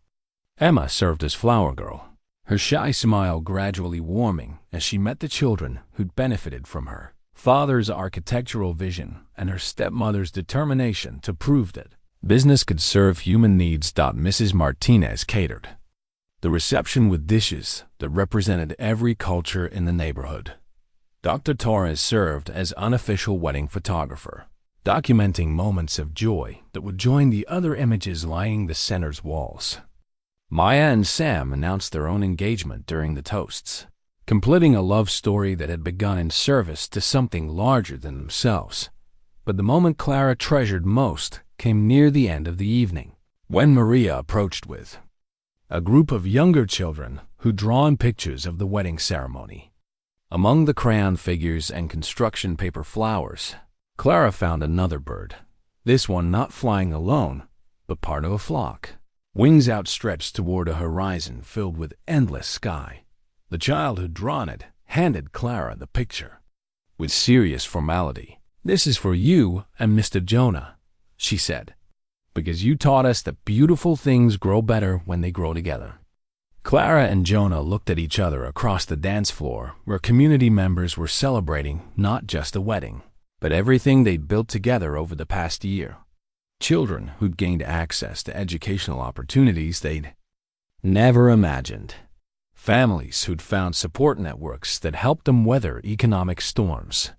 Emma served as flower girl, her shy smile gradually warming as she met the children who'd benefited from her father's architectural vision and her stepmother's determination to prove that business could serve human needs. Mrs. Martinez catered the reception with dishes that represented every culture in the neighborhood. Dr. Torres served as unofficial wedding photographer, documenting moments of joy that would join the other images lining the center's walls. Maya and Sam announced their own engagement during the toasts, completing a love story that had begun in service to something larger than themselves. But the moment Clara treasured most came near the end of the evening, when Maria approached with a group of younger children who'd drawn pictures of the wedding ceremony. Among the crayon figures and construction paper flowers, Clara found another bird, this one not flying alone, but part of a flock, wings outstretched toward a horizon filled with endless sky. The child who'd drawn it handed Clara the picture. With serious formality, "This is for you and Mr. Jonah," she said, "because you taught us that beautiful things grow better when they grow together." Clara and Jonah looked at each other across the dance floor where community members were celebrating not just a wedding, but everything they'd built together over the past year. Children who'd gained access to educational opportunities they'd never imagined. Families who'd found support networks that helped them weather economic storms.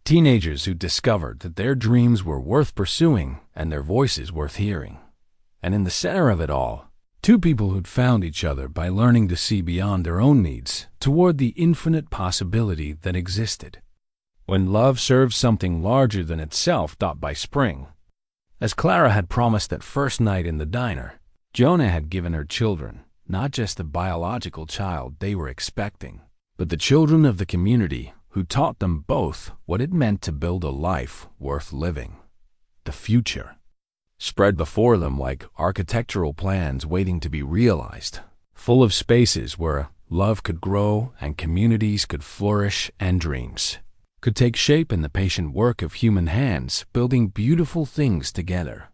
Teenagers who discovered that their dreams were worth pursuing and their voices worth hearing. And in the center of it all, two people who'd found each other by learning to see beyond their own needs toward the infinite possibility that existed. When love serves something larger than itself. By spring, as Clara had promised that first night in the diner, Jonah had given her children not just the biological child they were expecting, but the children of the community who taught them both what it meant to build a life worth living. The future spread before them like architectural plans waiting to be realized, full of spaces where love could grow and communities could flourish and dreams could take shape in the patient work of human hands building beautiful things together.